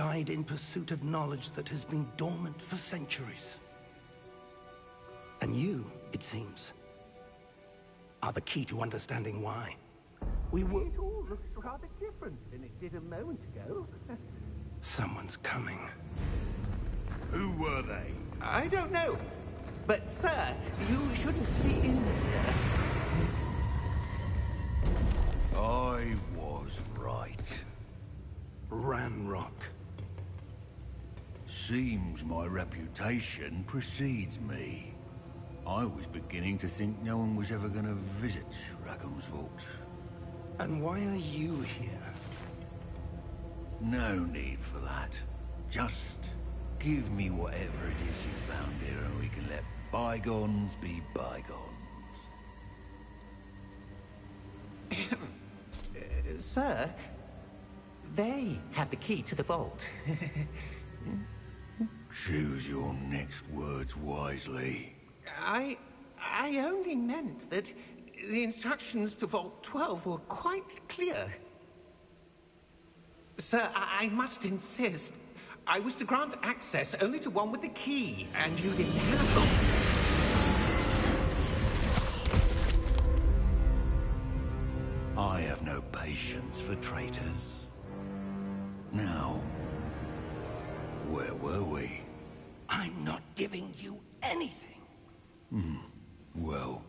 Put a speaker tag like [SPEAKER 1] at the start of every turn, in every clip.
[SPEAKER 1] died in pursuit of knowledge that has been dormant for centuries. And you, it seems, are the key to understanding why. We were...
[SPEAKER 2] It all looks rather different than it did a moment ago.
[SPEAKER 1] Someone's coming.
[SPEAKER 3] Who were they?
[SPEAKER 2] I don't know. But, sir, you shouldn't be in here.
[SPEAKER 3] I was right.
[SPEAKER 1] Ranrock.
[SPEAKER 3] Seems my reputation precedes me. I was beginning to think no one was ever going to visit Rackham's vault.
[SPEAKER 1] And why are you here?
[SPEAKER 3] No need for that. Just give me whatever it is you found here and we can let bygones be bygones.
[SPEAKER 2] Sir, they had the key to the vault.
[SPEAKER 3] Choose your next words wisely.
[SPEAKER 2] I only meant that the instructions to Vault 12 were quite clear. Sir, I must insist. I was to grant access only to one with the key, and you didn't have it.
[SPEAKER 3] I have no patience for traitors. Now, where were we?
[SPEAKER 1] I'm not giving you anything.
[SPEAKER 3] Well,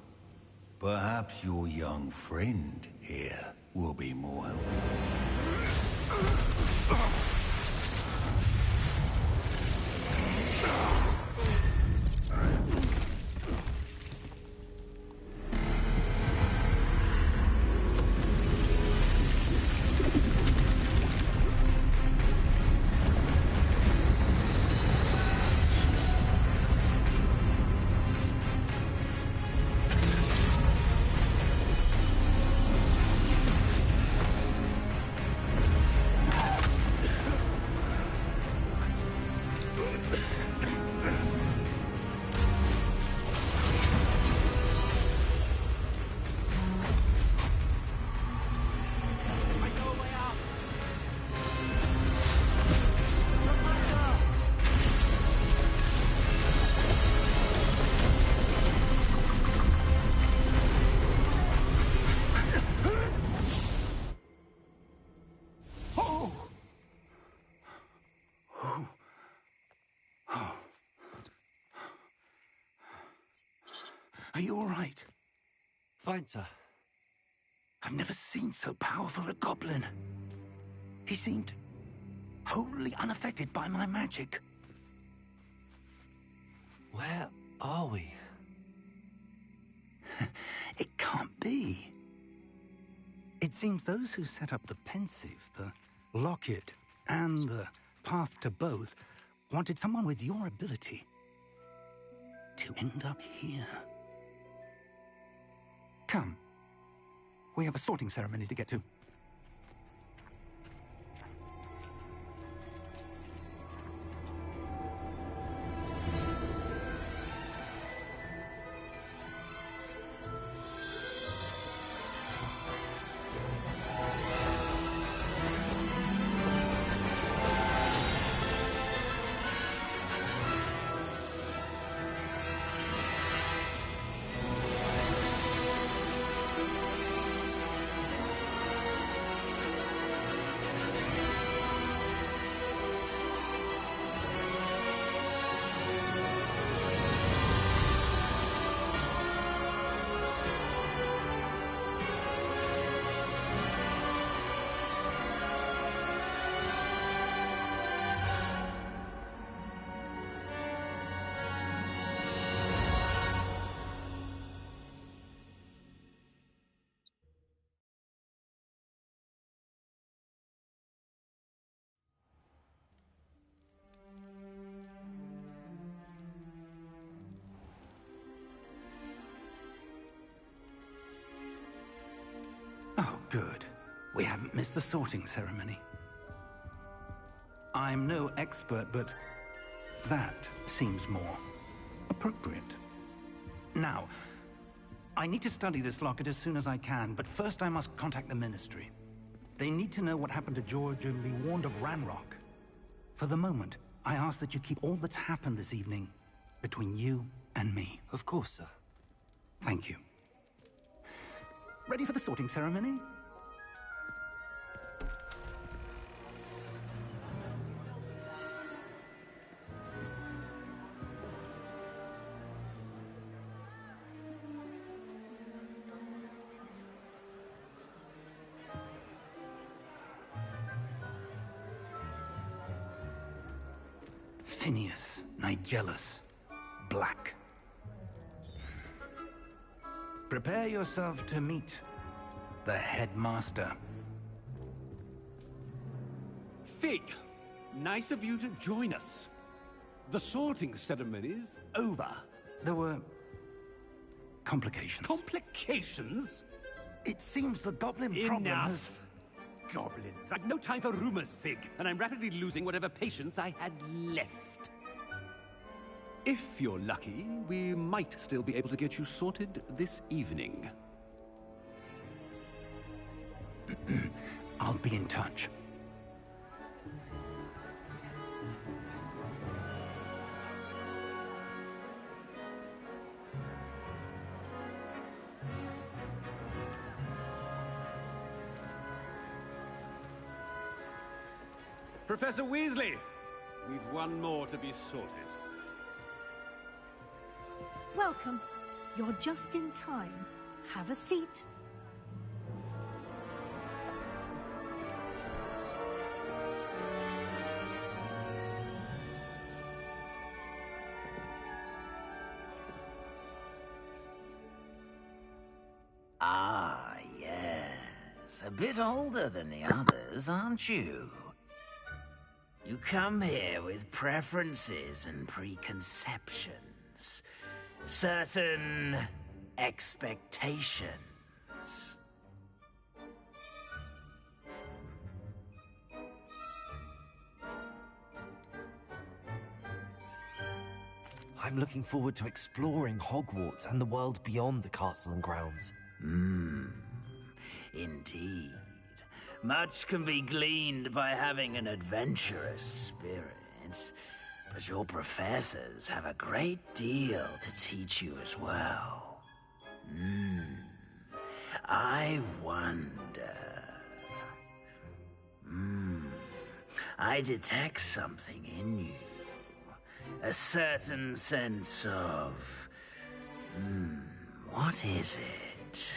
[SPEAKER 3] perhaps your young friend here will be more helpful.
[SPEAKER 1] Are you all right?
[SPEAKER 4] Fine, sir.
[SPEAKER 1] I've never seen so powerful a goblin. He seemed wholly unaffected by my magic.
[SPEAKER 4] Where are we?
[SPEAKER 1] It can't be. It seems those who set up the pensive, the locket, and the path to both wanted someone with your ability to end up here. Come. We have a sorting ceremony to get to. Oh, good. We haven't missed the sorting ceremony. I'm no expert, but that seems more appropriate. Now, I need to study this locket as soon as I can, but first I must contact the Ministry. They need to know what happened to George and be warned of Ranrock. For the moment, I ask that you keep all that's happened this evening between you and me.
[SPEAKER 4] Of course, sir.
[SPEAKER 1] Thank you. Ready for the sorting ceremony? Phineas, Nigellus, Black. Prepare yourself to meet the headmaster.
[SPEAKER 5] Fig, nice of you to join us. The sorting ceremony's over.
[SPEAKER 1] There were complications.
[SPEAKER 5] Complications?
[SPEAKER 1] It seems the goblin problem has...
[SPEAKER 5] Enough! Goblins. I've no time for rumors, Fig, and I'm rapidly losing whatever patience I had left. If you're lucky, we might still be able to get you sorted this evening.
[SPEAKER 1] I'll be in touch.
[SPEAKER 5] Professor Weasley, we've one more to be sorted.
[SPEAKER 6] Welcome. You're just in time. Have a seat.
[SPEAKER 7] Ah, yes. A bit older than the others, aren't you? You come here with preferences and preconceptions. Certain expectations.
[SPEAKER 4] I'm looking forward to exploring Hogwarts and the world beyond the castle and grounds.
[SPEAKER 7] Indeed. Much can be gleaned by having an adventurous spirit, but your professors have a great deal to teach you as well. I wonder... I detect something in you. A certain sense of... what is it?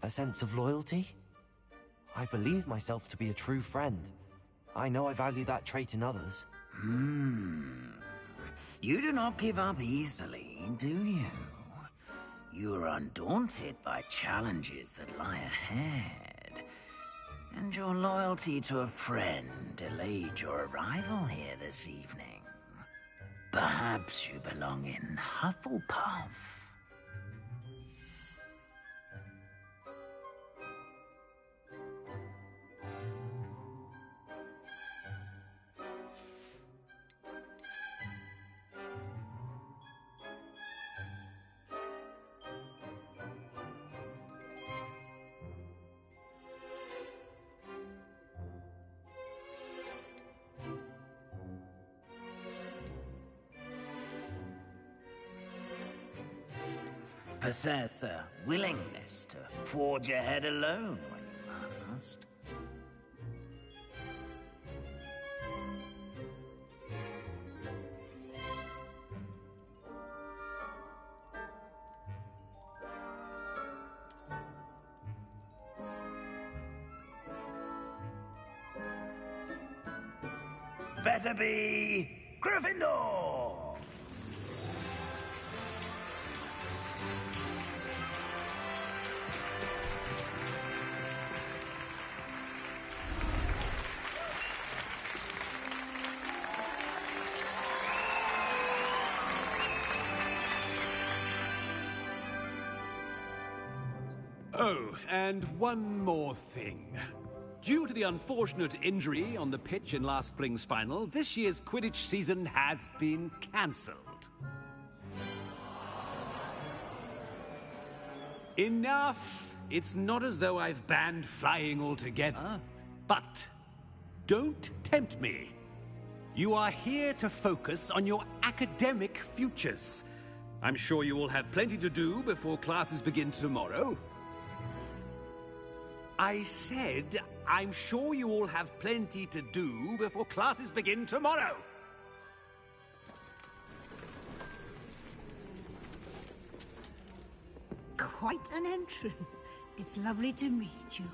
[SPEAKER 4] A sense of loyalty? I believe myself to be a true friend. I know I value that trait in others.
[SPEAKER 7] You do not give up easily, do you? You are undaunted by challenges that lie ahead. And your loyalty to a friend delayed your arrival here this evening. Perhaps you belong in Hufflepuff. Possess a willingness to forge ahead alone when you must. better be Gryffindor!
[SPEAKER 5] Oh, and one more thing. Due to the unfortunate injury on the pitch in last spring's final, this year's Quidditch season has been cancelled. Enough! It's not as though I've banned flying altogether, but don't tempt me. You are here to focus on your academic futures. I'm sure you will have plenty to do before classes begin tomorrow. I said, I'm sure you all have plenty to do before classes begin tomorrow.
[SPEAKER 6] Quite an entrance. It's lovely to meet you.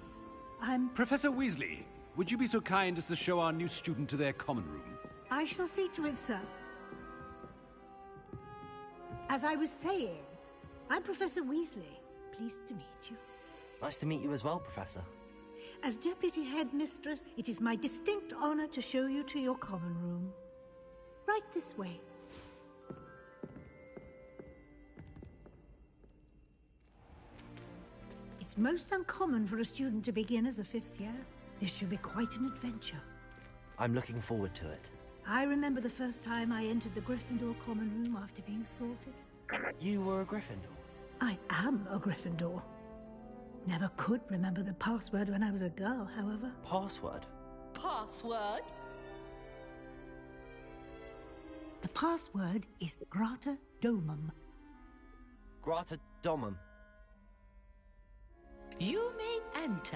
[SPEAKER 6] I'm...
[SPEAKER 5] Professor Weasley, would you be so kind as to show our new student to their common room?
[SPEAKER 6] I shall see to it, sir. As I was saying, I'm Professor Weasley. Pleased to meet you.
[SPEAKER 4] Nice to meet you as well, Professor.
[SPEAKER 6] As Deputy Headmistress, it is my distinct honor to show you to your common room. Right this way. It's most uncommon for a student to begin as a fifth year. This should be quite an adventure.
[SPEAKER 4] I'm looking forward to it.
[SPEAKER 6] I remember the first time I entered the Gryffindor common room after being sorted.
[SPEAKER 4] You were a Gryffindor?
[SPEAKER 6] I am a Gryffindor. Never could remember the password when I was a girl, however.
[SPEAKER 4] Password?
[SPEAKER 8] Password?
[SPEAKER 6] The password is Grata Domum.
[SPEAKER 4] Grata Domum.
[SPEAKER 8] You may enter.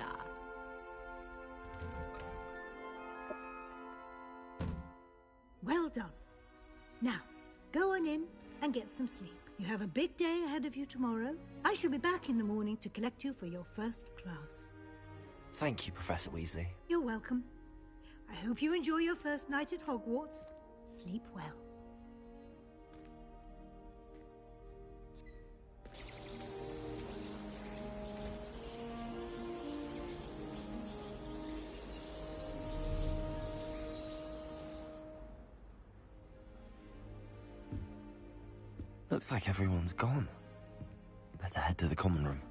[SPEAKER 6] Well done. Now, go on in and get some sleep. You have a big day ahead of you tomorrow. I shall be back in the morning to collect you for your first class.
[SPEAKER 4] Thank you, Professor Weasley.
[SPEAKER 6] You're welcome. I hope you enjoy your first night at Hogwarts. Sleep well.
[SPEAKER 4] Looks like everyone's gone. Better head to the common room.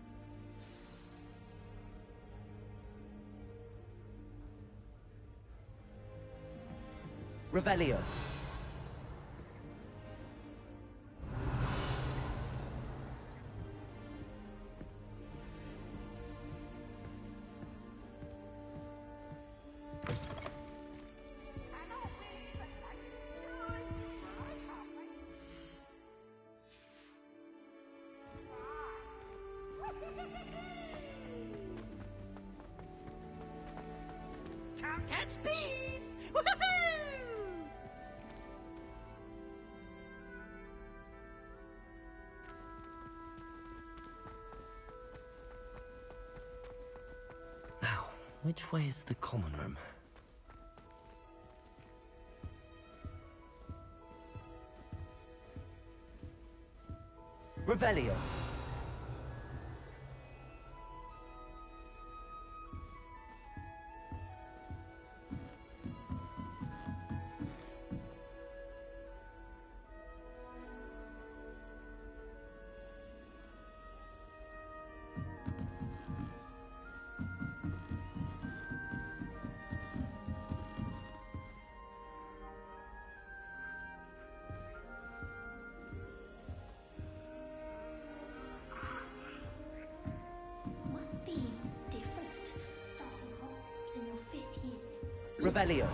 [SPEAKER 4] Revelio.
[SPEAKER 8] Can't catch thieves! Woohoo!
[SPEAKER 4] Now, which way is the common room? Revelio.
[SPEAKER 9] Must be different, starting Hogwarts in your 5th year.
[SPEAKER 4] Revelio.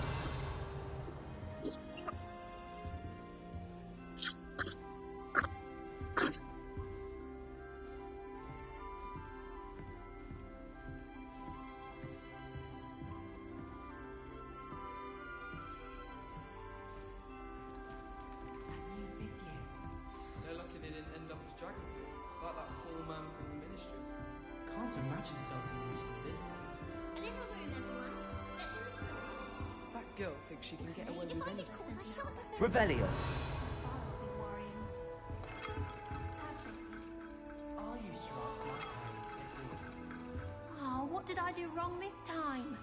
[SPEAKER 10] They're lucky they didn't end up as Dragonfield, like that poor man from the Ministry. Can't imagine starting a musical this late.
[SPEAKER 9] A little room, everyone. Let him through.
[SPEAKER 10] That girl thinks she can get away with anything.
[SPEAKER 4] Revelio.
[SPEAKER 9] Oh, what did I do wrong this time?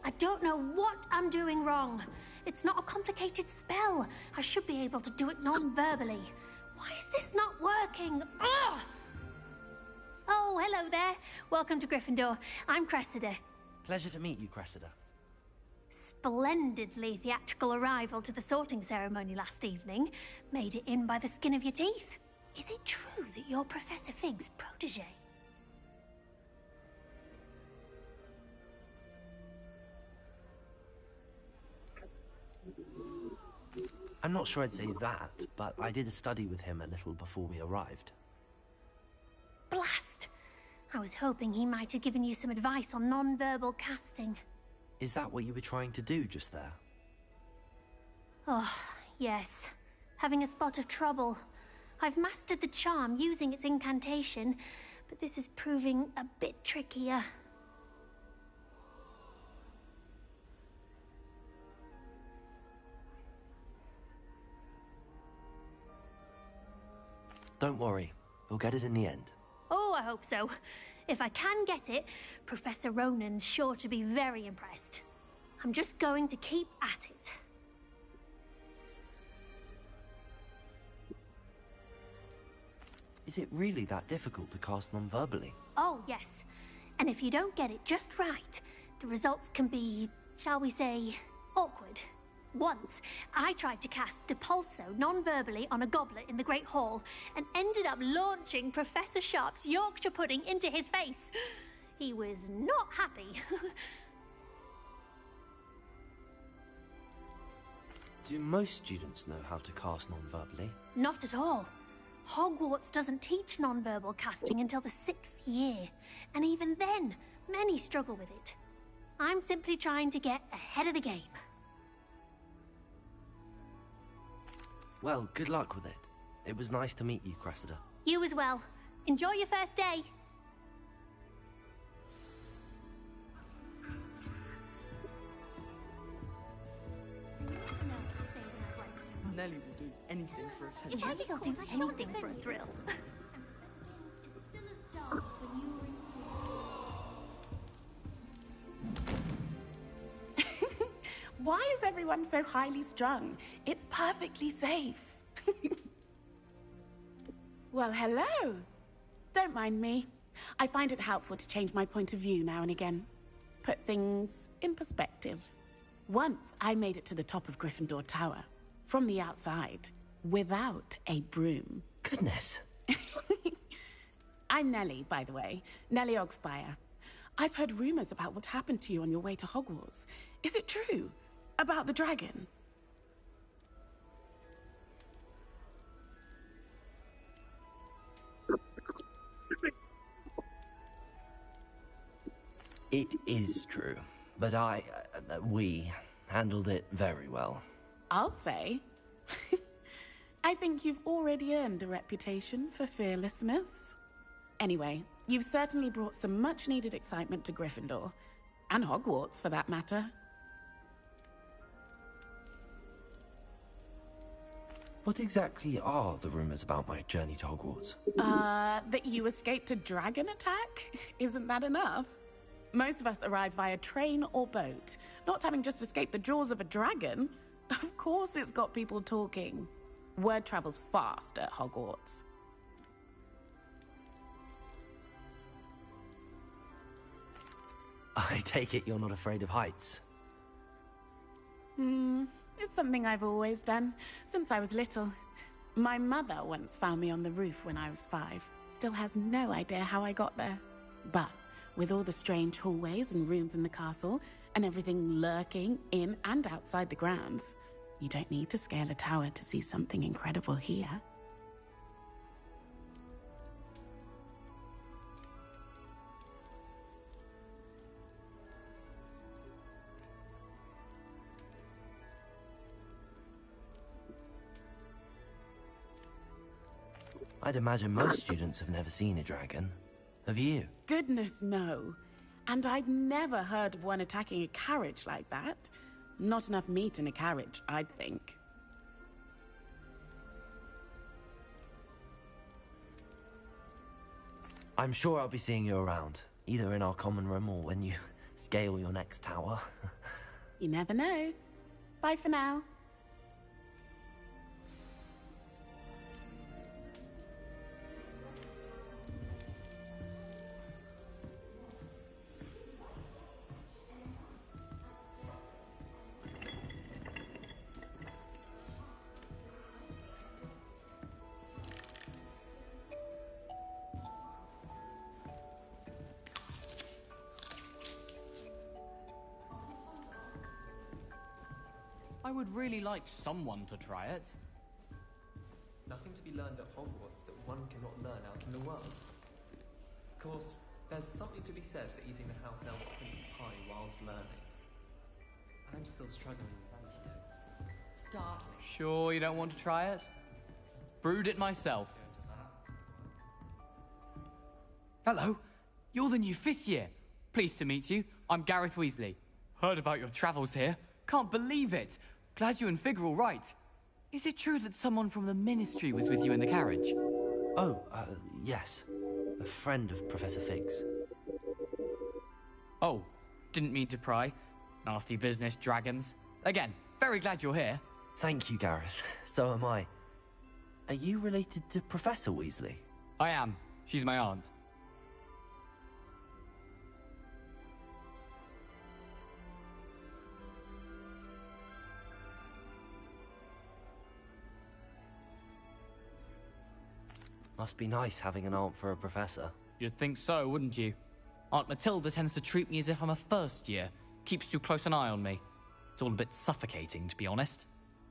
[SPEAKER 9] I don't know what I'm doing wrong. It's not a complicated spell. I should be able to do it non-verbally. Why is this not working? Ugh! Oh, hello there. Welcome to Gryffindor. I'm Cressida.
[SPEAKER 4] Pleasure to meet you, Cressida.
[SPEAKER 9] Splendidly theatrical arrival to the sorting ceremony last evening. Made it in by the skin of your teeth. Is it true that you're Professor Fig's protege?
[SPEAKER 4] I'm not sure I'd say that, but I did study with him a little before we arrived.
[SPEAKER 9] Blast! I was hoping he might have given you some advice on non-verbal casting.
[SPEAKER 4] Is that what you were trying to do just there?
[SPEAKER 9] Oh, yes. Having a spot of trouble. I've mastered the charm using its incantation, but this is proving a bit trickier.
[SPEAKER 4] Don't worry, we'll get it in the end.
[SPEAKER 9] Oh, I hope so. If I can get it, Professor Ronan's sure to be very impressed. I'm just going to keep at it.
[SPEAKER 4] Is it really that difficult to cast non-verbally?
[SPEAKER 9] Oh, yes. And if you don't get it just right, the results can be, shall we say, awkward. Once, I tried to cast Depulso non-verbally on a goblet in the Great Hall and ended up launching Professor Sharp's Yorkshire pudding into his face. He was not happy.
[SPEAKER 4] Do most students know how to cast non-verbally?
[SPEAKER 9] Not at all. Hogwarts doesn't teach non-verbal casting until the 6th year, and even then, many struggle with it. I'm simply trying to get ahead of the game.
[SPEAKER 4] Well, good luck with it. It was nice to meet you, Cressida.
[SPEAKER 9] You as well. Enjoy your first day.
[SPEAKER 10] Nelly will do anything for attention.
[SPEAKER 9] Nelly will do anything for a thrill.
[SPEAKER 11] Why is everyone so highly strung? It's perfectly safe. Well, hello. Don't mind me. I find it helpful to change my point of view now and again. Put things in perspective. Once I made it to the top of Gryffindor Tower, from the outside, without a broom.
[SPEAKER 4] Goodness.
[SPEAKER 11] I'm Nellie, by the way. Nellie Ogspire. I've heard rumors about what happened to you on your way to Hogwarts. Is it true? About the dragon?
[SPEAKER 4] It is true, but we handled it very well.
[SPEAKER 11] I'll say. I think you've already earned a reputation for fearlessness. Anyway, you've certainly brought some much-needed excitement to Gryffindor. And Hogwarts, for that matter.
[SPEAKER 4] What exactly are the rumors about my journey to Hogwarts?
[SPEAKER 11] That you escaped a dragon attack? Isn't that enough? Most of us arrive via train or boat, not having just escaped the jaws of a dragon. Of course it's got people talking. Word travels fast at Hogwarts.
[SPEAKER 4] I take it you're not afraid of heights?
[SPEAKER 11] It's something I've always done, since I was little. My mother once found me on the roof when I was 5. Still has no idea how I got there. But with all the strange hallways and rooms in the castle, and everything lurking in and outside the grounds, you don't need to scale a tower to see something incredible here.
[SPEAKER 4] I'd imagine most students have never seen a dragon. Have you?
[SPEAKER 11] Goodness, no. And I've never heard of one attacking a carriage like that. Not enough meat in a carriage, I'd think.
[SPEAKER 4] I'm sure I'll be seeing you around, either in our common room or when you scale your next tower.
[SPEAKER 11] You never know. Bye for now.
[SPEAKER 12] I would really like someone to try it.
[SPEAKER 10] Nothing to be learned at Hogwarts that one cannot learn out in the world. Of course, there's something to be said for eating the house elf's prince pie whilst learning. I'm still struggling with antidotes.
[SPEAKER 8] Startling.
[SPEAKER 12] Sure you don't want to try it? Brewed it myself. Hello, you're the new 5th year. Pleased to meet you. I'm Gareth Weasley. Heard about your travels here. Can't believe it. Glad you and Fig are all right. Is it true that someone from the Ministry was with you in the carriage?
[SPEAKER 4] Oh, yes. A friend of Professor Fig's.
[SPEAKER 12] Oh, didn't mean to pry. Nasty business, dragons. Again, very glad you're here.
[SPEAKER 4] Thank you, Gareth. So am I. Are you related to Professor Weasley?
[SPEAKER 12] I am. She's my aunt.
[SPEAKER 4] Must be nice having an aunt for a professor.
[SPEAKER 12] You'd think so, wouldn't you? Aunt Matilda tends to treat me as if I'm a first year. Keeps too close an eye on me. It's all a bit suffocating, to be honest.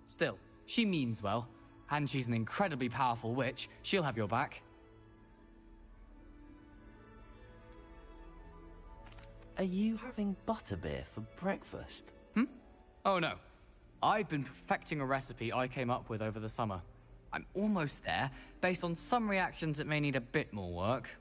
[SPEAKER 12] Still, she means well. And she's an incredibly powerful witch. She'll have your back.
[SPEAKER 4] Are you having butterbeer for breakfast?
[SPEAKER 12] Oh no. I've been perfecting a recipe I came up with over the summer. I'm almost there. Based on some reactions, it may need a bit more work.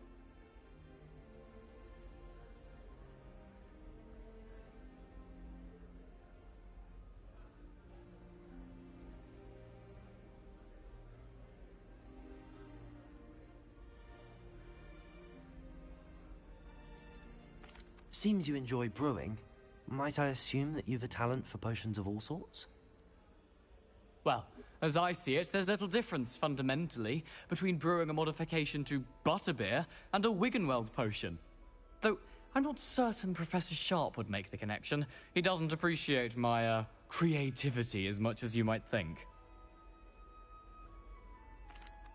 [SPEAKER 4] Seems you enjoy brewing. Might I assume that you've a talent for potions of all sorts?
[SPEAKER 12] Well, as I see it, there's little difference, fundamentally, between brewing a modification to butterbeer and a Wiggenweld potion. Though, I'm not certain Professor Sharp would make the connection. He doesn't appreciate my, creativity as much as you might think.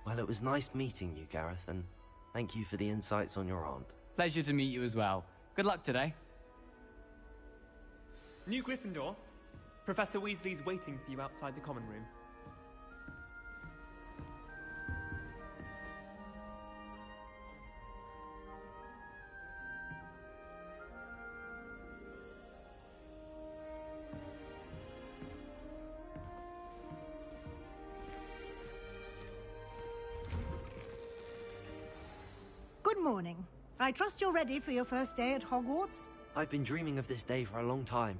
[SPEAKER 4] Well, it was nice meeting you, Gareth, and thank you for the insights on your aunt.
[SPEAKER 12] Pleasure to meet you as well. Good luck today.
[SPEAKER 13] New Gryffindor. Professor Weasley's waiting for you outside the common room.
[SPEAKER 6] Good morning. I trust you're ready for your first day at Hogwarts?
[SPEAKER 4] I've been dreaming of this day for a long time.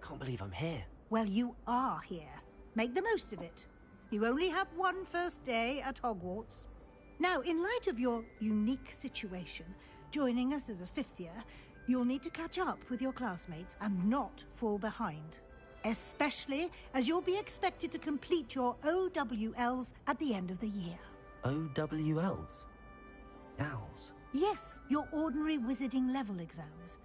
[SPEAKER 4] Can't believe I'm here.
[SPEAKER 6] Well, you are here. Make the most of it. You only have one first day at Hogwarts. Now, in light of your unique situation, joining us as a 5th year, you'll need to catch up with your classmates and not fall behind. Especially as you'll be expected to complete your OWLs at the end of the year.
[SPEAKER 4] OWLs? Owls?
[SPEAKER 6] Yes, your ordinary wizarding level exams.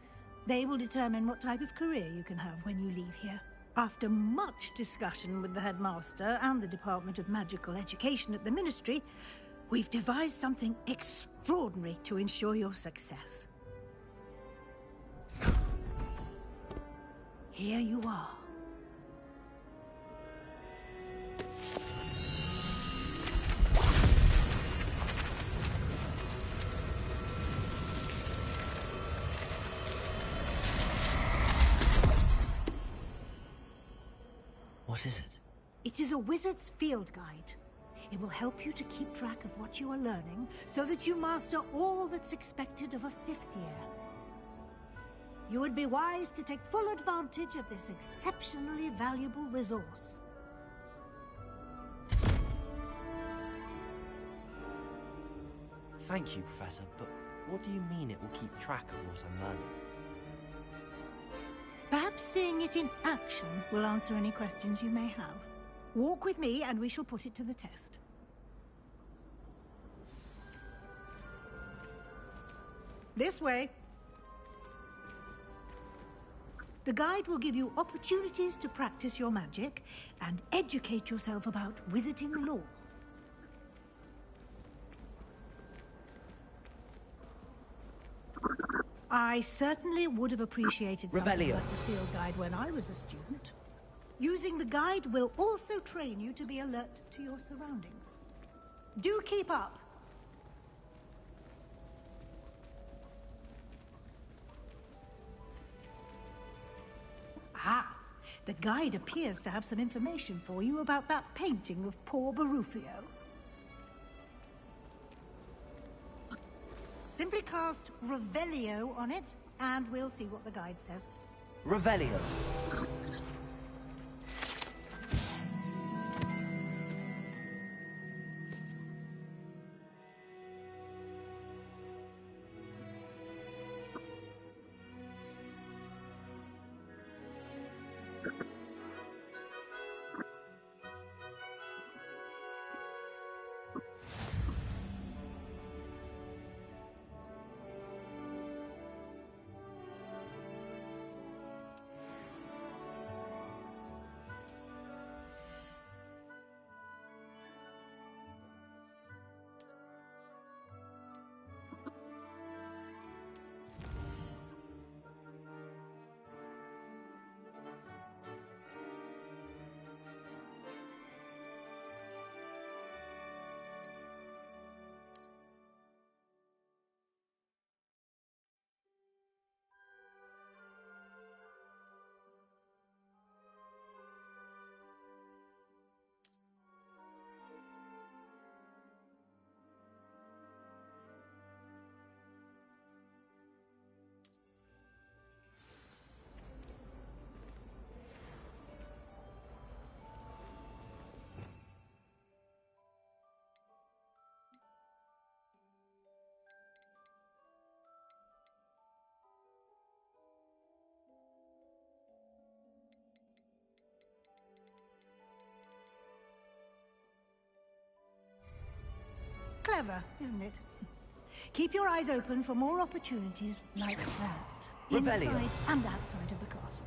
[SPEAKER 6] They will determine what type of career you can have when you leave here. After much discussion with the headmaster and the Department of Magical Education at the Ministry, we've devised something extraordinary to ensure your success. Here you are.
[SPEAKER 4] What is it?
[SPEAKER 6] It is a wizard's field guide. It will help you to keep track of what you are learning so that you master all that's expected of a 5th year. You would be wise to take full advantage of this exceptionally valuable resource.
[SPEAKER 4] Thank you, Professor, but what do you mean it will keep track of what I'm learning?
[SPEAKER 6] Perhaps seeing it in action will answer any questions you may have. Walk with me and we shall put it to the test. This way. The guide will give you opportunities to practice your magic and educate yourself about wizarding lore. I certainly would have appreciated something like the field guide when I was a student. Using the guide will also train you to be alert to your surroundings. Do keep up! Ah, the guide appears to have some information for you about that painting of poor Barufio. Simply cast Revelio on it, and we'll see what the guide says.
[SPEAKER 4] Revelio.
[SPEAKER 6] Clever, isn't it? Keep your eyes open for more opportunities like that.
[SPEAKER 4] Revelio.
[SPEAKER 6] Inside and outside of the castle.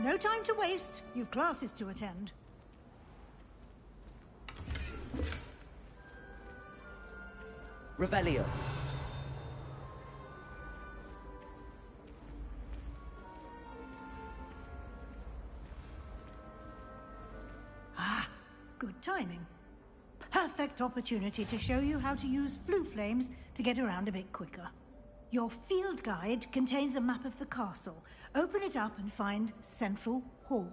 [SPEAKER 6] No time to waste. You've classes to attend.
[SPEAKER 4] Revelio.
[SPEAKER 6] Ah, good timing. Perfect opportunity to show you how to use flue flames to get around a bit quicker. Your field guide contains a map of the castle. Open it up and find Central Hall.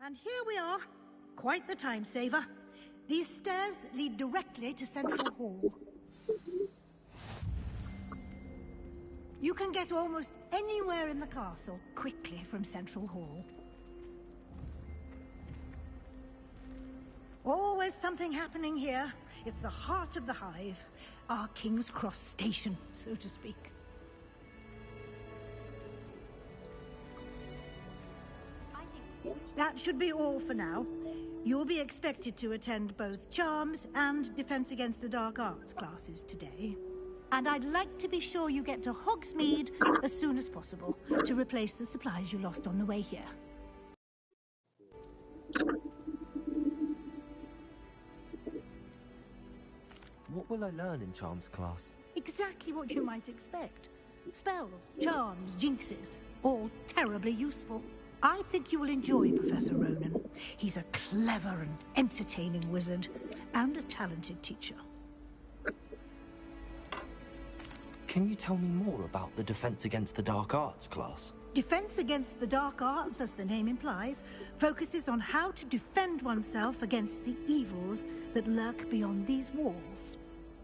[SPEAKER 6] And here we are. Quite the time saver. These stairs lead directly to Central Hall. You can get almost anywhere in the castle quickly from Central Hall. Always something happening here. It's the heart of the hive. Our King's Cross station, so to speak. That should be all for now. You'll be expected to attend both Charms and Defense Against the Dark Arts classes today. And I'd like to be sure you get to Hogsmeade as soon as possible to replace the supplies you lost on the way here.
[SPEAKER 4] What will I learn in Charms class?
[SPEAKER 6] Exactly what you might expect. Spells, charms, jinxes, all terribly useful. I think you will enjoy Professor Ronan. He's a clever and entertaining wizard, and a talented teacher.
[SPEAKER 4] Can you tell me more about the Defense Against the Dark Arts class?
[SPEAKER 6] Defense Against the Dark Arts, as the name implies, focuses on how to defend oneself against the evils that lurk beyond these walls.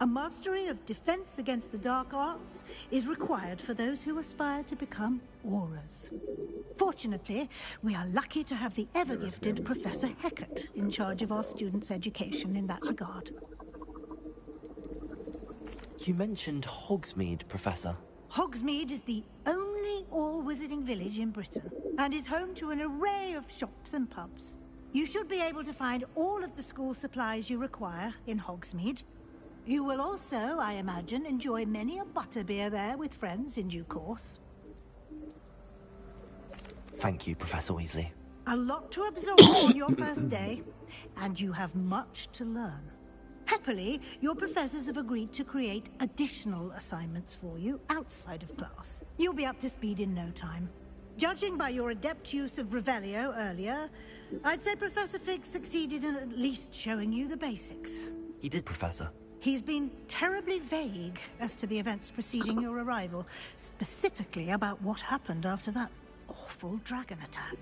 [SPEAKER 6] A mastery of Defense Against the Dark Arts is required for those who aspire to become Aurors. Fortunately, we are lucky to have the ever-gifted Professor Hecat in charge of our students' education in that regard.
[SPEAKER 4] You mentioned Hogsmeade, Professor.
[SPEAKER 6] Hogsmeade is the only all-wizarding village in Britain, and is home to an array of shops and pubs. You should be able to find all of the school supplies you require in Hogsmeade. You will also, I imagine, enjoy many a butterbeer there with friends in due course.
[SPEAKER 4] Thank you, Professor Weasley.
[SPEAKER 6] A lot to absorb on your first day, and you have much to learn. Happily, your professors have agreed to create additional assignments for you outside of class. You'll be up to speed in no time. Judging by your adept use of Revelio earlier, I'd say Professor Fig succeeded in at least showing you the basics.
[SPEAKER 4] He did, Professor.
[SPEAKER 6] He's been terribly vague as to the events preceding your arrival, specifically about what happened after that awful dragon attack.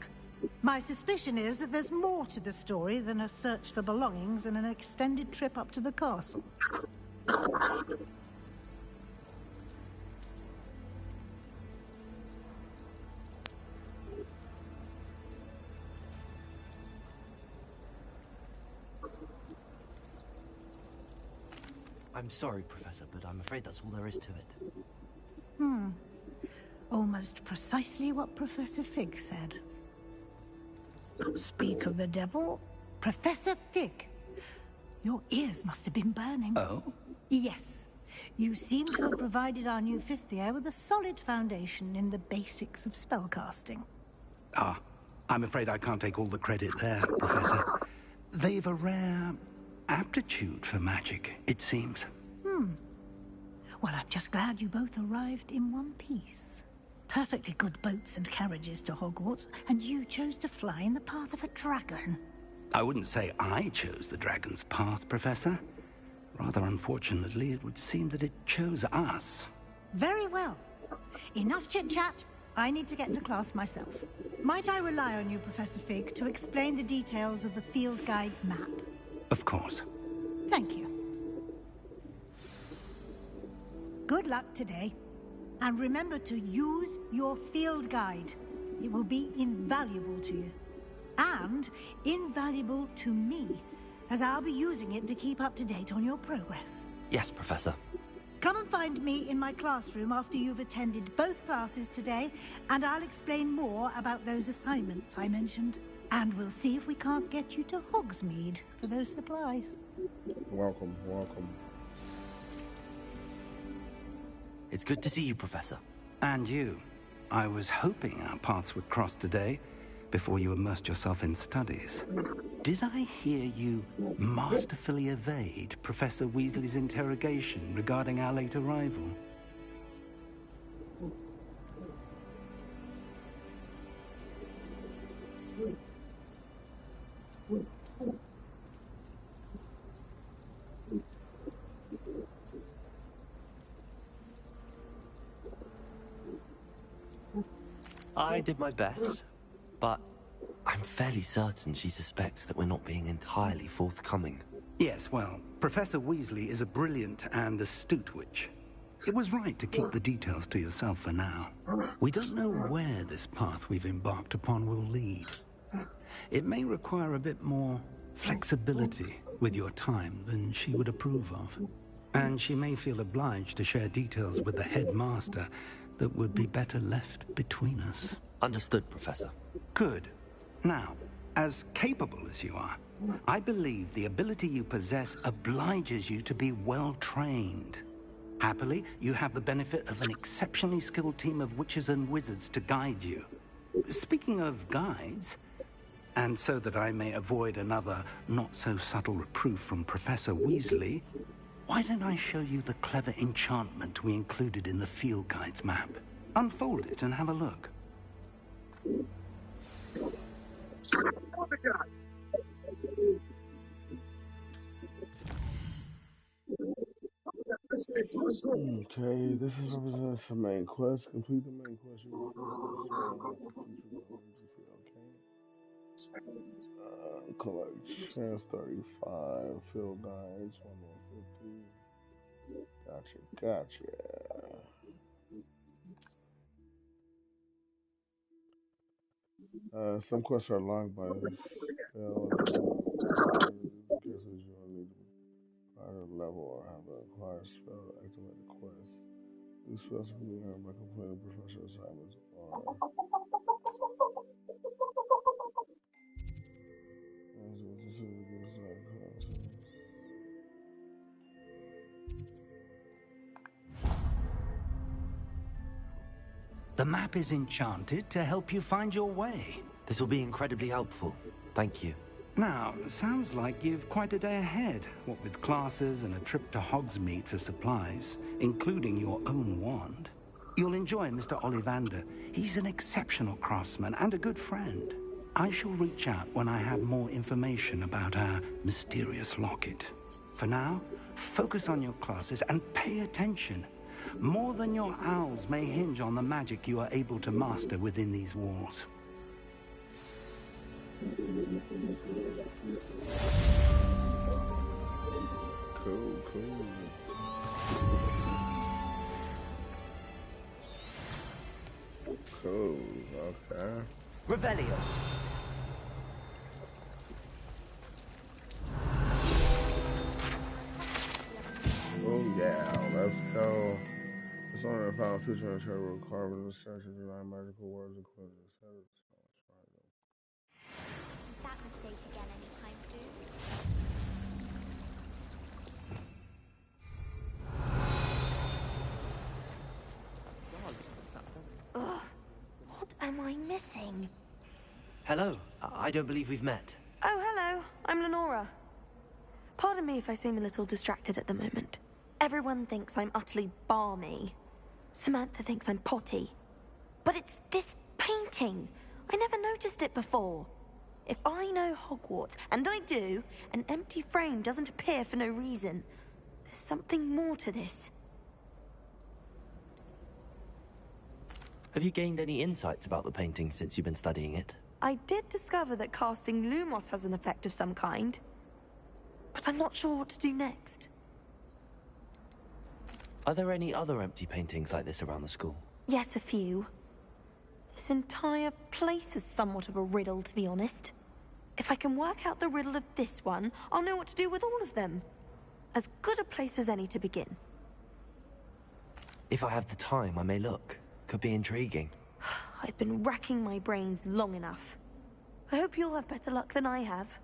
[SPEAKER 6] My suspicion is that there's more to the story than a search for belongings and an extended trip up to the castle.
[SPEAKER 4] I'm sorry, Professor, but I'm afraid that's all there is to it.
[SPEAKER 6] Almost precisely what Professor Fig said. Speak of the devil, Professor Fig. Your ears must have been burning.
[SPEAKER 1] Oh?
[SPEAKER 6] Yes. You seem to have provided our new fifth year with a solid foundation in the basics of spellcasting.
[SPEAKER 1] Ah, I'm afraid I can't take all the credit there, Professor. They've a rare aptitude for magic, it seems.
[SPEAKER 6] Well, I'm just glad you both arrived in one piece. Perfectly good boats and carriages to Hogwarts, and you chose to fly in the path of a dragon.
[SPEAKER 1] I wouldn't say I chose the dragon's path, Professor. Rather unfortunately, it would seem that it chose us.
[SPEAKER 6] Very well. Enough chit-chat. I need to get to class myself. Might I rely on you, Professor Fig, to explain the details of the field guide's map?
[SPEAKER 1] Of course.
[SPEAKER 6] Thank you. Good luck today. And remember to use your field guide. It will be invaluable to you. And invaluable to me, as I'll be using it to keep up to date on your progress.
[SPEAKER 4] Yes, Professor.
[SPEAKER 6] Come and find me in my classroom after you've attended both classes today, and I'll explain more about those assignments I mentioned. And we'll see if we can't get you to Hogsmeade for those supplies.
[SPEAKER 14] Welcome, welcome.
[SPEAKER 4] It's good to see you, Professor.
[SPEAKER 1] And you. I was hoping our paths would cross today, before you immersed yourself in studies. Did I hear you masterfully evade Professor Weasley's interrogation regarding our late arrival?
[SPEAKER 4] I did my best, but I'm fairly certain she suspects that we're not being entirely forthcoming.
[SPEAKER 1] Yes, well, Professor Weasley is a brilliant and astute witch. It was right to keep the details to yourself for now. We don't know where this path we've embarked upon will lead. It may require a bit more flexibility with your time than she would approve of. And she may feel obliged to share details with the headmaster that would be better left between us.
[SPEAKER 4] Understood, Professor.
[SPEAKER 1] Good. Now, as capable as you are, I believe the ability you possess obliges you to be well-trained. Happily, you have the benefit of an exceptionally skilled team of witches and wizards to guide you. Speaking of guides, and so that I may avoid another not-so-subtle reproof from Professor Weasley, why don't I show you the clever enchantment we included in the field guide's map? Unfold it and have a look.
[SPEAKER 14] Okay, this is represents the main quest. Complete the main quest. You will unlock the feature of okay. Collect chance 35, field guides, 1150. Gotcha. Some quests are locked by spell. Guesses you will need to higher level or have a acquired spell to activate the quest. These spells can be earned by completing professional assignments or
[SPEAKER 1] The map is enchanted to help you find your way.
[SPEAKER 4] This will be incredibly helpful. Thank you.
[SPEAKER 1] Now, sounds like you've quite a day ahead, what with classes and a trip to Hogsmeade for supplies, including your own wand. You'll enjoy Mr. Ollivander. He's an exceptional craftsman and a good friend. I shall reach out when I have more information about our mysterious locket. For now, focus on your classes and pay attention. More than your owls may hinge on the magic you are able to master within these walls.
[SPEAKER 14] Cool. Cool, okay.
[SPEAKER 4] Revelio.
[SPEAKER 14] Oh yeah, let's go. It's only a found feature in the will carve in the structure design magical words and quizzes.
[SPEAKER 9] That mistake again anytime soon.
[SPEAKER 15] missing?
[SPEAKER 4] Hello. I don't believe we've met.
[SPEAKER 15] Oh, hello. I'm Lenora. Pardon me if I seem a little distracted at the moment. Everyone thinks I'm utterly balmy. Samantha thinks I'm potty. But it's this painting. I never noticed it before. If I know Hogwarts, and I do, an empty frame doesn't appear for no reason. There's something more to this.
[SPEAKER 4] Have you gained any insights about the painting since you've been studying it?
[SPEAKER 15] I did discover that casting Lumos has an effect of some kind. But I'm not sure what to do next.
[SPEAKER 4] Are there any other empty paintings like this around the school?
[SPEAKER 15] Yes, a few. This entire place is somewhat of a riddle, to be honest. If I can work out the riddle of this one, I'll know what to do with all of them. As good a place as any to begin.
[SPEAKER 4] If I have the time, I may look. Could be intriguing.
[SPEAKER 15] I've been racking my brains long enough. I hope you'll have better luck than I have.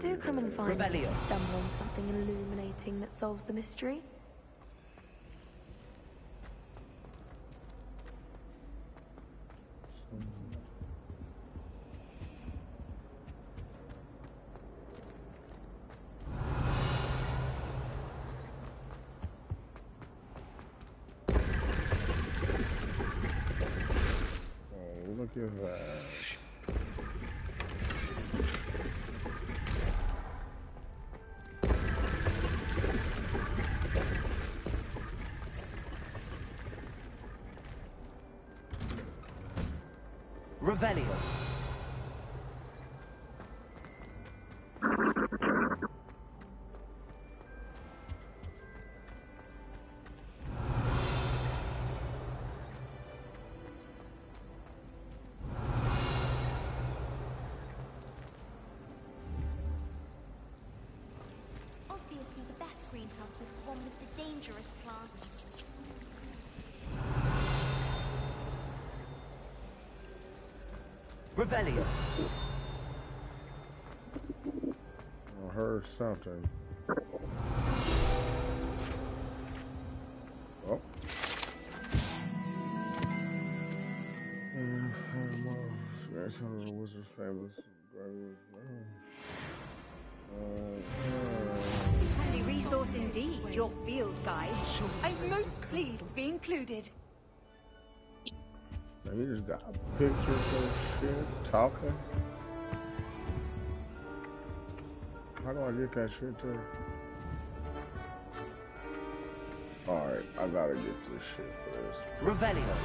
[SPEAKER 15] Do come and find me if you stumble on something illuminating that solves the mystery.
[SPEAKER 14] Look at that.
[SPEAKER 4] Revelio.
[SPEAKER 9] Obviously, the best greenhouse is the one with the dangerous plant.
[SPEAKER 4] Revelio.
[SPEAKER 14] I heard something. Oh. Wizard's famous.
[SPEAKER 16] Handy resource indeed, your field guide. I'm most pleased to be included.
[SPEAKER 14] Man, you just got pictures of shit, talking. How do I get that shit too? Alright, I gotta get this shit for this.
[SPEAKER 4] Revelio.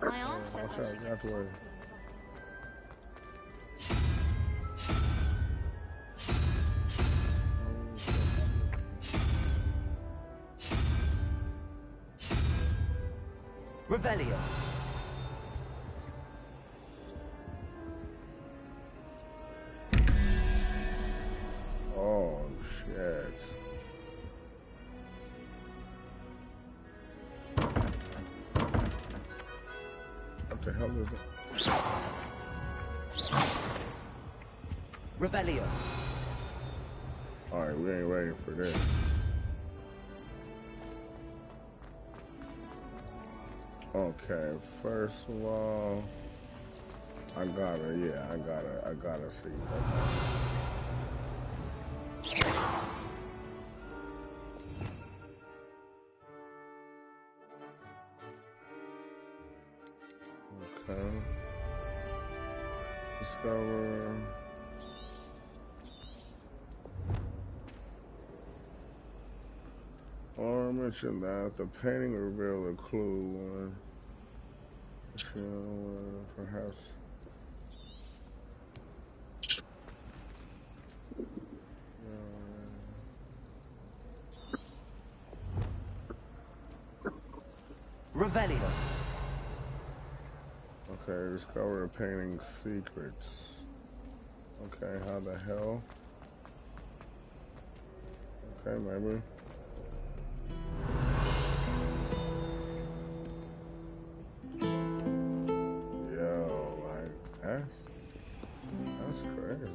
[SPEAKER 15] My aunt says I should
[SPEAKER 14] get to
[SPEAKER 4] Revelio.
[SPEAKER 14] Oh shit. What the hell is that?
[SPEAKER 4] Revelio.
[SPEAKER 14] Alright, we ain't ready for this. Okay, first of all, I gotta see that. Okay. Discover. Or mention that the painting revealed a clue perhaps.
[SPEAKER 4] Revelio.
[SPEAKER 14] Okay, discover the painting's secrets. Okay, how the hell? Okay, maybe. Yo, like, that's crazy.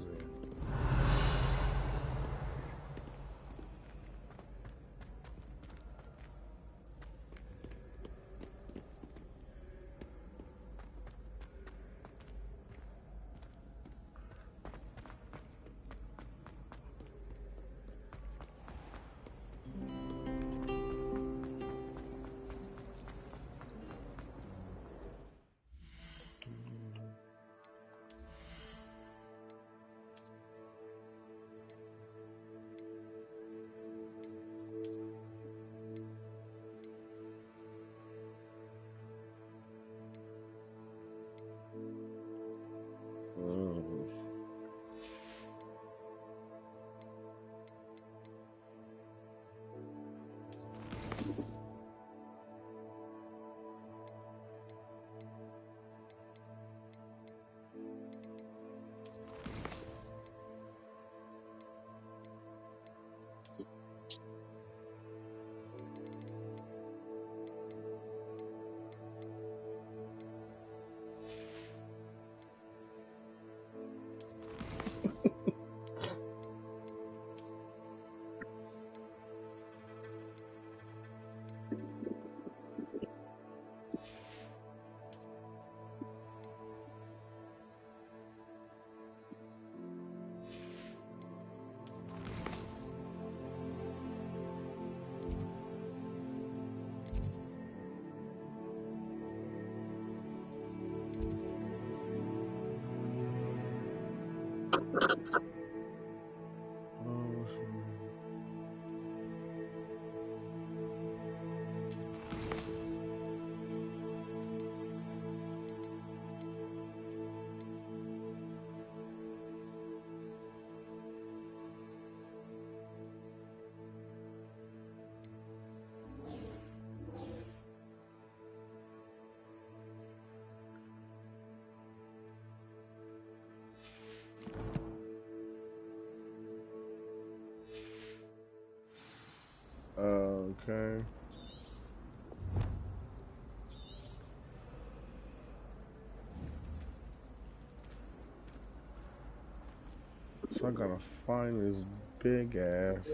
[SPEAKER 14] Okay. So I gotta find this big ass.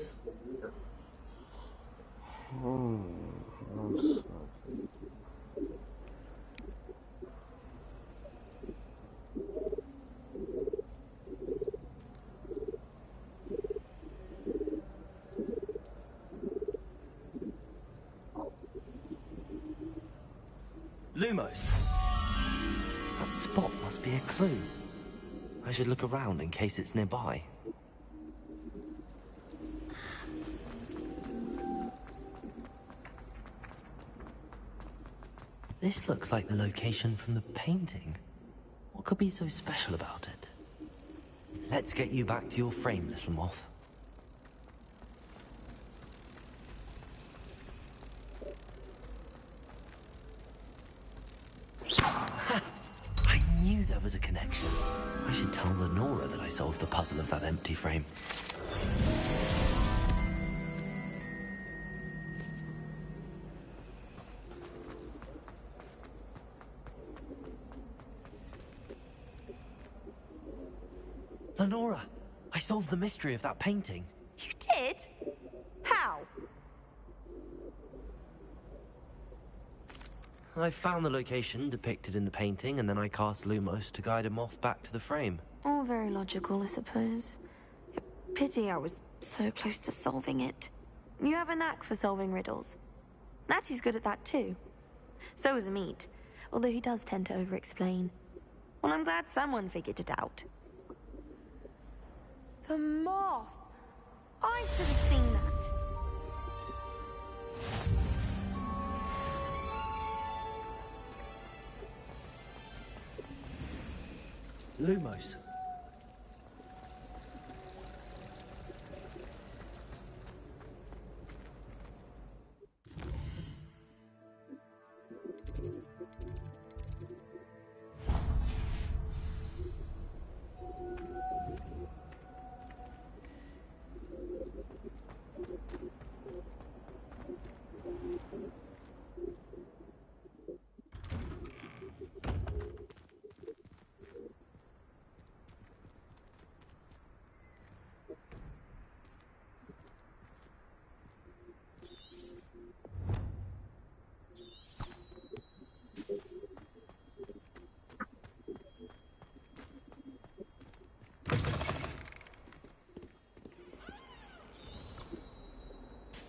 [SPEAKER 4] Lumos. That spot must be a clue. I should look around in case it's nearby. This looks like the location from the painting. What could be so special about it? Let's get you back to your frame, little moth. I knew there was a connection. I should tell Lenora that I solved the puzzle of that empty frame. Lenora, I solved the mystery of that painting.
[SPEAKER 15] You did? How?
[SPEAKER 4] I found the location depicted in the painting, and then I cast Lumos to guide a moth back to the frame.
[SPEAKER 15] All very logical, I suppose. Pity I was so close to solving it. You have a knack for solving riddles. Natty's good at that too. So is Amit, although he does tend to over-explain. Well, I'm glad someone figured it out. The moth! I should have seen that.
[SPEAKER 4] Lumos.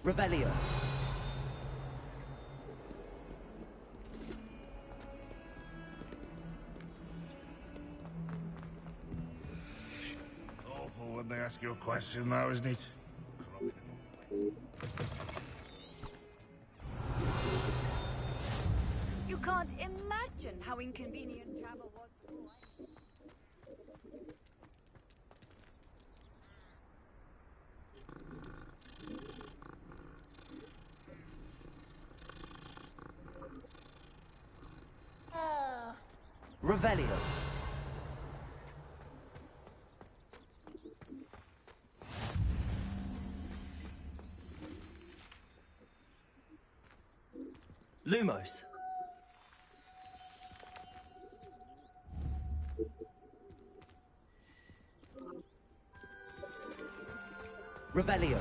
[SPEAKER 4] Revelio.
[SPEAKER 17] Awful when they ask you a question now, isn't it?
[SPEAKER 16] You can't imagine how inconvenient travel was before
[SPEAKER 4] Revelio. Lumos. Revelio.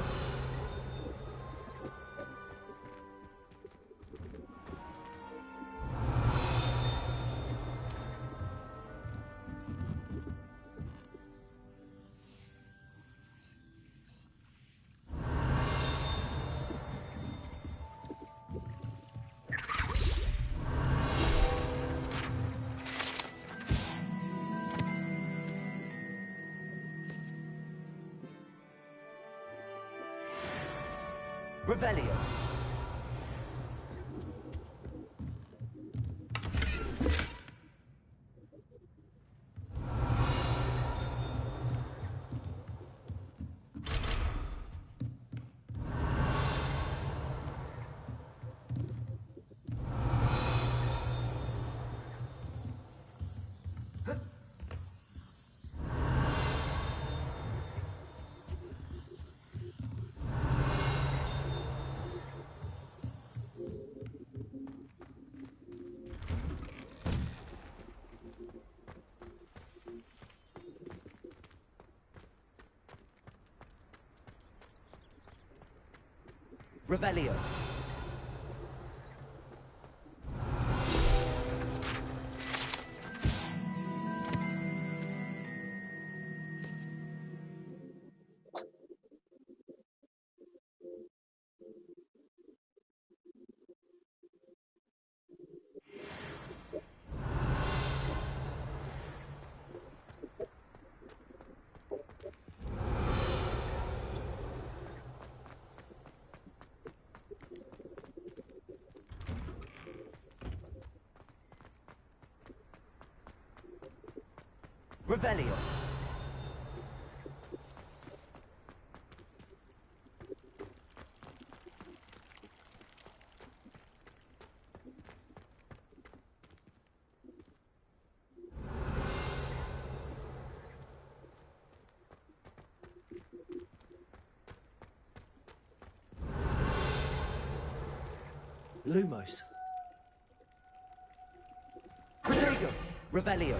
[SPEAKER 4] Revelio. Revelio. Revelio. Lumos. Protego. Revelio.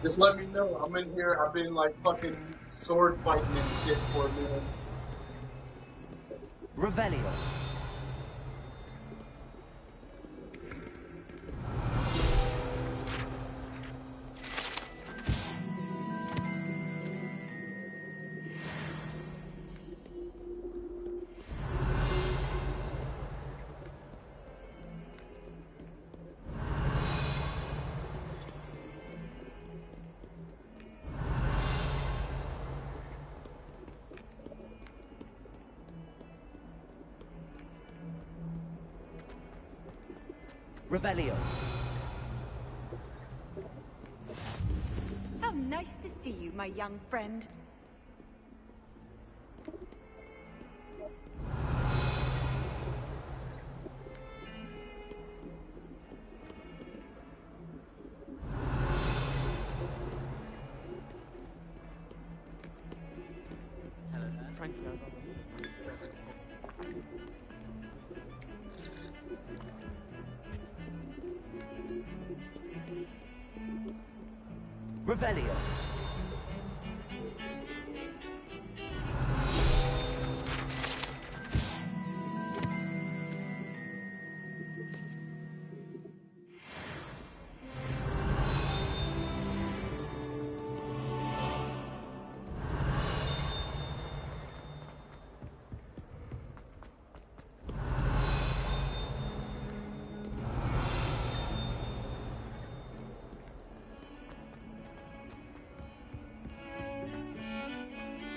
[SPEAKER 18] Just let me know. I'm in here. I've been like fucking sword fighting and shit for a minute.
[SPEAKER 4] Revelio. Revelio.
[SPEAKER 16] How nice to see you, my young friend.
[SPEAKER 13] Frankly, I'd rather
[SPEAKER 4] Revelio.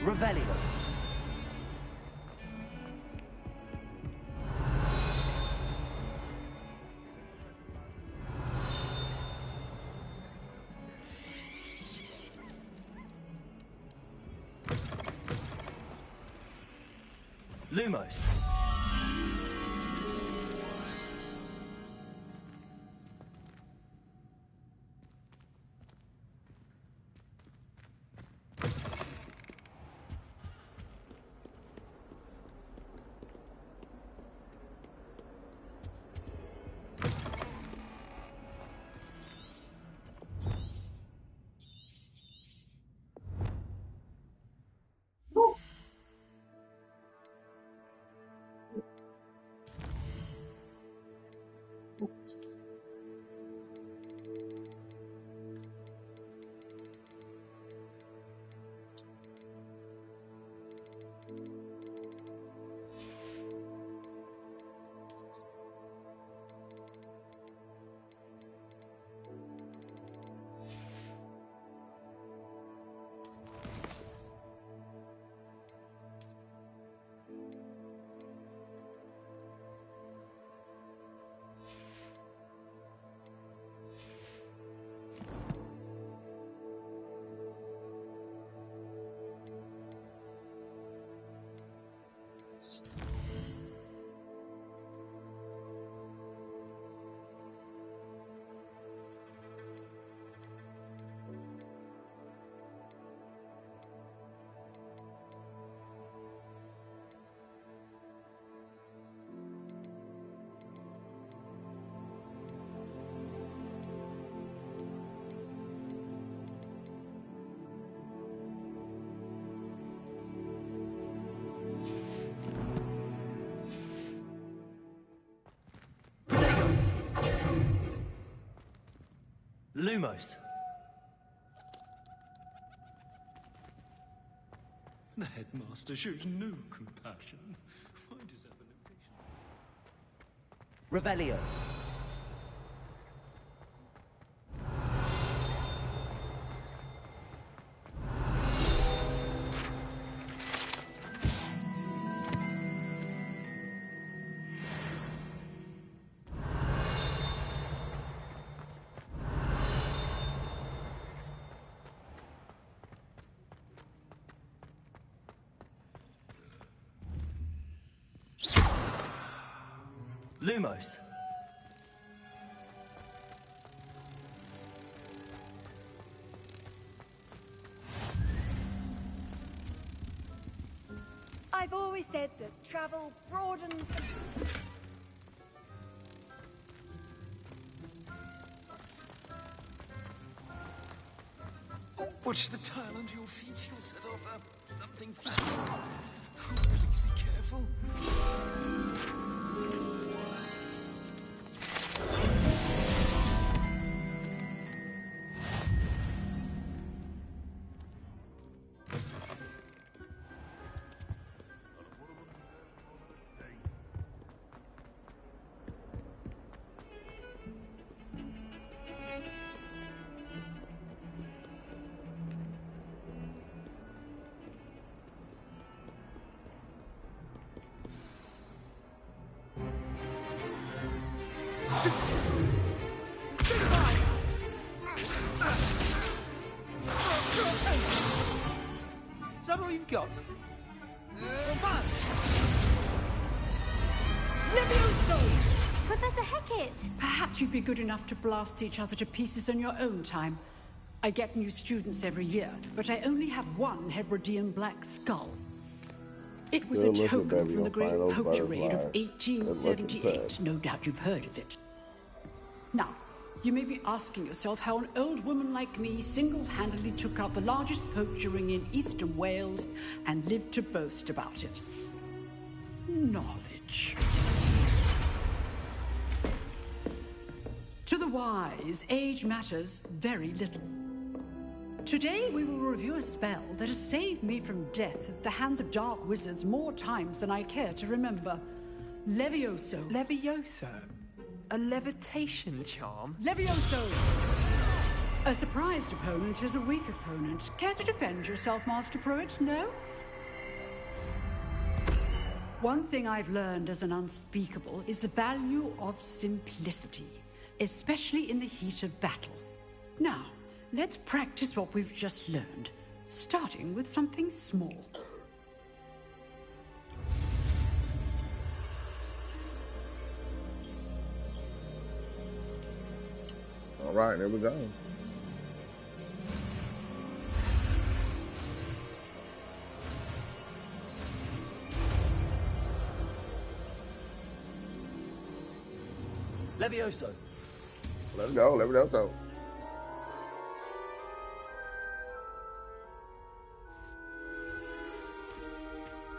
[SPEAKER 4] Revelio. Lumos. Lumos.
[SPEAKER 19] The headmaster shows no compassion. I deserve an impatient.
[SPEAKER 4] Revelio. Lumos.
[SPEAKER 16] I've always said that travel broadens.
[SPEAKER 19] Oh, watch the tile under your feet. You'll set off something. Oh, please be careful.
[SPEAKER 5] Is that all you've got?
[SPEAKER 20] Professor Hecat!
[SPEAKER 21] Perhaps you'd be good enough to blast each other to pieces on your own time. I get new students every year, but I only have one Hebridean black skull. It was a token from the great poacher raid of 1878. No doubt you've heard of it. Now, You may be asking yourself how an old woman like me single-handedly took out the largest poacher ring in eastern Wales and lived to boast about it. Knowledge. To the wise, age matters very little. Today we will review a spell that has saved me from death at the hands of dark wizards more times than I care to remember. Levioso.
[SPEAKER 13] Levioso? A levitation charm?
[SPEAKER 21] Levioso! A surprised opponent is a weak opponent. Care to defend yourself, Master Pruitt? No? One thing I've learned as an unspeakable is the value of simplicity, especially in the heat of battle. Now, let's practice what we've just learned, starting with something small.
[SPEAKER 14] All right, there we go.
[SPEAKER 4] Levioso.
[SPEAKER 14] Let's go, Levioso.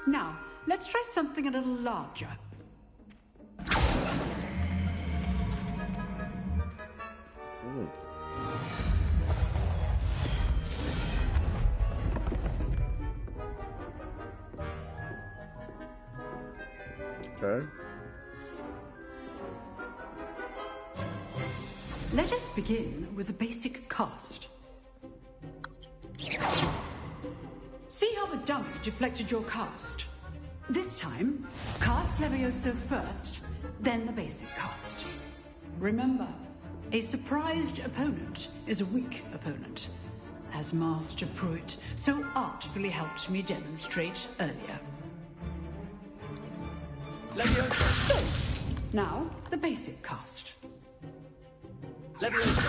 [SPEAKER 21] Now, let's try something a little larger.
[SPEAKER 14] Okay.
[SPEAKER 21] Let us begin with the basic cast. See how the dummy deflected your cast? This time, cast Levioso first, then the basic cast. Remember, a surprised opponent is a weak opponent, as Master Pruitt so artfully helped me demonstrate earlier. Levioso. Now, the basic cast.
[SPEAKER 4] Levioso.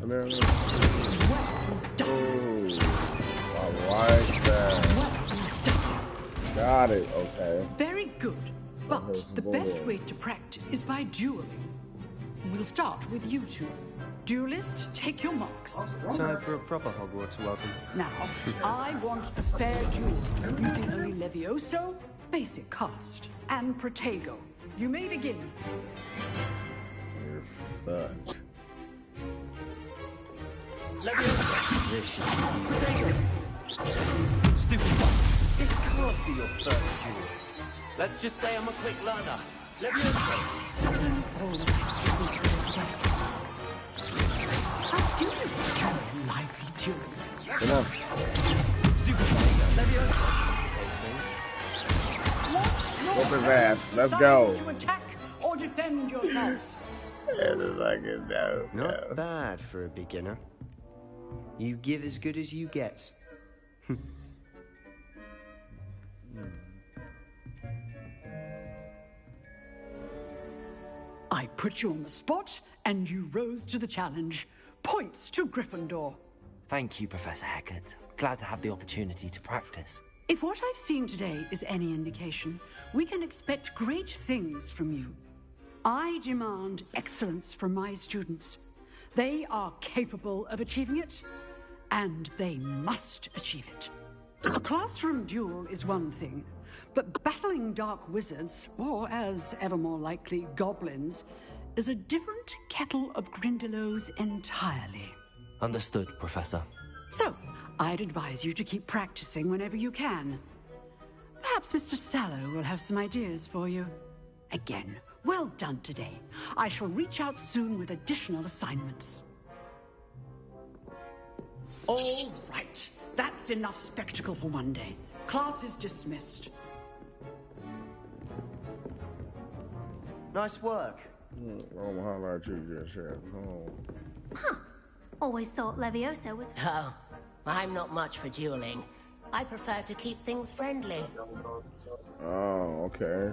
[SPEAKER 14] Well done. Ooh, I like that. Got it, okay.
[SPEAKER 21] Very good. But the best way to practice is by dueling. We'll start with you two. Duelists, take your marks.
[SPEAKER 13] Time for a proper Hogwarts welcome.
[SPEAKER 21] Now, I want a fair duel, using only Levioso, basic cast, and Protego. You may begin.
[SPEAKER 14] You're fucked.
[SPEAKER 4] Levioso.
[SPEAKER 3] This
[SPEAKER 21] Protego.
[SPEAKER 4] Stupid fuck.
[SPEAKER 3] This can't be your first duel.
[SPEAKER 4] Let's just say I'm a quick learner. Levioso.
[SPEAKER 21] How do you enjoy a lively duel?
[SPEAKER 14] Enough.
[SPEAKER 4] Stupid fuck.
[SPEAKER 14] Whoop his ass. Let's go.
[SPEAKER 21] To attack or defend yourself.
[SPEAKER 20] Not bad for a beginner. You give as good as you get.
[SPEAKER 21] I put you on the spot, and you rose to the challenge. Points to Gryffindor.
[SPEAKER 4] Thank you, Professor Hecat. Glad to have the opportunity to practice.
[SPEAKER 21] If what I've seen today is any indication, we can expect great things from you. I demand excellence from my students. They are capable of achieving it, and they must achieve it. A classroom duel is one thing, but battling dark wizards, or as ever more likely, goblins, is a different kettle of Grindylows entirely.
[SPEAKER 4] Understood, Professor.
[SPEAKER 21] So, I'd advise you to keep practicing whenever you can. Perhaps Mr. Sallow will have some ideas for you. Again, well done today. I shall reach out soon with additional assignments. All right. That's enough spectacle for one day. Class is dismissed.
[SPEAKER 20] Nice work.
[SPEAKER 14] I'm highlight you just said.
[SPEAKER 9] Huh. Always thought Levioso was...
[SPEAKER 22] Oh, I'm not much for dueling. I prefer to keep things friendly.
[SPEAKER 14] Oh, okay.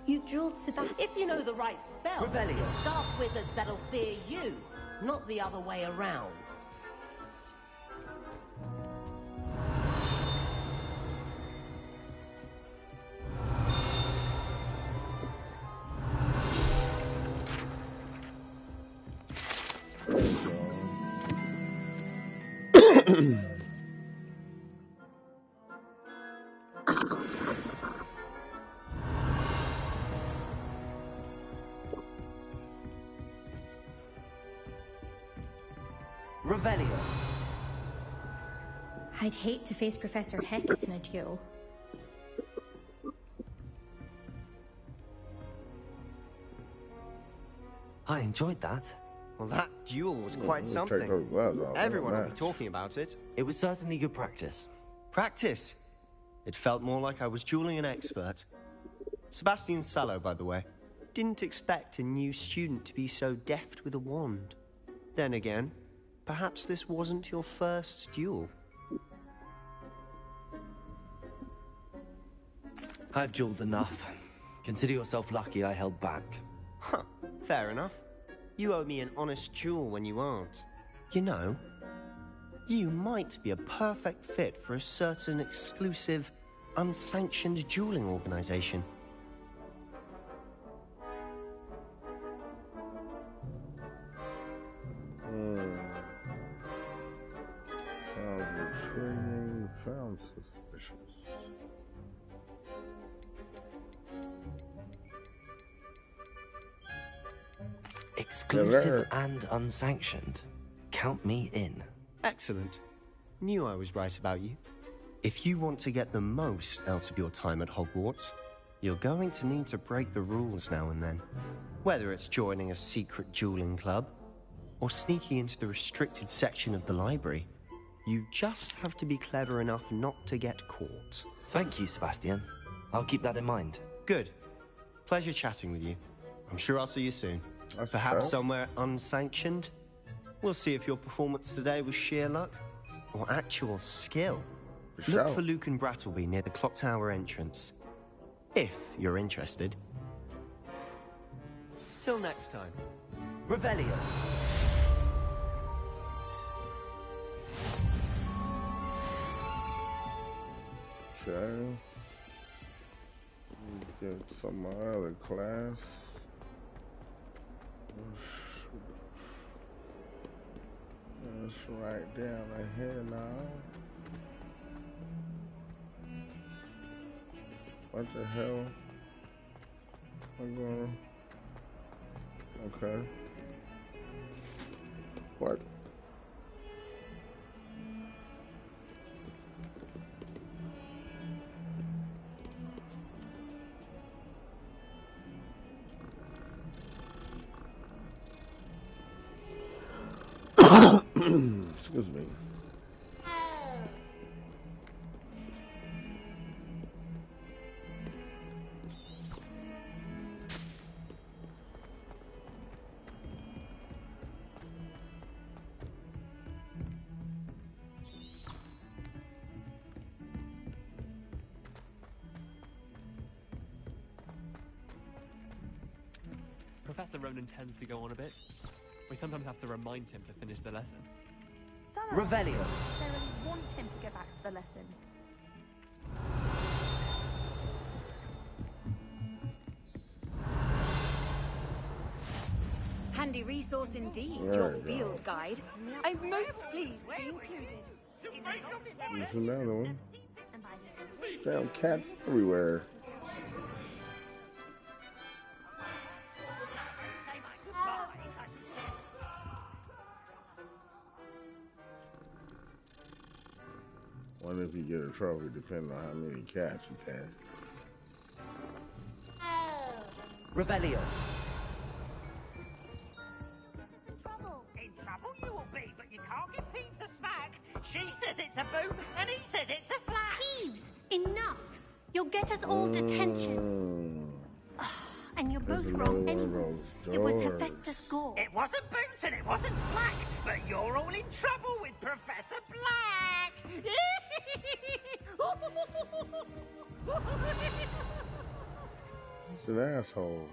[SPEAKER 9] You dueled Sebastian.
[SPEAKER 22] If you know the right spell,
[SPEAKER 20] Rebellion.
[SPEAKER 22] dark wizards that'll fear you, not the other way around.
[SPEAKER 4] Revelio.
[SPEAKER 2] I'd hate to face Professor Hecat in a duel.
[SPEAKER 4] I enjoyed that.
[SPEAKER 20] Well, that duel was quite
[SPEAKER 14] Take
[SPEAKER 20] something.
[SPEAKER 14] those gloves off.
[SPEAKER 20] Everyone will
[SPEAKER 14] Nice.
[SPEAKER 20] be talking about it.
[SPEAKER 4] It was certainly good practice.
[SPEAKER 20] Practice? It felt more like I was dueling an expert. Sebastian Sallow, by the way. Didn't expect a new student to be so deft with a wand. Then again, perhaps this wasn't your first duel.
[SPEAKER 4] I've dueled enough. Consider yourself lucky I held back.
[SPEAKER 20] Huh, fair enough. You owe me an honest duel when you aren't. You know, you might be a perfect fit for a certain exclusive, unsanctioned dueling organization.
[SPEAKER 14] Sounds intriguing. Sounds suspicious.
[SPEAKER 4] Exclusive and unsanctioned. Count me in.
[SPEAKER 20] Excellent. Knew I was right about you. If you want to get the most out of your time at Hogwarts, you're going to need to break the rules now and then. Whether it's joining a secret dueling club, or sneaking into the restricted section of the library, you just have to be clever enough not to get caught.
[SPEAKER 4] Thank you, Sebastian. I'll keep that in mind.
[SPEAKER 20] Good. Pleasure chatting with you. I'm sure I'll see you soon. Perhaps somewhere unsanctioned? We'll see if your performance today was sheer luck or actual skill. Look for Luke and Brattleby near the clock tower entrance. If you're interested. Till next time.
[SPEAKER 4] Revelio.
[SPEAKER 14] Okay. Get some of my other class. That's right down ahead now. What the hell? I'm going. Okay. What? Excuse me.
[SPEAKER 13] Professor Ronan tends to go on a bit. We sometimes have to remind him to finish the lesson.
[SPEAKER 15] Revelio. They really want him to go back to the lesson.
[SPEAKER 16] Handy resource indeed,
[SPEAKER 14] There
[SPEAKER 16] your
[SPEAKER 14] you go.
[SPEAKER 16] field guide. I'm most pleased to be included.
[SPEAKER 14] There's another one. Damn cats everywhere. Wonder if you get a trophy depending on how many cats you catch.
[SPEAKER 4] Revelio.
[SPEAKER 8] In trouble you will be, but you can't give Peeves a smack. She says it's a boot, and he says it's a flat.
[SPEAKER 9] Peeves, enough. You'll get us all detention. And you're both wrong anyway. It was Hephaestus Gore.
[SPEAKER 8] It wasn't boots and it wasn't flack, but you're all in trouble with Professor Black.
[SPEAKER 14] He's an asshole.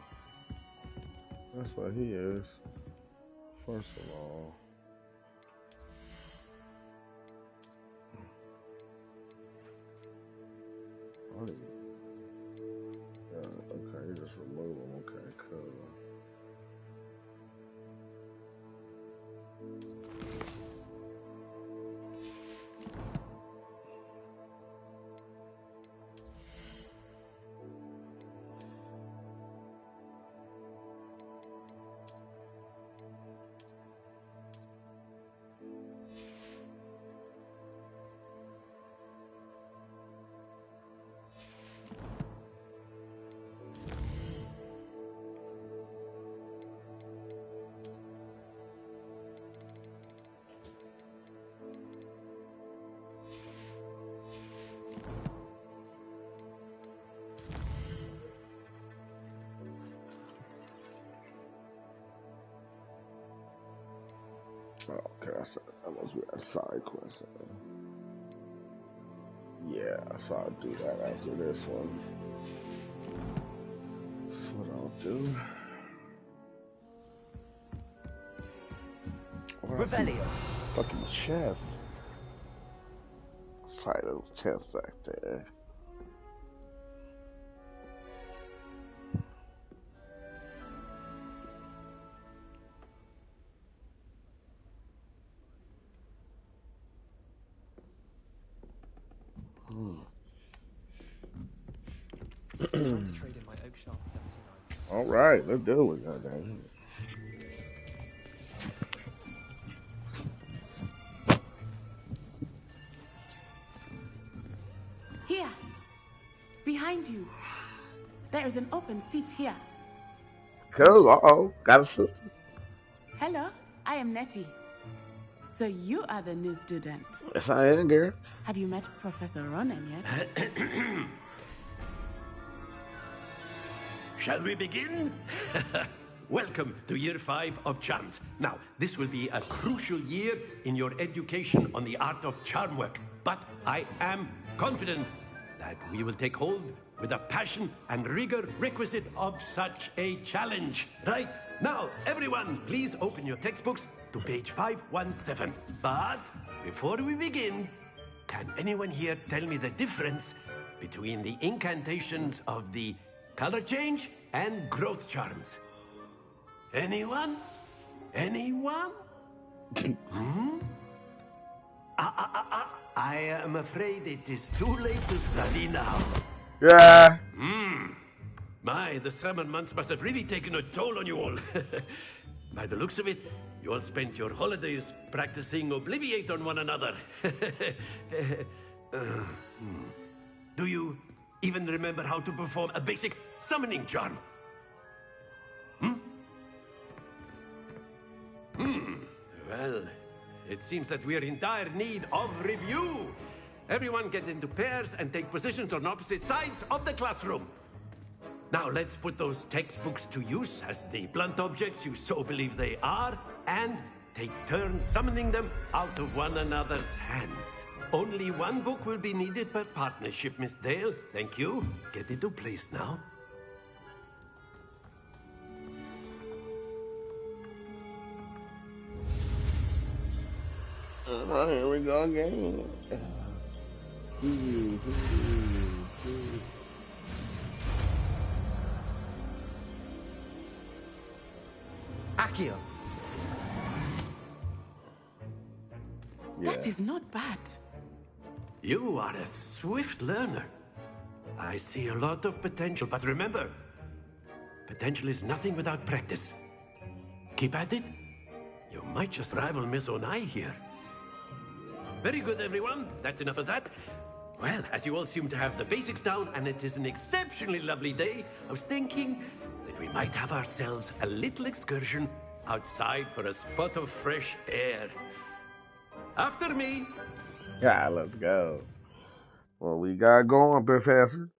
[SPEAKER 14] That's what he is. First of all. Okay, you just remove him. Okay, cool. Okay, that must be a side quest. Yeah, so I'll do that after this one. That's what I'll do.
[SPEAKER 7] Revelio.
[SPEAKER 14] Fucking chest. Let's try those chests back there. All right, let's do it, goddamn.
[SPEAKER 11] Here, behind you. There is an open seat here.
[SPEAKER 14] Cool. Uh-oh, got a sister.
[SPEAKER 11] Hello, I am Nettie. So you are the new student.
[SPEAKER 14] Yes, I am, girl.
[SPEAKER 11] Have you met Professor Ronan yet?
[SPEAKER 23] Shall we begin? Welcome to Year 5 of Charms. Now, this will be a crucial year in your education on the art of charm work. But I am confident that we will take hold with the passion and rigor requisite of such a challenge. Right, now, everyone, please open your textbooks to page 517. But before we begin, can anyone here tell me the difference between the incantations of the color change and growth charms? Anyone? Anyone? I am afraid it is too late to study now.
[SPEAKER 14] Yeah.
[SPEAKER 23] My, the summer months must have really taken a toll on you all. By the looks of it, you all spent your holidays practicing Obliviate on one another. Do you even remember how to perform a basic summoning charm? Well, it seems that we are in dire need of review. Everyone get into pairs and take positions on opposite sides of the classroom. Now let's put those textbooks to use as the blunt objects you so believe they are, and take turns summoning them out of one another's hands. Only one book will be needed per partnership, Miss Dale. Thank you. Get into place now.
[SPEAKER 14] Alright, here we go again.
[SPEAKER 7] Accio.
[SPEAKER 11] That is not bad.
[SPEAKER 23] You are a swift learner. I see a lot of potential, but remember, potential is nothing without practice. Keep at it. You might just rival Miss Onai here. Very good, everyone. That's enough of that. Well, as you all seem to have the basics down, and it is an exceptionally lovely day, I was thinking that we might have ourselves a little excursion outside for a spot of fresh air. After me.
[SPEAKER 14] Yeah, let's go. What we got going, Professor?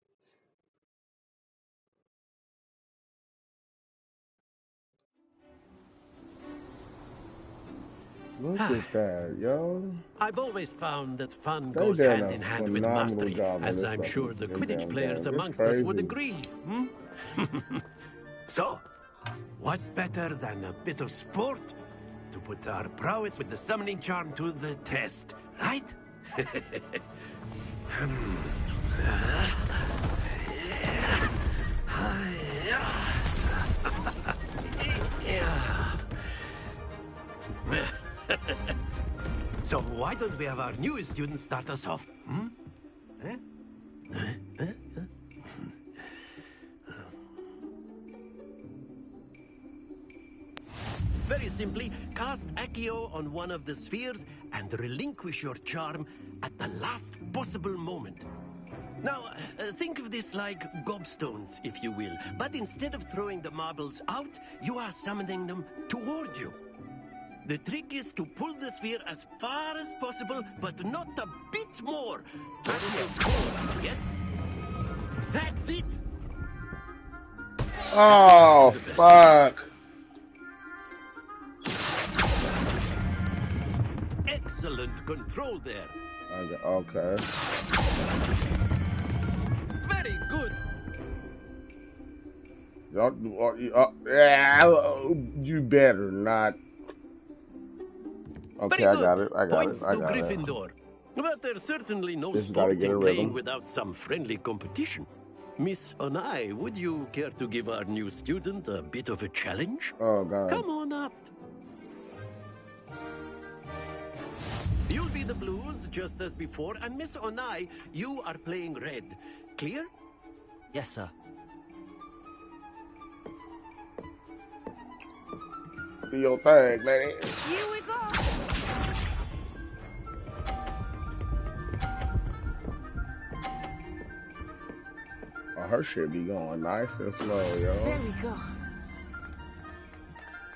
[SPEAKER 14] Look at that, yo.
[SPEAKER 23] I've always found that fun goes hand in hand with mastery, as I'm sure the Quidditch players amongst us would agree. So, what better than a bit of sport to put our prowess with the summoning charm to the test, right? So why don't we have our newest student start us off? Very simply, cast Accio on one of the spheres and relinquish your charm at the last possible moment. Now, think of this like gobstones, if you will. But instead of throwing the marbles out, you are summoning them toward you. The trick is to pull the sphere as far as possible, but not a bit more. Yes? That's it!
[SPEAKER 14] Oh, fuck.
[SPEAKER 23] excellent control there.
[SPEAKER 14] Okay.
[SPEAKER 23] Very good.
[SPEAKER 14] You better not. Okay,
[SPEAKER 23] Very
[SPEAKER 14] I
[SPEAKER 23] good.
[SPEAKER 14] got it.
[SPEAKER 23] Points
[SPEAKER 14] I
[SPEAKER 23] to
[SPEAKER 14] got it.
[SPEAKER 23] Gryffindor. But there's certainly no
[SPEAKER 14] Just gotta get a
[SPEAKER 23] sport in playing
[SPEAKER 14] rhythm.
[SPEAKER 23] without some friendly competition. Miss Onai, would you care to give our new student a bit of a challenge?
[SPEAKER 14] Oh, God.
[SPEAKER 23] Come on up. You'll be the blues, just as before, and Miss Onai, you are playing red. Clear?
[SPEAKER 4] Yes, sir.
[SPEAKER 14] Do your thing, lady.
[SPEAKER 11] Here we go.
[SPEAKER 14] Oh, her shit be going nice and slow, yo.
[SPEAKER 11] There we go.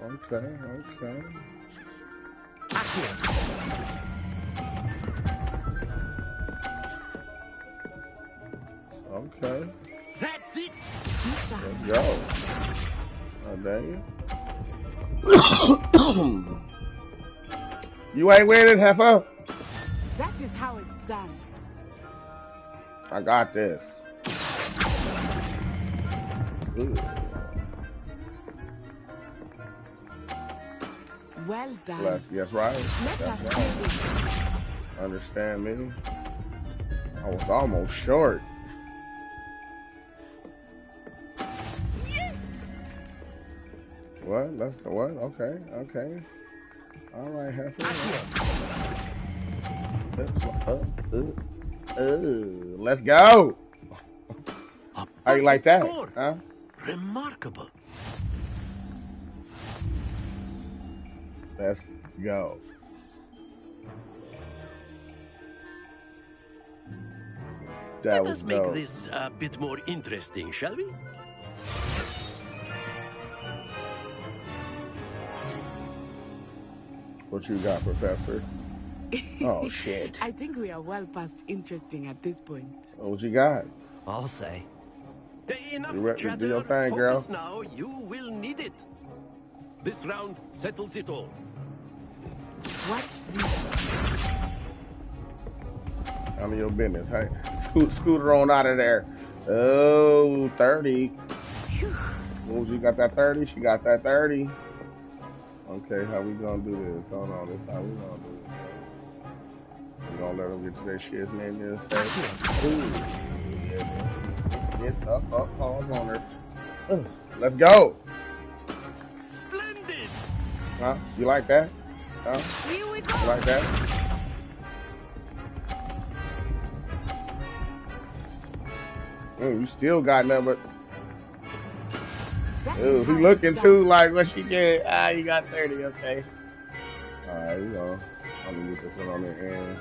[SPEAKER 14] Okay. Okay.
[SPEAKER 23] That's it.
[SPEAKER 14] Let's go. Oh, dang you. You ain't winning, heifer.
[SPEAKER 11] That is how it's done.
[SPEAKER 14] I got this. Ooh.
[SPEAKER 11] Well done.
[SPEAKER 14] Yes, right.
[SPEAKER 11] Let us
[SPEAKER 14] That's right. Understand me? I was almost short.
[SPEAKER 11] Yes.
[SPEAKER 14] What? That's the what? Okay. All right, heifer. Let's go. How you like that?
[SPEAKER 23] Score.
[SPEAKER 14] Huh?
[SPEAKER 23] Remarkable.
[SPEAKER 14] Let's go.
[SPEAKER 23] Let us make this a bit more interesting, shall we?
[SPEAKER 14] What you got, Professor? Oh, shit.
[SPEAKER 11] I think we are well past interesting at this point.
[SPEAKER 14] What you got?
[SPEAKER 4] I'll say.
[SPEAKER 23] Enough chatter.
[SPEAKER 14] Do your thing,
[SPEAKER 23] Focus
[SPEAKER 14] girl.
[SPEAKER 23] now. You will need it. This round settles it all.
[SPEAKER 11] Watch this.
[SPEAKER 14] None of your business. Hey, scooter on out of there. Oh, 30. What you got that 30? She got that 30. Okay, how we gonna do this? Hold on, this how we gonna do this. We gonna let them get to their shit, man. Just say, ooh, yeah, get up, pause on her. Let's go.
[SPEAKER 23] Splendid.
[SPEAKER 14] Huh? You like that? Huh?
[SPEAKER 11] Here we go.
[SPEAKER 14] You like that? You still got nothing but. Ooh, he looking too like what she get. You got 30, okay. Alright, you know. I'm gonna get this one on the end.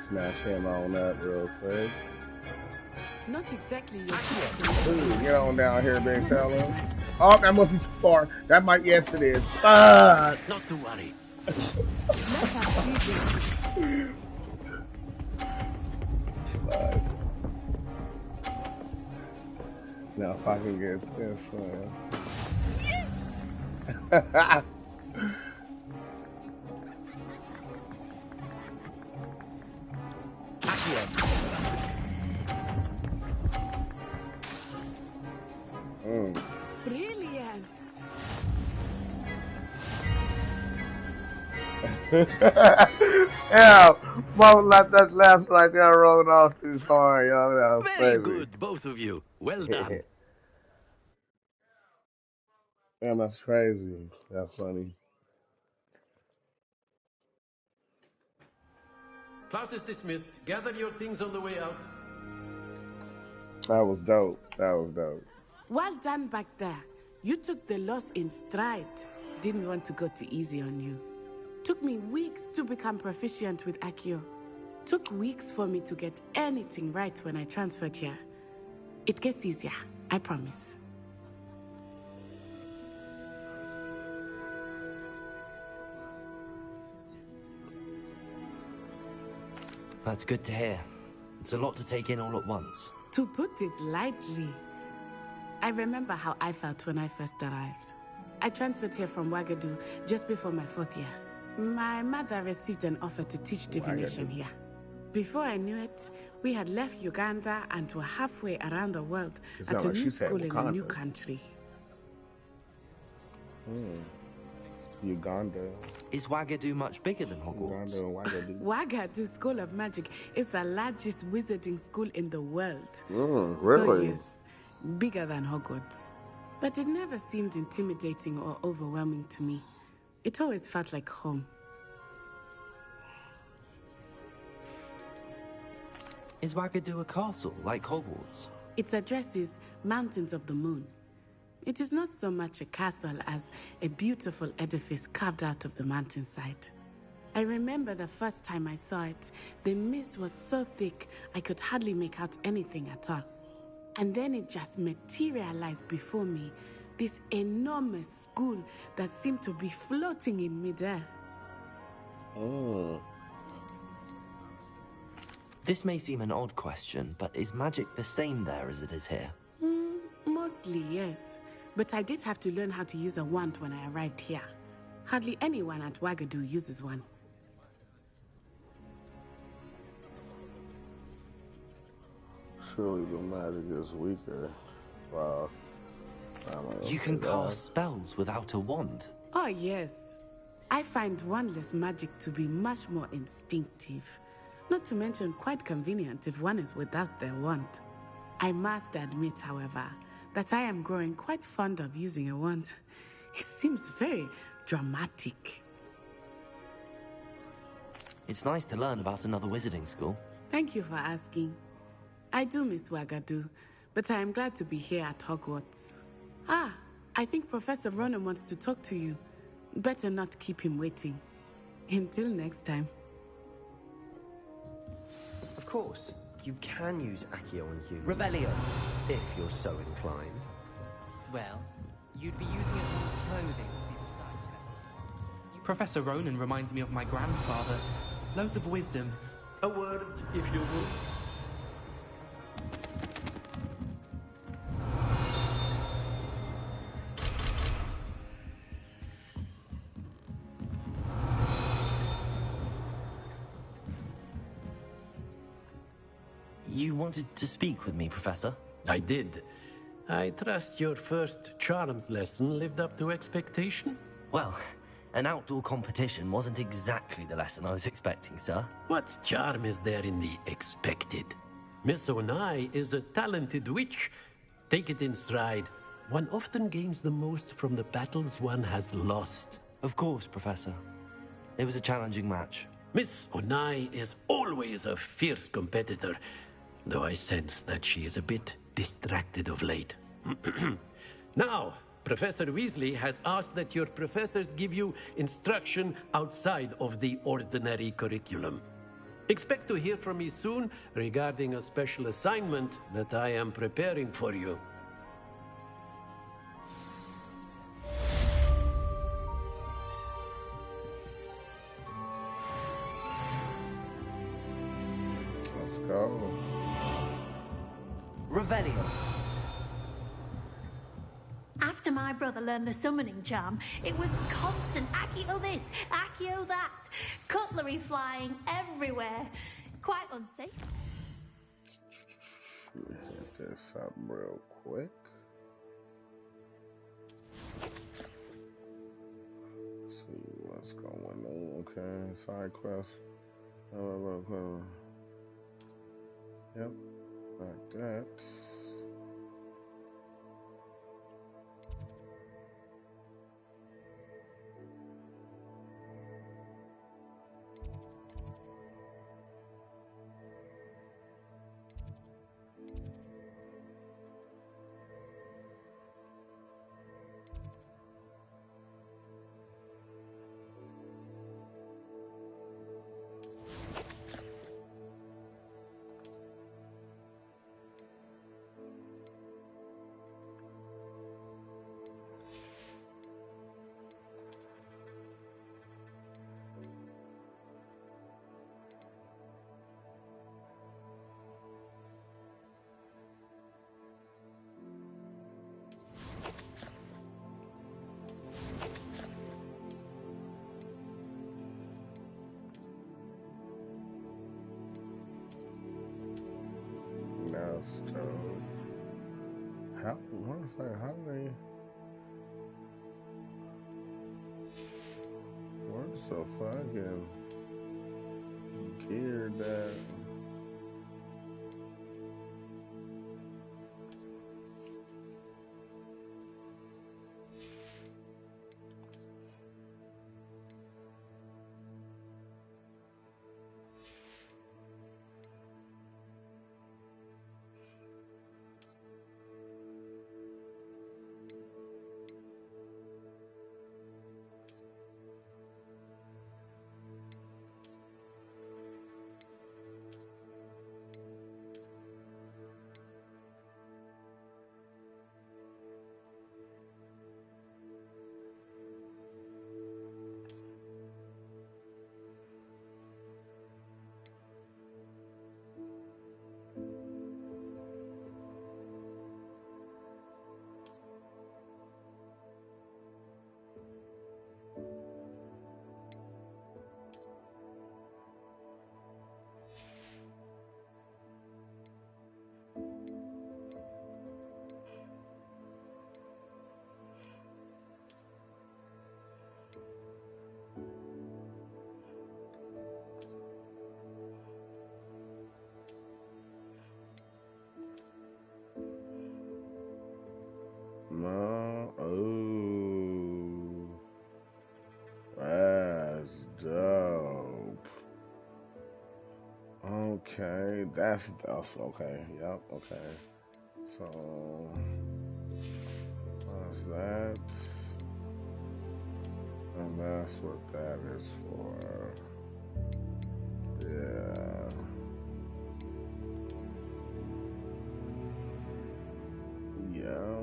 [SPEAKER 14] Smash him on up real quick.
[SPEAKER 11] Not exactly your
[SPEAKER 14] Ooh, get on down here, big fella. Oh, that must be too far. That might, yes it is. Fuck!
[SPEAKER 23] Not to worry.
[SPEAKER 14] Now if I can get this one.
[SPEAKER 11] Yes! Brilliant.
[SPEAKER 14] Yeah, both let that last right there rolled off too far, yo. That was
[SPEAKER 23] Very
[SPEAKER 14] crazy.
[SPEAKER 23] good, both of you. Well done.
[SPEAKER 14] Damn, that's crazy. That's funny.
[SPEAKER 23] Class is dismissed. Gather your things on the way out.
[SPEAKER 14] That was dope. That was dope.
[SPEAKER 11] Well done back there. You took the loss in stride. Didn't want to go too easy on you. Took me weeks to become proficient with Accio. Took weeks for me to get anything right when I transferred here. It gets easier, I promise.
[SPEAKER 4] That's good to hear. It's a lot to take in all at once.
[SPEAKER 11] To put it lightly, I remember how I felt when I first arrived. I transferred here from Wagadu just before my 4th year. My mother received an offer to teach divination here. Before I knew it, we had left Uganda and were halfway around the world at a new school in a new country.
[SPEAKER 14] Uganda.
[SPEAKER 4] Is Wagadu much bigger than Hogwarts?
[SPEAKER 11] Wagadu School of Magic is the largest wizarding school in the world.
[SPEAKER 14] Really?
[SPEAKER 11] So yes, bigger than Hogwarts. But it never seemed intimidating or overwhelming to me. It always felt like home.
[SPEAKER 4] Is Wagadu a castle, like Hogwarts?
[SPEAKER 11] Its address is Mountains of the Moon. It is not so much a castle as a beautiful edifice carved out of the mountainside. I remember the first time I saw it, the mist was so thick I could hardly make out anything at all. And then it just materialized before me, this enormous school that seemed to be floating in midair.
[SPEAKER 4] This may seem an odd question, but is magic the same there as it is here?
[SPEAKER 11] Mostly, yes. But I did have to learn how to use a wand when I arrived here. Hardly anyone at Wagadu uses one.
[SPEAKER 14] Surely the magic is weaker. Wow.
[SPEAKER 4] You can cast spells without a wand?
[SPEAKER 11] Oh, yes. I find wandless magic to be much more instinctive. Not to mention quite convenient if one is without their wand. I must admit, however, that I am growing quite fond of using a wand. It seems very dramatic.
[SPEAKER 4] It's nice to learn about another wizarding school.
[SPEAKER 11] Thank you for asking. I do miss Wagadu, but I am glad to be here at Hogwarts. Ah, I think Professor Ronan wants to talk to you. Better not keep him waiting. Until next time.
[SPEAKER 20] Of course, you can use Accio on humans.
[SPEAKER 7] Revelio.
[SPEAKER 20] If you're so inclined.
[SPEAKER 13] Well, you'd be using it on clothing to be precise. Professor Ronan reminds me of my grandfather. Loads of wisdom.
[SPEAKER 23] A word, if you will.
[SPEAKER 4] You wanted to speak with me, Professor?
[SPEAKER 23] I did. I trust your first charms lesson lived up to expectation?
[SPEAKER 4] Well, an outdoor competition wasn't exactly the lesson I was expecting, sir.
[SPEAKER 23] What charm is there in the expected? Miss Onai is a talented witch. Take it in stride. One often gains the most from the battles one has lost.
[SPEAKER 4] Of course, Professor. It was a challenging match.
[SPEAKER 23] Miss Onai is always a fierce competitor, though I sense that she is a bit distracted of late. Now, Professor Weasley has asked that your professors give you instruction outside of the ordinary curriculum. Expect to hear from me soon regarding a special assignment that I am preparing for you.
[SPEAKER 14] Let's go.
[SPEAKER 7] Revelio.
[SPEAKER 9] After my brother learned the summoning charm, it was constant Accio this, Accio that, cutlery flying everywhere. Quite unsafe.
[SPEAKER 14] Let me hit this up real quick. See what's going on. Okay, side quest. Yep, like that. How do they? Where's the fucking gear that? No, oh, that's dope. Okay, that's okay. Yep, okay. So, what's that? And that's what that is for. Yeah. Yeah.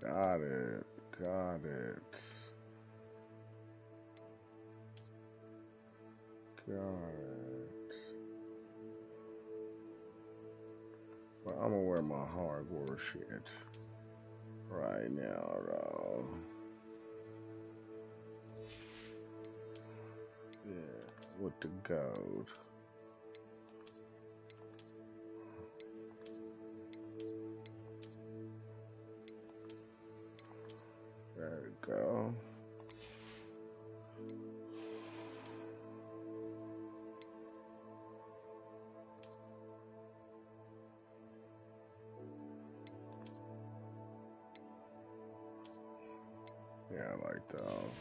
[SPEAKER 14] Got it. Got it. Got it. Well, I'm gonna wear my hardcore shit right now, though. Yeah, with the gold. There we go. Yeah, I like those.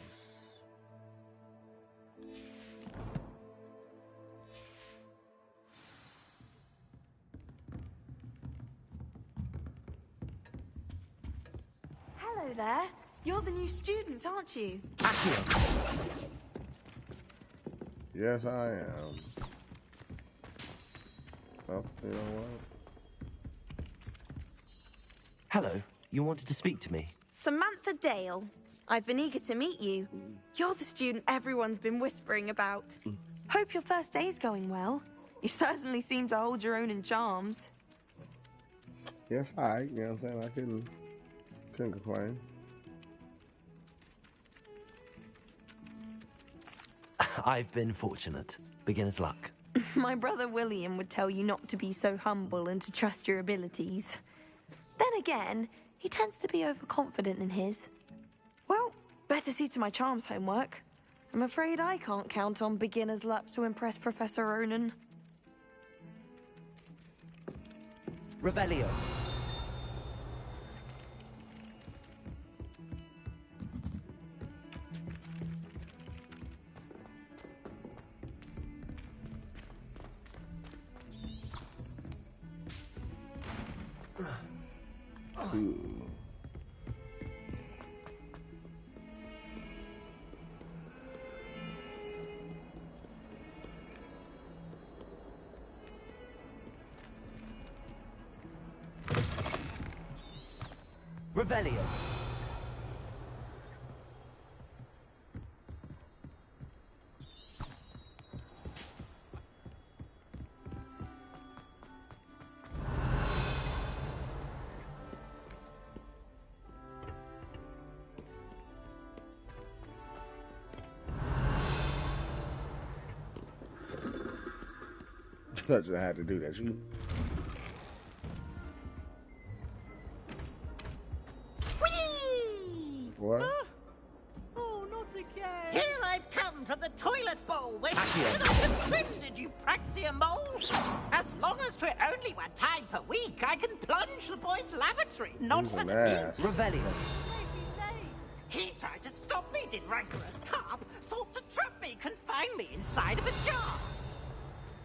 [SPEAKER 15] Hello there. You're the new student, aren't you?
[SPEAKER 14] Yes, I am. Oh, you know what?
[SPEAKER 4] Hello, you wanted to speak to me?
[SPEAKER 15] Samantha Dale. I've been eager to meet you. You're the student everyone's been whispering about. Hope your first day's going well. You certainly seem to hold your own in charms.
[SPEAKER 14] Yes, you know what I'm saying? I couldn't complain.
[SPEAKER 4] I've been fortunate. Beginner's luck.
[SPEAKER 15] My brother William would tell you not to be so humble and to trust your abilities. Then again, he tends to be overconfident in his. Well, better see to my charms homework. I'm afraid I can't count on beginner's luck to impress Professor Ronan.
[SPEAKER 7] Revelio. Revelio.
[SPEAKER 14] Touch, I had to do that. You.
[SPEAKER 8] Whee!
[SPEAKER 14] What?
[SPEAKER 8] Oh, not again. Here I've come from the toilet bowl, waiting for the privilege, you praxia mole. As long as 'twere only one time per week, I can plunge the boy's lavatory, not for the meat.
[SPEAKER 7] Revelio.
[SPEAKER 8] He tried to stop me, did rancorous carp, sought to trap me, confine me inside of a jar.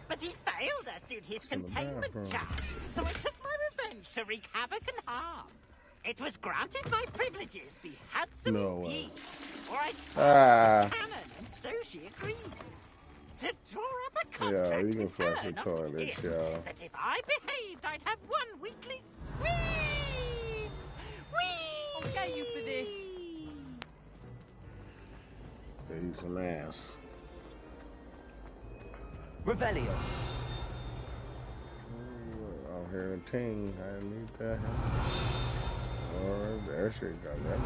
[SPEAKER 8] But he failed, as did his containment charge, so I took my revenge to wreak havoc and harm. It was granted my privileges be handsome indeed, or I'd the cannon, and so she agreed. To draw up a contract
[SPEAKER 14] Yeah, you can
[SPEAKER 8] with
[SPEAKER 14] flush
[SPEAKER 8] her,
[SPEAKER 14] the
[SPEAKER 8] not
[SPEAKER 14] toilet,
[SPEAKER 8] with him,
[SPEAKER 14] y'all.
[SPEAKER 8] that if I behaved, I'd have one weekly swing. Whee!
[SPEAKER 19] I'll get you for this.
[SPEAKER 14] He's an ass.
[SPEAKER 7] Revelio.
[SPEAKER 14] Out here in Ting, I need that. Alright, there she got that.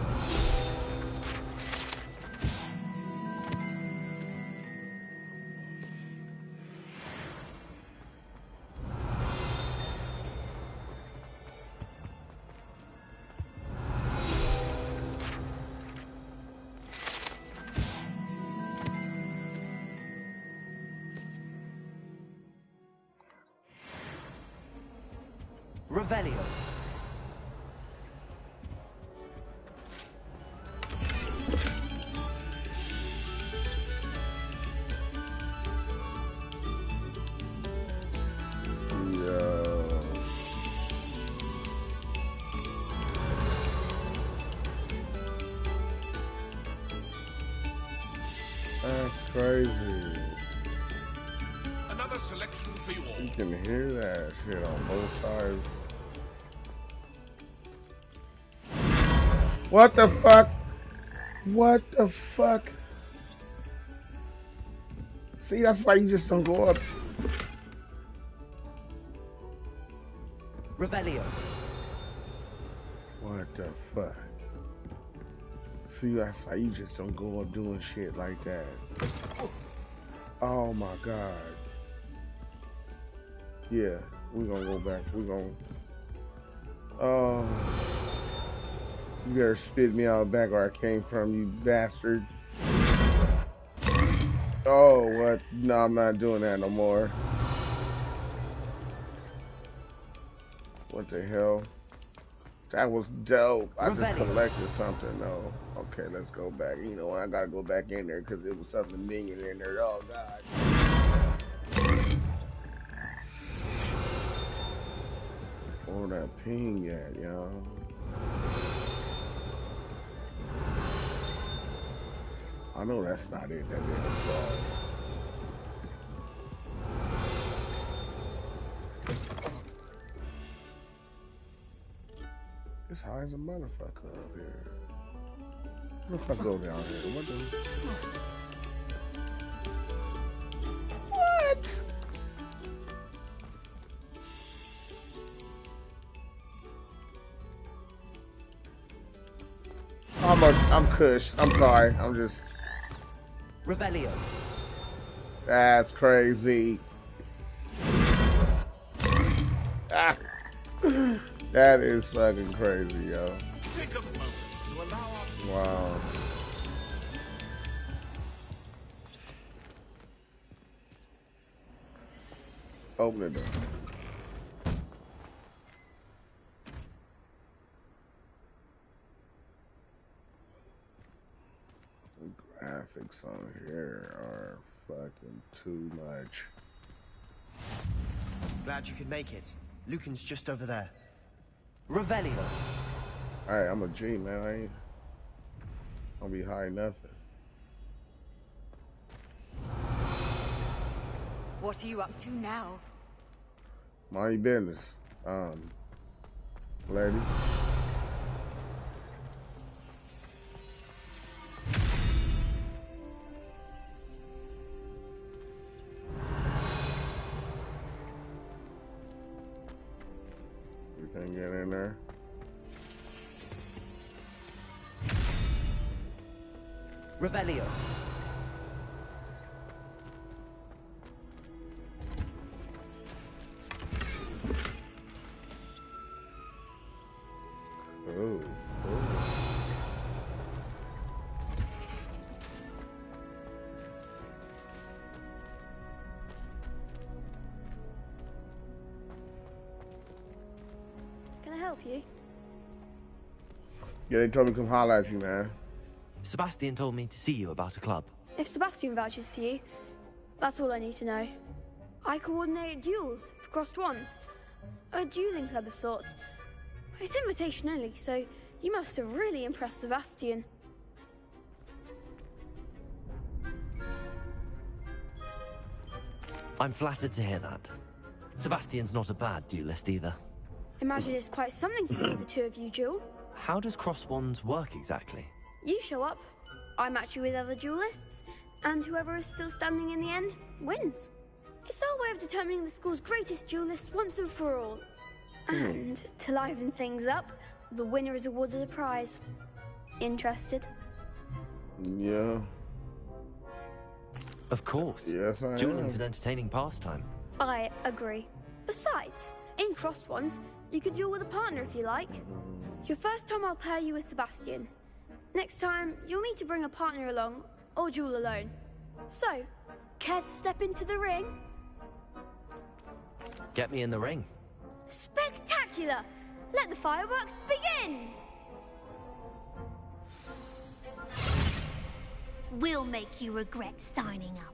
[SPEAKER 7] Revelio.
[SPEAKER 14] That's crazy.
[SPEAKER 17] Another selection for you all.
[SPEAKER 14] You can hear that shit on both sides. What the fuck? What the fuck? See, that's why you just don't go up.
[SPEAKER 7] Revelio.
[SPEAKER 14] What the fuck? See, that's why you just don't go up doing shit like that. Oh my god. Yeah, we're gonna go back. We're gonna. Oh. You better spit me out back where I came from, you bastard. Oh, what? No, I'm not doing that no more. What the hell? That was dope. I just collected something though. Okay, let's go back. You know, I gotta go back in there because it was something minging in there. Oh god. Where that ping at, y'all? I know that's not it. That is it's high as a motherfucker up here. What if I go down here? What the? What? I'm Kush. I'm sorry. I'm just.
[SPEAKER 7] Revelio.
[SPEAKER 14] That's crazy. Ah. That is fucking crazy, yo.
[SPEAKER 17] Take a moment to allow us.
[SPEAKER 14] Wow. Open the door. The graphics on here are fucking too much.
[SPEAKER 20] Glad you could make it. Lucan's just over there.
[SPEAKER 7] Revelio.
[SPEAKER 14] Alright, I'm a G, man. I ain't gonna be high nothing.
[SPEAKER 16] What are you up to now?
[SPEAKER 14] Mind your business. Lady. You can get in there.
[SPEAKER 7] Revelio.
[SPEAKER 6] help you?
[SPEAKER 14] Yeah, they told me to come holler at you, man.
[SPEAKER 4] Sebastian told me to see you about a club.
[SPEAKER 6] If Sebastian vouches for you, that's all I need to know. I coordinate duels for crossed ones. A dueling club of sorts. It's invitation only, so you must have really impressed Sebastian.
[SPEAKER 4] I'm flattered to hear that. Sebastian's not a bad duelist either.
[SPEAKER 6] Imagine it's quite something to see the two of you duel.
[SPEAKER 4] How does cross wands work exactly?
[SPEAKER 6] You show up, I match you with other duelists, and whoever is still standing in the end wins. It's our way of determining the school's greatest duelist once and for all. And to liven things up, the winner is awarded a prize. Interested?
[SPEAKER 14] Yeah.
[SPEAKER 4] Of course.
[SPEAKER 14] Yes, I
[SPEAKER 4] Dueling's
[SPEAKER 14] am.
[SPEAKER 4] an entertaining pastime.
[SPEAKER 6] I agree. Besides, in crossed ones, you could duel with a partner if you like. Your first time I'll pair you with Sebastian. Next time, you'll need to bring a partner along, or duel alone. So, care to step into the ring?
[SPEAKER 4] Get me in the ring.
[SPEAKER 6] Spectacular! Let the fireworks begin!
[SPEAKER 9] We'll make you regret signing up.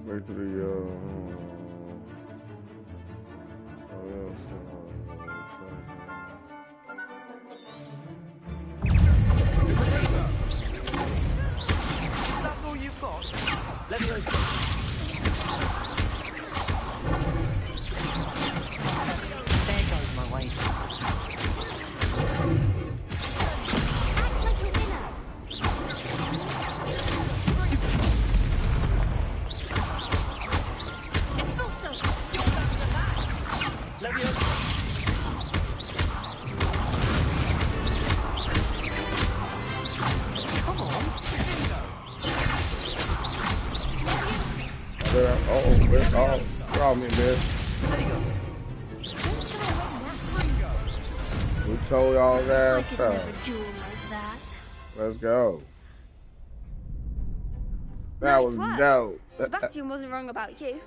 [SPEAKER 14] Back to the
[SPEAKER 7] That's all you've got?
[SPEAKER 4] Let me know.
[SPEAKER 7] There goes my way.
[SPEAKER 14] Oh, me, man. We told y'all that stuff. Let's go. That was dope.
[SPEAKER 6] Sebastian wasn't wrong about you.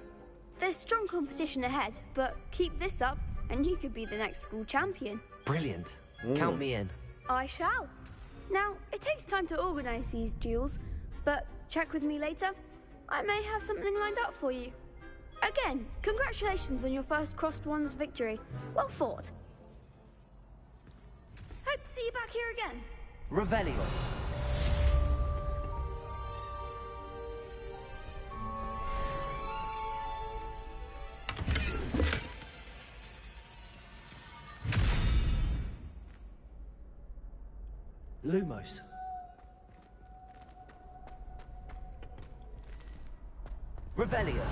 [SPEAKER 6] There's strong competition ahead, but keep this up and you could be the next school champion.
[SPEAKER 4] Brilliant. Count me in.
[SPEAKER 6] I shall. Now, it takes time to organize these duels, but check with me later. I may have something lined up for you. Again, congratulations on your first crossed ones victory. Well fought. Hope to see you back here again.
[SPEAKER 7] Revelio.
[SPEAKER 4] Lumos.
[SPEAKER 7] Revelio.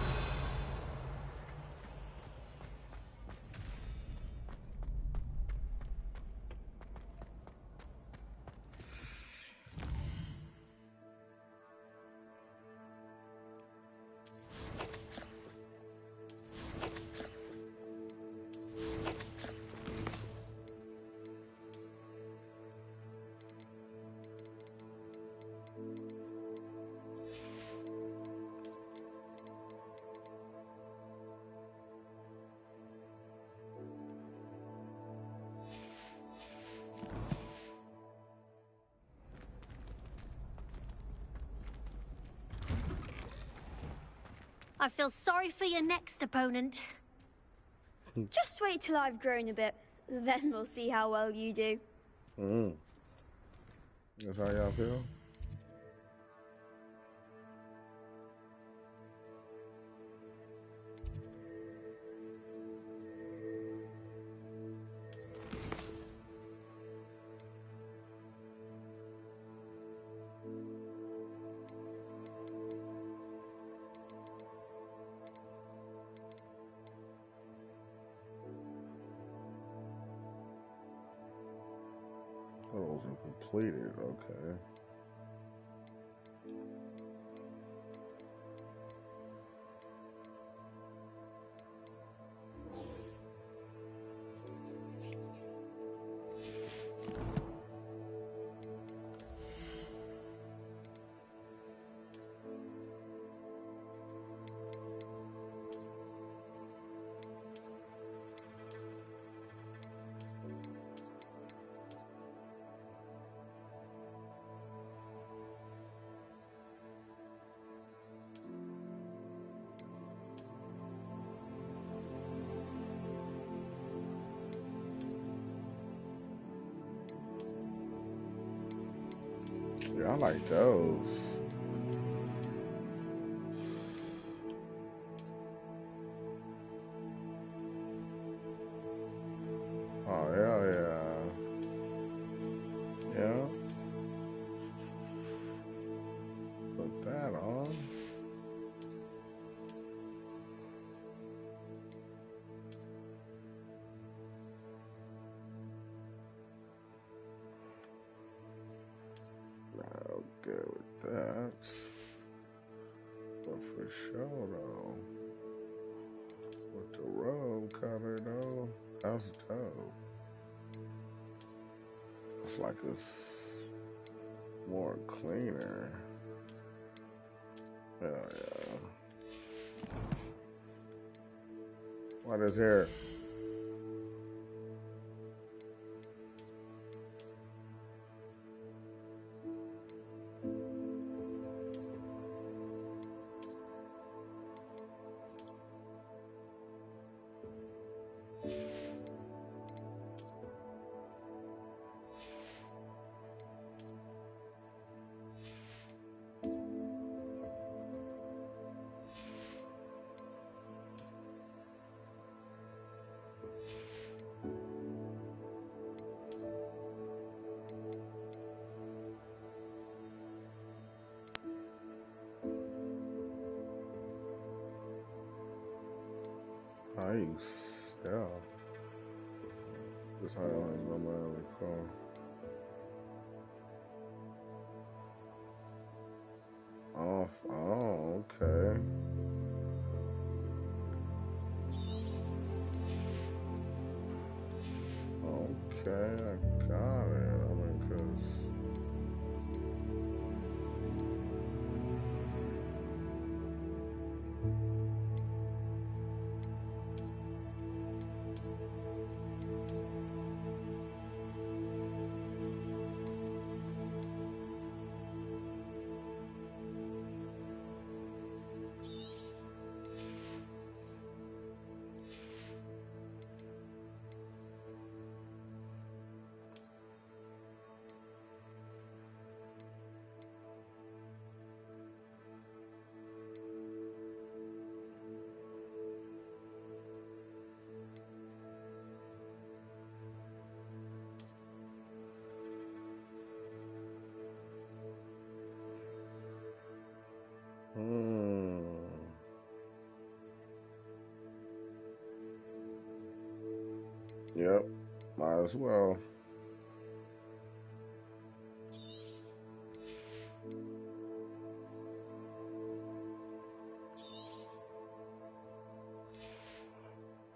[SPEAKER 9] I feel sorry for your next opponent.
[SPEAKER 6] Just wait till I've grown a bit, then we'll see how well you do.
[SPEAKER 14] That's how y'all feel? Wasn't completed, okay. I like those. Oh, hell yeah. Yeah. Put that on. I'll go with that. But for sure, though, with the robe color, though, that's dope. It's like it's more cleaner. Hell yeah. What is here? Nice. Yeah. This how I remember how to call. Off. Oh, okay. Okay, I got it. I mean, 'cause Yep, might as well.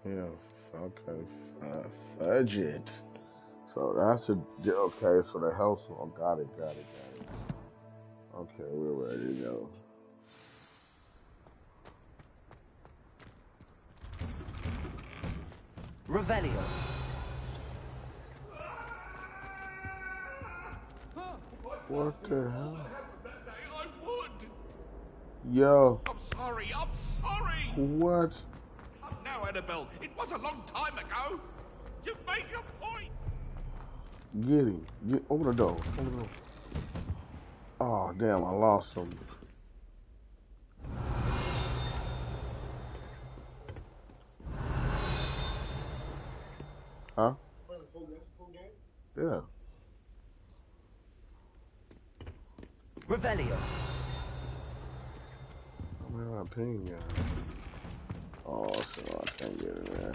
[SPEAKER 14] Yeah, okay, fudge it. So that's a, okay, so the health one, got it. Okay, we're ready to go.
[SPEAKER 7] Revelio.
[SPEAKER 14] What the hell?
[SPEAKER 17] I would.
[SPEAKER 14] Yo.
[SPEAKER 17] I'm sorry.
[SPEAKER 14] What?
[SPEAKER 17] Now, Annabelle, it was a long time ago. You've made your point.
[SPEAKER 14] Get him. Open the door. Oh, damn, I lost him. Huh? Yeah.
[SPEAKER 7] Revelio.
[SPEAKER 14] I'm in my ping, yeah. Oh, so I can't get in there.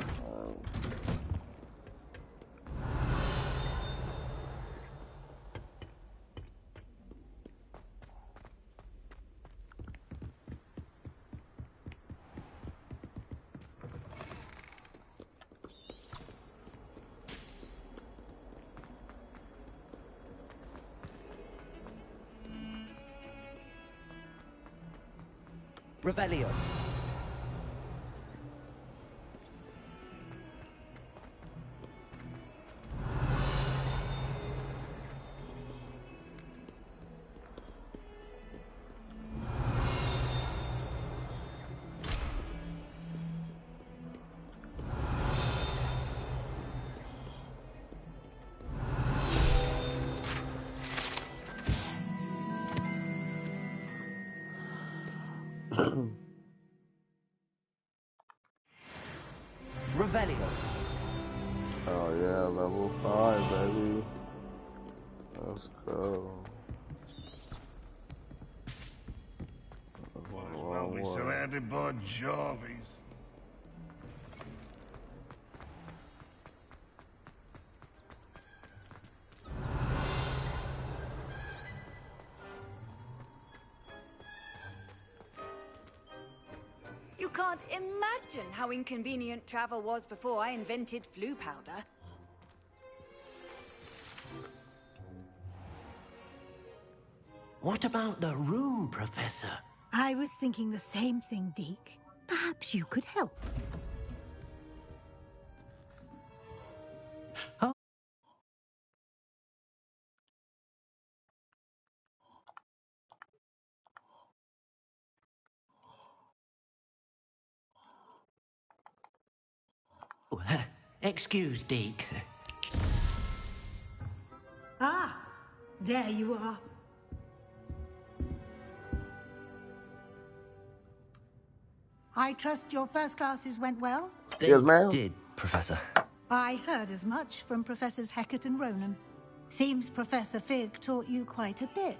[SPEAKER 7] Revelio. Revelio.
[SPEAKER 14] Oh yeah, level 5, baby. Let's go.
[SPEAKER 17] Might as well be surrounded by Jarvies.
[SPEAKER 16] You can't imagine how inconvenient travel was before I invented flu powder.
[SPEAKER 23] What about the room, Professor?
[SPEAKER 1] I was thinking the same thing, Deke. Perhaps you could help.
[SPEAKER 23] Excuse, Deke.
[SPEAKER 1] Ah, there you are. I trust your first classes went well?
[SPEAKER 4] They did, Professor.
[SPEAKER 1] I heard as much from Professors Hecat and Ronan. Seems Professor Fig taught you quite a bit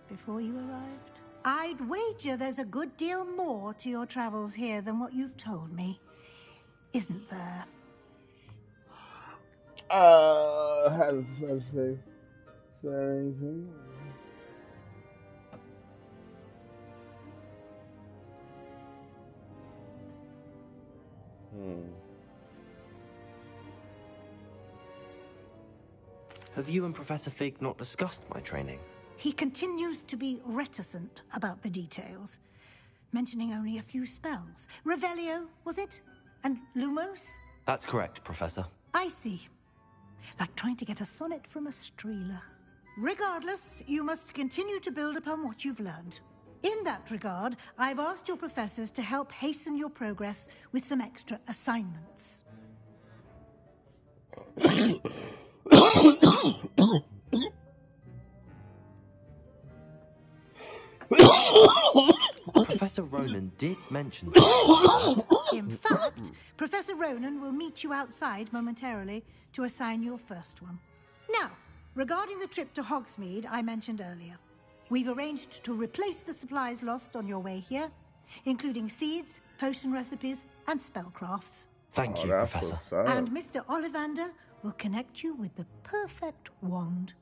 [SPEAKER 1] before you arrived. I'd wager there's a good deal more to your travels here than what you've told me. Isn't there?
[SPEAKER 14] Has Professor said anything?
[SPEAKER 4] Have you and Professor Fig not discussed my training?
[SPEAKER 1] He continues to be reticent about the details, mentioning only a few spells. Revelio, was it? And Lumos?
[SPEAKER 4] That's correct, Professor.
[SPEAKER 1] I see. Like trying to get a sonnet from a streeler. Regardless, you must continue to build upon what you've learned. In that regard, I've asked your professors to help hasten your progress with some extra assignments.
[SPEAKER 4] Professor Ronan did mention something.
[SPEAKER 1] In fact, Professor Ronan will meet you outside momentarily to assign your first one. Now, regarding the trip to Hogsmeade I mentioned earlier, we've arranged to replace the supplies lost on your way here, including seeds, potion recipes, and spellcrafts.
[SPEAKER 4] Thank you, Professor.
[SPEAKER 1] And Mr. Ollivander will connect you with the perfect wand.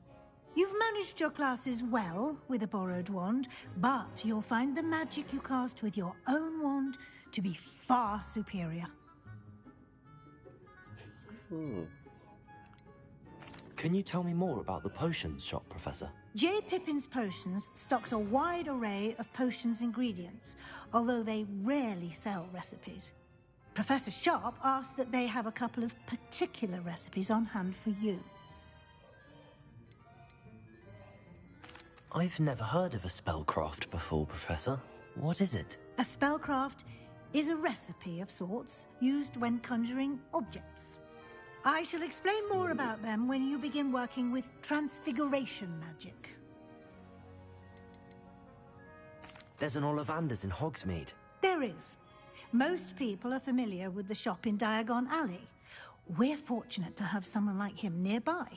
[SPEAKER 1] You've managed your classes well with a borrowed wand, but you'll find the magic you cast with your own wand to be far superior.
[SPEAKER 4] Can you tell me more about the potions shop, Professor?
[SPEAKER 1] J. Pippin's Potions stocks a wide array of potions ingredients, although they rarely sell recipes. Professor Sharp asked that they have a couple of particular recipes on hand for you.
[SPEAKER 4] I've never heard of a spellcraft before, Professor. What is it?
[SPEAKER 1] A spellcraft is a recipe of sorts used when conjuring objects. I shall explain more about them when you begin working with transfiguration magic.
[SPEAKER 4] There's an Ollivander's in Hogsmeade.
[SPEAKER 1] There is. Most people are familiar with the shop in Diagon Alley. We're fortunate to have someone like him nearby.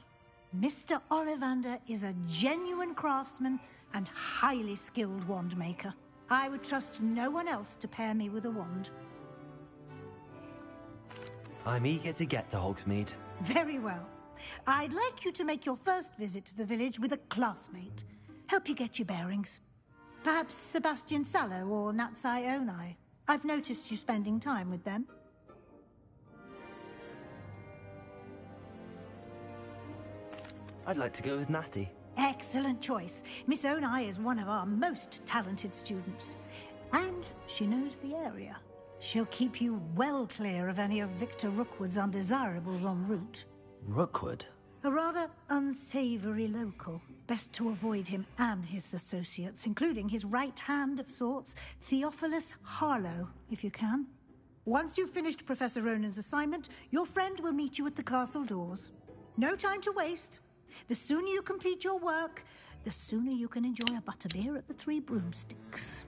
[SPEAKER 1] Mr. Ollivander is a genuine craftsman and highly skilled wand maker. I would trust no one else to pair me with a wand.
[SPEAKER 4] I'm eager to get to Hogsmeade.
[SPEAKER 1] Very well. I'd like you to make your first visit to the village with a classmate. Help you get your bearings. Perhaps Sebastian Sallow or Natsai Onai. I've noticed you spending time with them.
[SPEAKER 4] I'd like to go with Natty.
[SPEAKER 1] Excellent choice. Miss Onai is one of our most talented students. And she knows the area. She'll keep you well clear of any of Victor Rookwood's undesirables en route.
[SPEAKER 4] Rookwood?
[SPEAKER 1] A rather unsavory local. Best to avoid him and his associates, including his right hand of sorts, Theophilus Harlow, if you can. Once you've finished Professor Ronan's assignment, your friend will meet you at the castle doors. No time to waste. The sooner you complete your work, the sooner you can enjoy a butterbeer at the Three Broomsticks.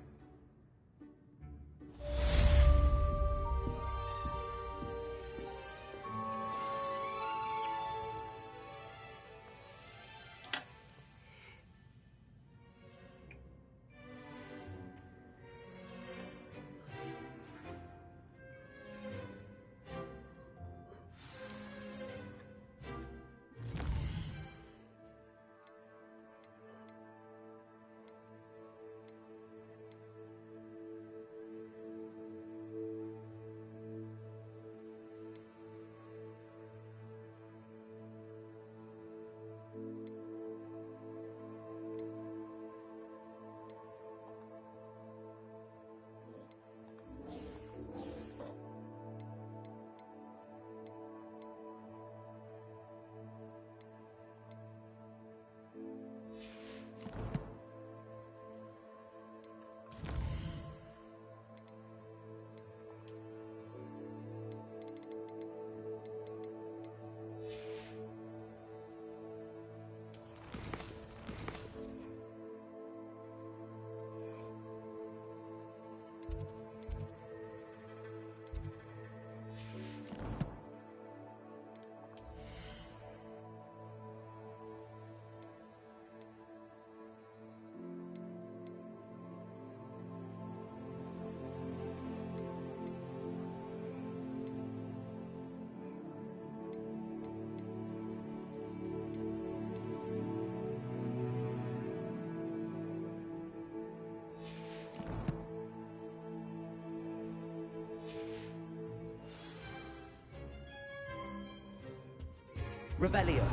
[SPEAKER 7] Revelio.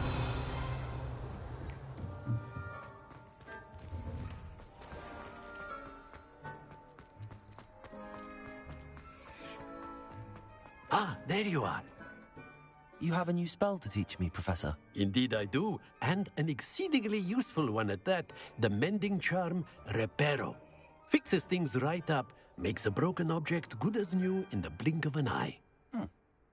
[SPEAKER 23] Ah, there you are.
[SPEAKER 4] You have a new spell to teach me, Professor.
[SPEAKER 23] Indeed I do, and an exceedingly useful one at that. The mending charm, Reparo. Fixes things right up, makes a broken object good as new in the blink of an eye.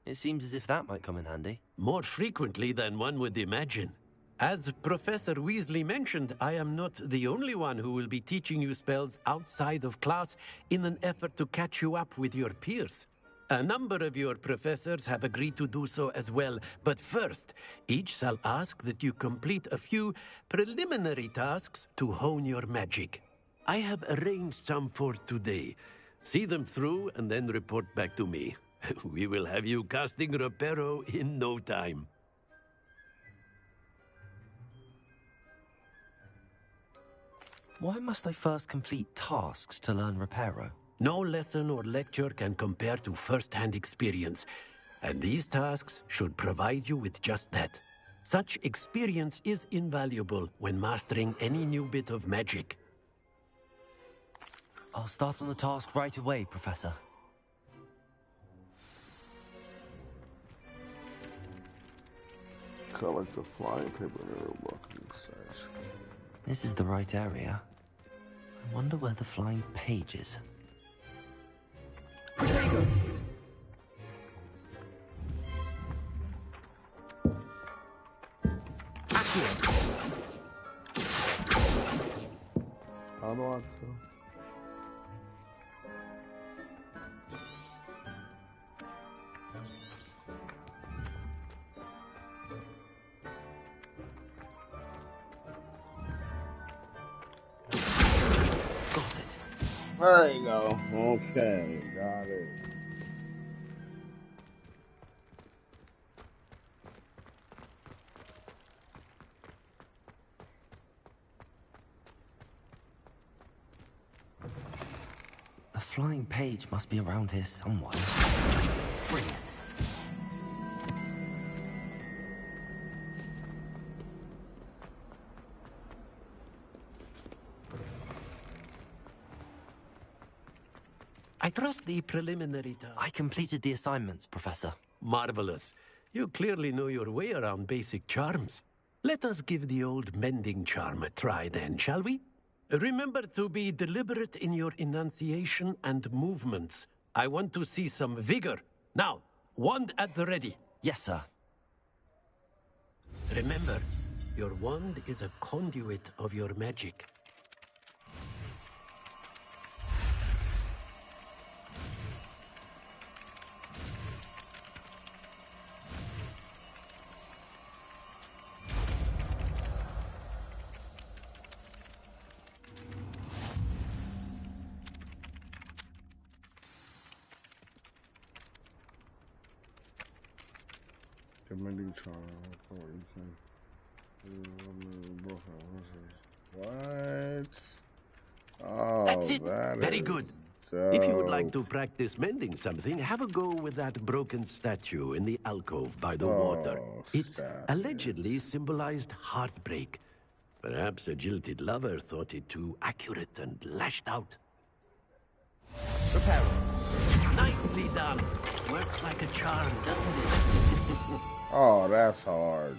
[SPEAKER 4] It seems as if that might come in handy.
[SPEAKER 23] More frequently than one would imagine. As Professor Weasley mentioned, I am not the only one who will be teaching you spells outside of class in an effort to catch you up with your peers. A number of your professors have agreed to do so as well, but first, each shall ask that you complete a few preliminary tasks to hone your magic. I have arranged some for today. See them through and then report back to me. We will have you casting Reparo in no time.
[SPEAKER 4] Why must I first complete tasks to learn Reparo?
[SPEAKER 23] No lesson or lecture can compare to first-hand experience, and these tasks should provide you with just that. Such experience is invaluable when mastering any new bit of magic.
[SPEAKER 4] I'll start on the task right away, Professor.
[SPEAKER 14] Collect the flying paper book and search.
[SPEAKER 4] This is the right area. I wonder where the flying page is.
[SPEAKER 7] Protego!
[SPEAKER 14] How do I go? There you go. Okay, got it.
[SPEAKER 4] The flying page must be around here somewhere. Brilliant.
[SPEAKER 23] I trust the preliminary
[SPEAKER 4] I completed the assignments, Professor.
[SPEAKER 23] Marvelous. You clearly know your way around basic charms. Let us give the old mending charm a try then, shall we? Remember to be deliberate in your enunciation and movements. I want to see some vigor. Now, wand at the ready.
[SPEAKER 4] Yes, sir.
[SPEAKER 23] Remember, your wand is a conduit of your magic.
[SPEAKER 14] Commanding charm. What? Oh,
[SPEAKER 23] That's it. Very good. If you would like
[SPEAKER 14] dope.
[SPEAKER 23] to practice mending something, have a go with that broken statue in the alcove by the water. It allegedly symbolized heartbreak. Perhaps a jilted lover thought it too accurate and lashed out.
[SPEAKER 7] Reparo.
[SPEAKER 23] Nicely done. Works like a charm, doesn't it?
[SPEAKER 14] Oh, that's hard.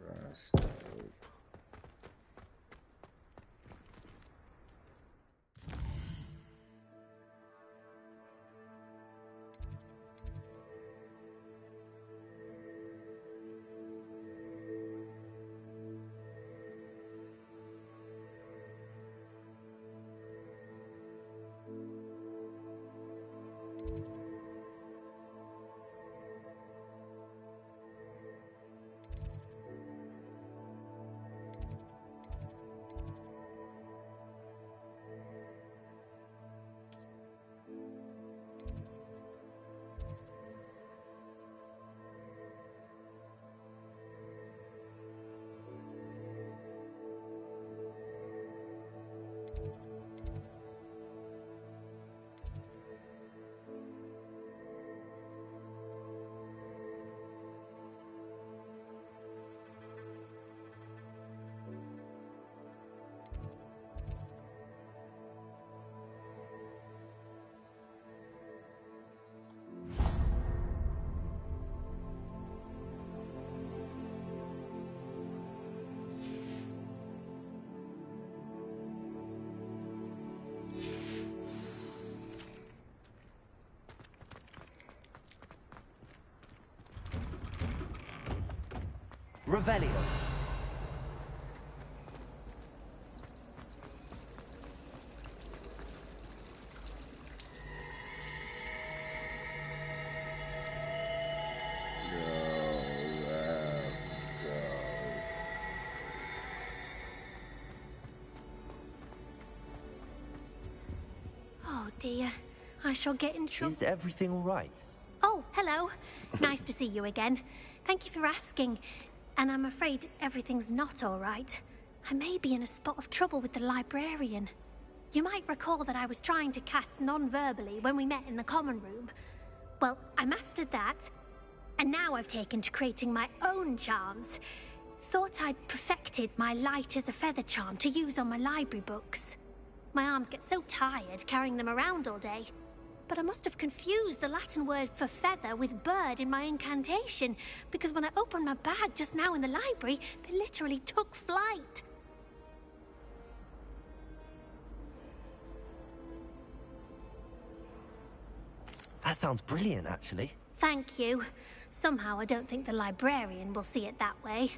[SPEAKER 14] That's dope.
[SPEAKER 7] Revelio.
[SPEAKER 9] Oh dear, I shall get in trouble.
[SPEAKER 4] Is everything all right?
[SPEAKER 9] Oh, hello. Nice to see you again. Thank you for asking. And I'm afraid everything's not all right. I may be in a spot of trouble with the librarian. You might recall that I was trying to cast non-verbally when we met in the common room. Well, I mastered that, and now I've taken to creating my own charms. Thought I'd perfected my light as a feather charm to use on my library books. My arms get so tired carrying them around all day. But I must have confused the Latin word for feather with bird in my incantation, because when I opened my bag just now in the library, they literally took flight.
[SPEAKER 4] That sounds brilliant, actually.
[SPEAKER 9] Thank you. Somehow I don't think the librarian will see it that way.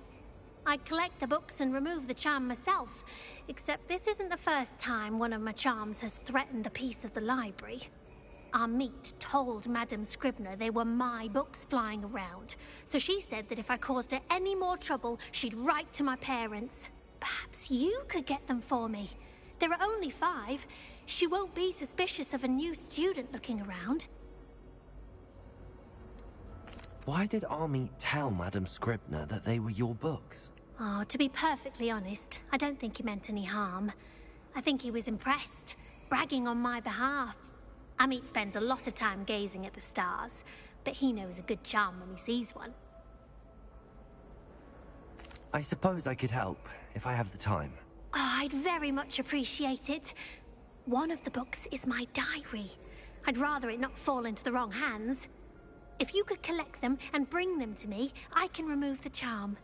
[SPEAKER 9] I collect the books and remove the charm myself, except this isn't the first time one of my charms has threatened the peace of the library. Our meet told Madame Scribner they were my books flying around, so she said that if I caused her any more trouble, she'd write to my parents. Perhaps you could get them for me. There are only 5. She won't be suspicious of a new student looking around.
[SPEAKER 4] Why did Army tell Madame Scribner that they were your books?
[SPEAKER 9] Oh, to be perfectly honest, I don't think he meant any harm. I think he was impressed, bragging on my behalf. Amit spends a lot of time gazing at the stars, but he knows a good charm when he sees one.
[SPEAKER 4] I suppose I could help, if I have the time.
[SPEAKER 9] Oh, I'd very much appreciate it. One of the books is my diary. I'd rather it not fall into the wrong hands. If you could collect them and bring them to me, I can remove the charm.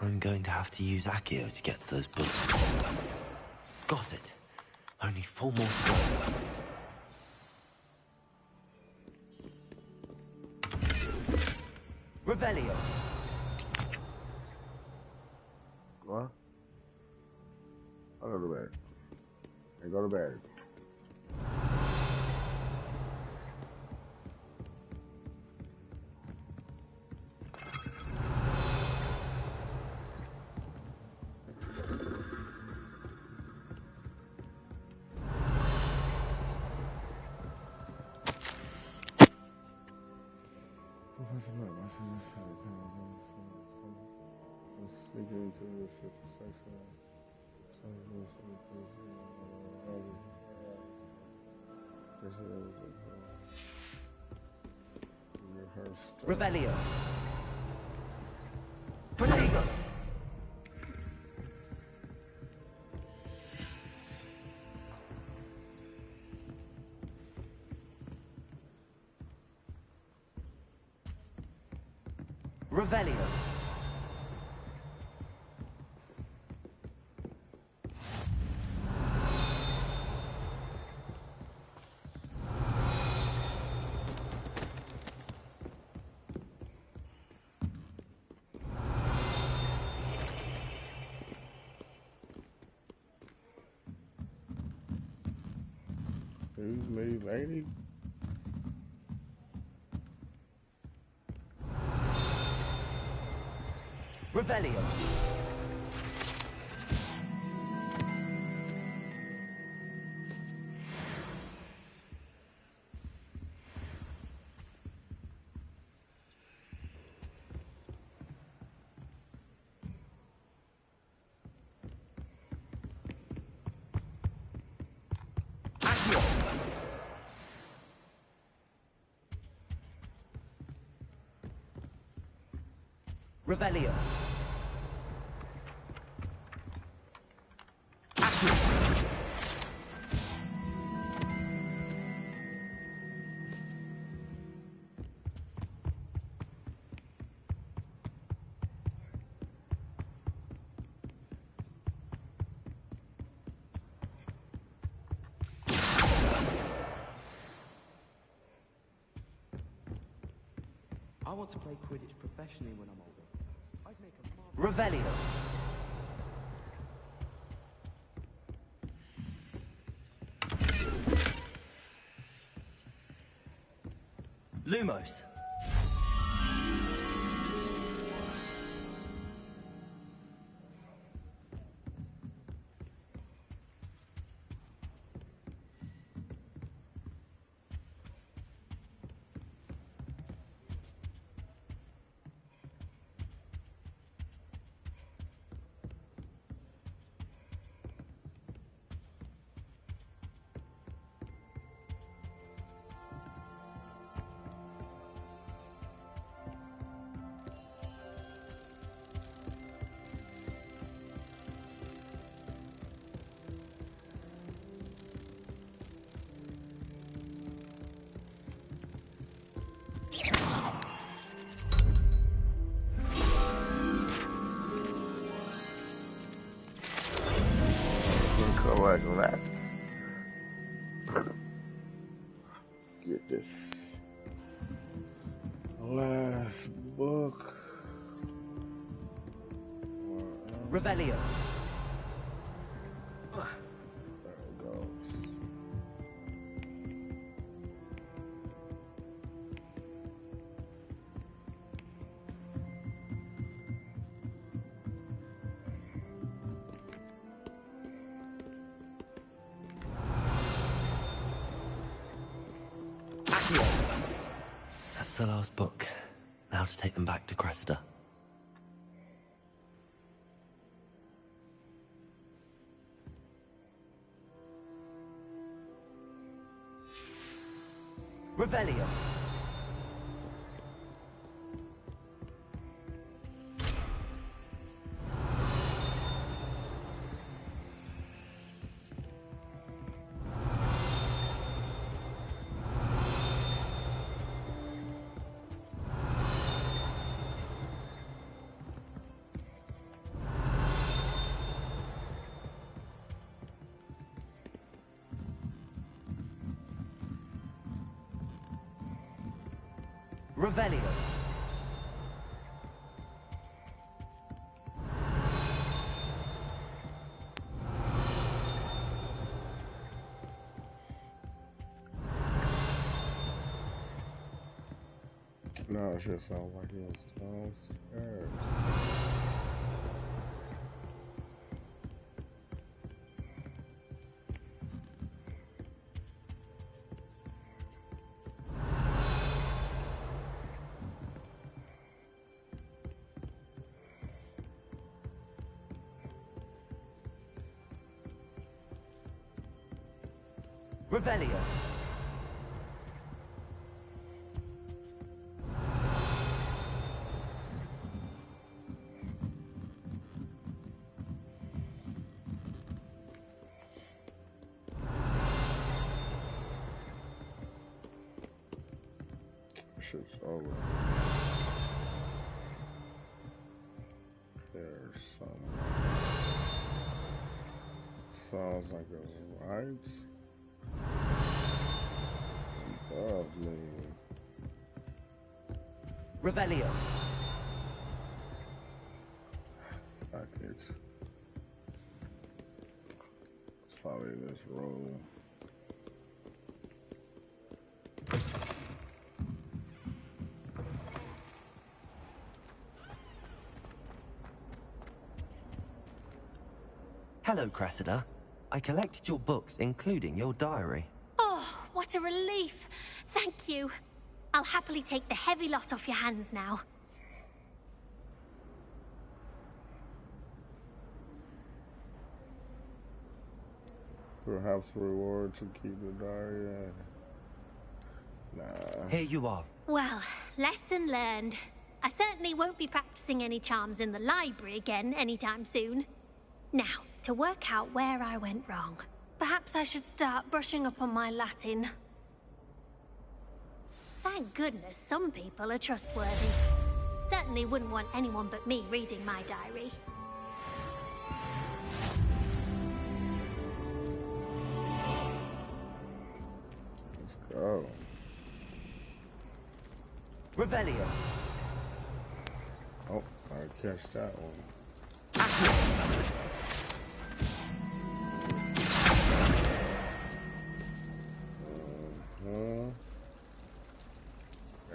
[SPEAKER 4] I'm going to have to use Accio to get to those books. Got it. Only 4 more to go.
[SPEAKER 7] Revelio.
[SPEAKER 14] What? I'll go to bed. I go to bed.
[SPEAKER 7] Revelio. Protego. Revelio.
[SPEAKER 14] Excuse me, lady.
[SPEAKER 7] Revelio. Revelio.
[SPEAKER 13] I want to play Quidditch professionally when I'm older. I'd make a
[SPEAKER 7] Revelio.
[SPEAKER 4] Lumos.
[SPEAKER 14] Collect that. Get this last book.
[SPEAKER 7] Revelio.
[SPEAKER 14] There it goes.
[SPEAKER 4] That's the last book. Now to take them back to Cressida.
[SPEAKER 7] Revelio. Revelio.
[SPEAKER 14] No, it just sounds like he was downstairs.
[SPEAKER 7] Revelio.
[SPEAKER 14] Shit's over. There's some. Sounds like a right. Above me.
[SPEAKER 7] Revelio.
[SPEAKER 14] It's probably this roll.
[SPEAKER 4] Hello, Cressida. I collected your books, including your diary.
[SPEAKER 9] Oh, what a relief. Thank you. I'll happily take the heavy lot off your hands now.
[SPEAKER 14] Perhaps reward to keep the diary. Nah.
[SPEAKER 4] Here you are.
[SPEAKER 9] Well, lesson learned. I certainly won't be practicing any charms in the library again anytime soon. Now, to work out where I went wrong. Perhaps I should start brushing up on my Latin. Thank goodness some people are trustworthy. Certainly wouldn't want anyone but me reading my diary.
[SPEAKER 14] Let's go.
[SPEAKER 7] Revelio.
[SPEAKER 14] Oh, I catch that one.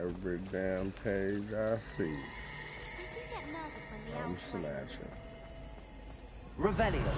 [SPEAKER 14] Every damn page I see, I'm snatching.
[SPEAKER 7] Revelio.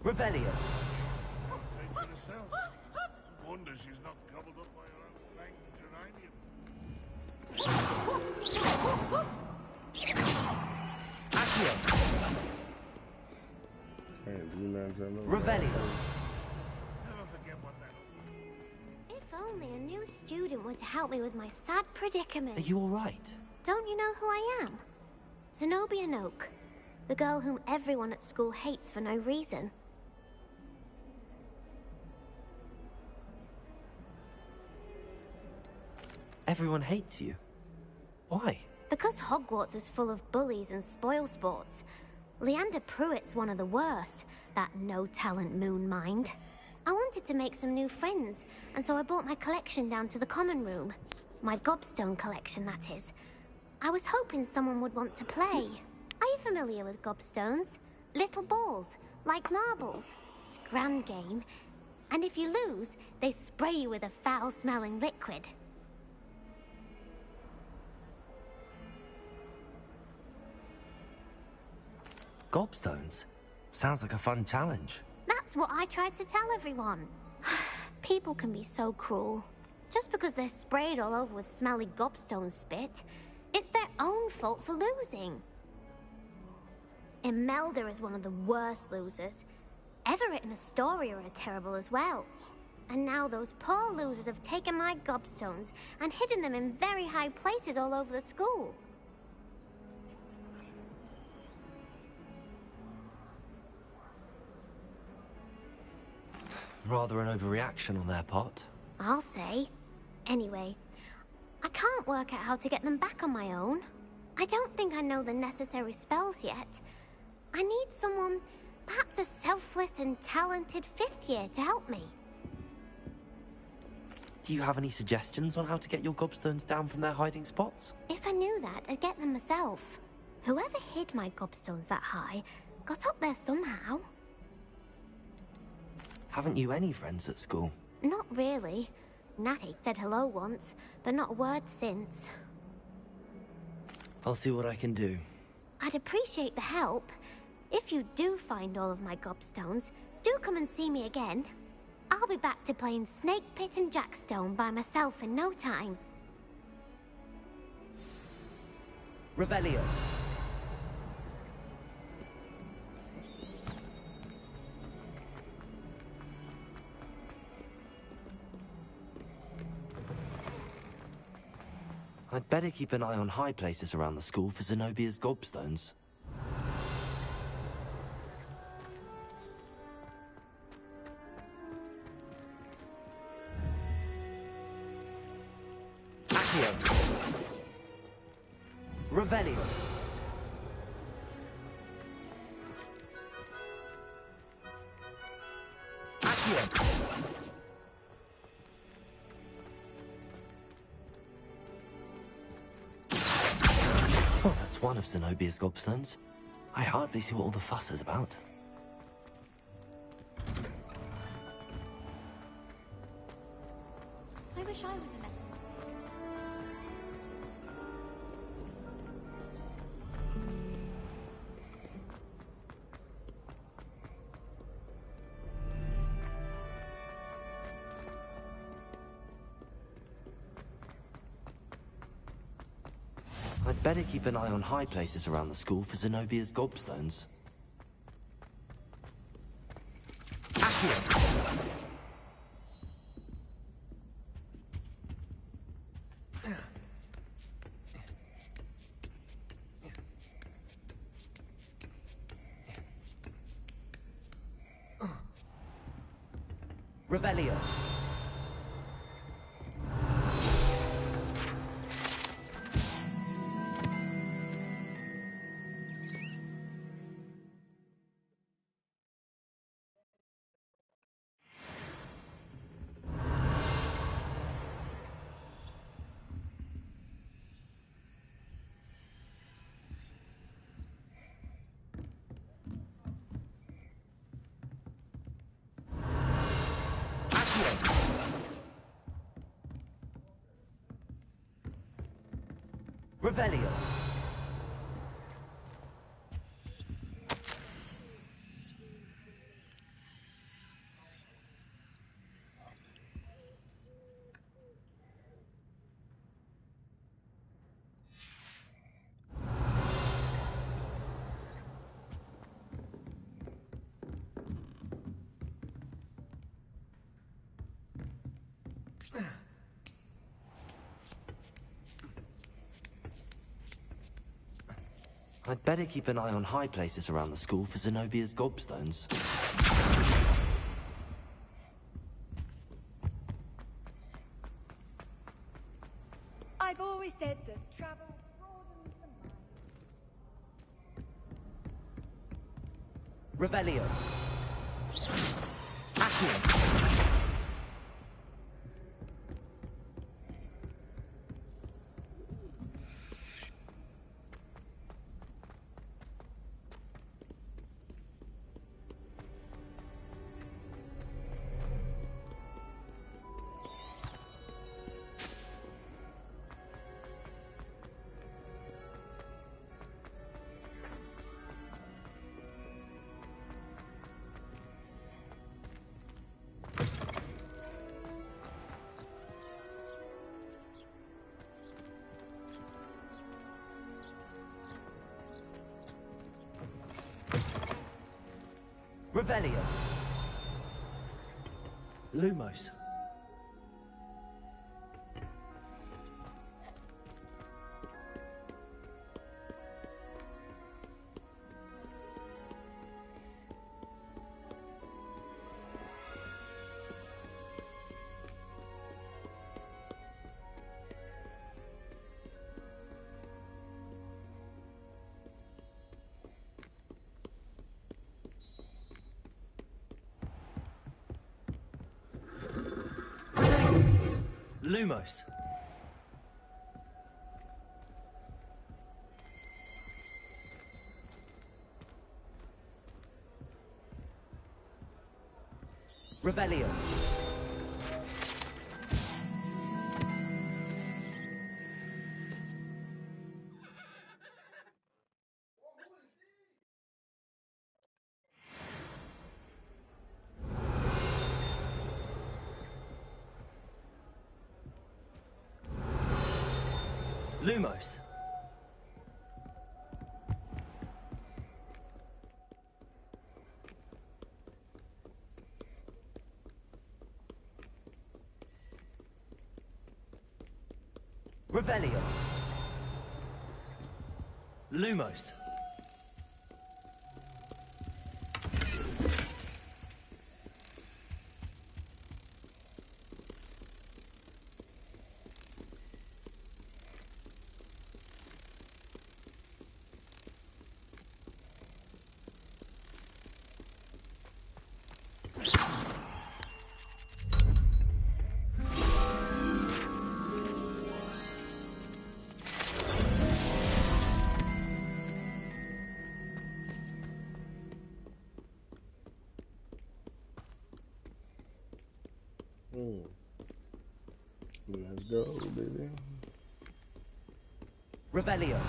[SPEAKER 7] Revelio.
[SPEAKER 17] Wonder she's not gobbled up by her own fanged geranium.
[SPEAKER 7] Accio. Revelio.
[SPEAKER 6] If only a new student were to help me with my sad predicament.
[SPEAKER 4] Are you all right?
[SPEAKER 6] Don't you know who I am? Zenobia Noak, the girl whom everyone at school hates for no reason.
[SPEAKER 4] Everyone hates you. Why?
[SPEAKER 6] Because Hogwarts is full of bullies and spoilsports. Leander Pruitt's one of the worst, that no-talent moon mind. I wanted to make some new friends, and so I brought my collection down to the common room. My gobstone collection, that is. I was hoping someone would want to play. Are you familiar with gobstones? Little balls, like marbles. Grand game. And if you lose, they spray you with a foul-smelling liquid.
[SPEAKER 4] Gobstones? Sounds like a fun challenge.
[SPEAKER 6] That's what I tried to tell everyone. People can be so cruel. Just because they're sprayed all over with smelly gobstone spit, it's their own fault for losing. Imelda is one of the worst losers. Everett and Astoria are terrible as well. And now those poor losers have taken my gobstones and hidden them in very high places all over the school.
[SPEAKER 4] Rather an overreaction on their part.
[SPEAKER 6] I'll say. Anyway, I can't work out how to get them back on my own. I don't think I know the necessary spells yet. I need someone, perhaps a selfless and talented fifth year to help me.
[SPEAKER 4] Do you have any suggestions on how to get your gobstones down from their hiding spots?
[SPEAKER 6] If I knew that, I'd get them myself. Whoever hid my gobstones that high got up there somehow.
[SPEAKER 4] Haven't you any friends at school?
[SPEAKER 6] Not really. Natty said hello once, but not a word since.
[SPEAKER 4] I'll see what I can do.
[SPEAKER 6] I'd appreciate the help. If you do find all of my gobstones, do come and see me again. I'll be back to playing Snake Pit and Jackstone by myself in no time.
[SPEAKER 7] Revelio.
[SPEAKER 4] I'd better keep an eye on high places around the school for Zenobia's gobstones.
[SPEAKER 7] Accio. Revelio. Accio.
[SPEAKER 4] Oh, that's one of Zenobia's gobstones. I hardly see what all the fuss is about.
[SPEAKER 9] I wish I was a man.
[SPEAKER 4] I'd better keep an eye on high places around the school for Zenobia's gobstones.
[SPEAKER 7] Revelio. Revelio.
[SPEAKER 4] I'd better keep an eye on high places around the school for Zenobia's gobstones.
[SPEAKER 16] I've always said that travel broadens the mind.
[SPEAKER 7] Revelio. Accio. Revelio.
[SPEAKER 4] Lumos. Lumos.
[SPEAKER 7] Revelio.
[SPEAKER 4] Lumos.
[SPEAKER 7] Revelio.
[SPEAKER 4] Lumos.
[SPEAKER 14] Let's go, baby.
[SPEAKER 7] Revelio.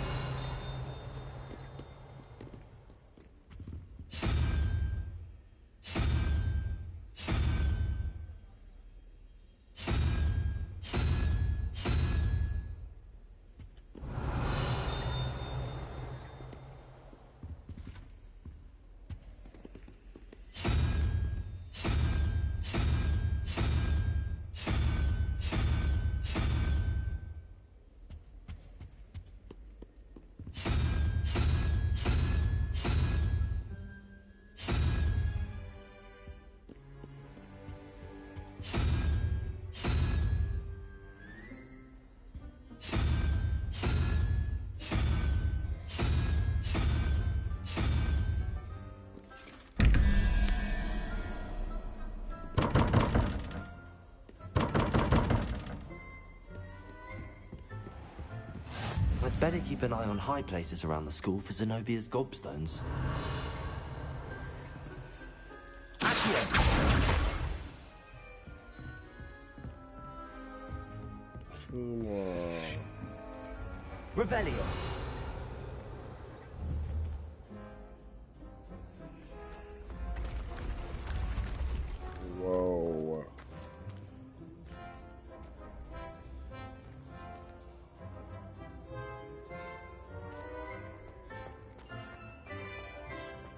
[SPEAKER 4] I'd better keep an eye on high places around the school for Zenobia's gobstones.
[SPEAKER 7] Revelio.
[SPEAKER 14] Whoa.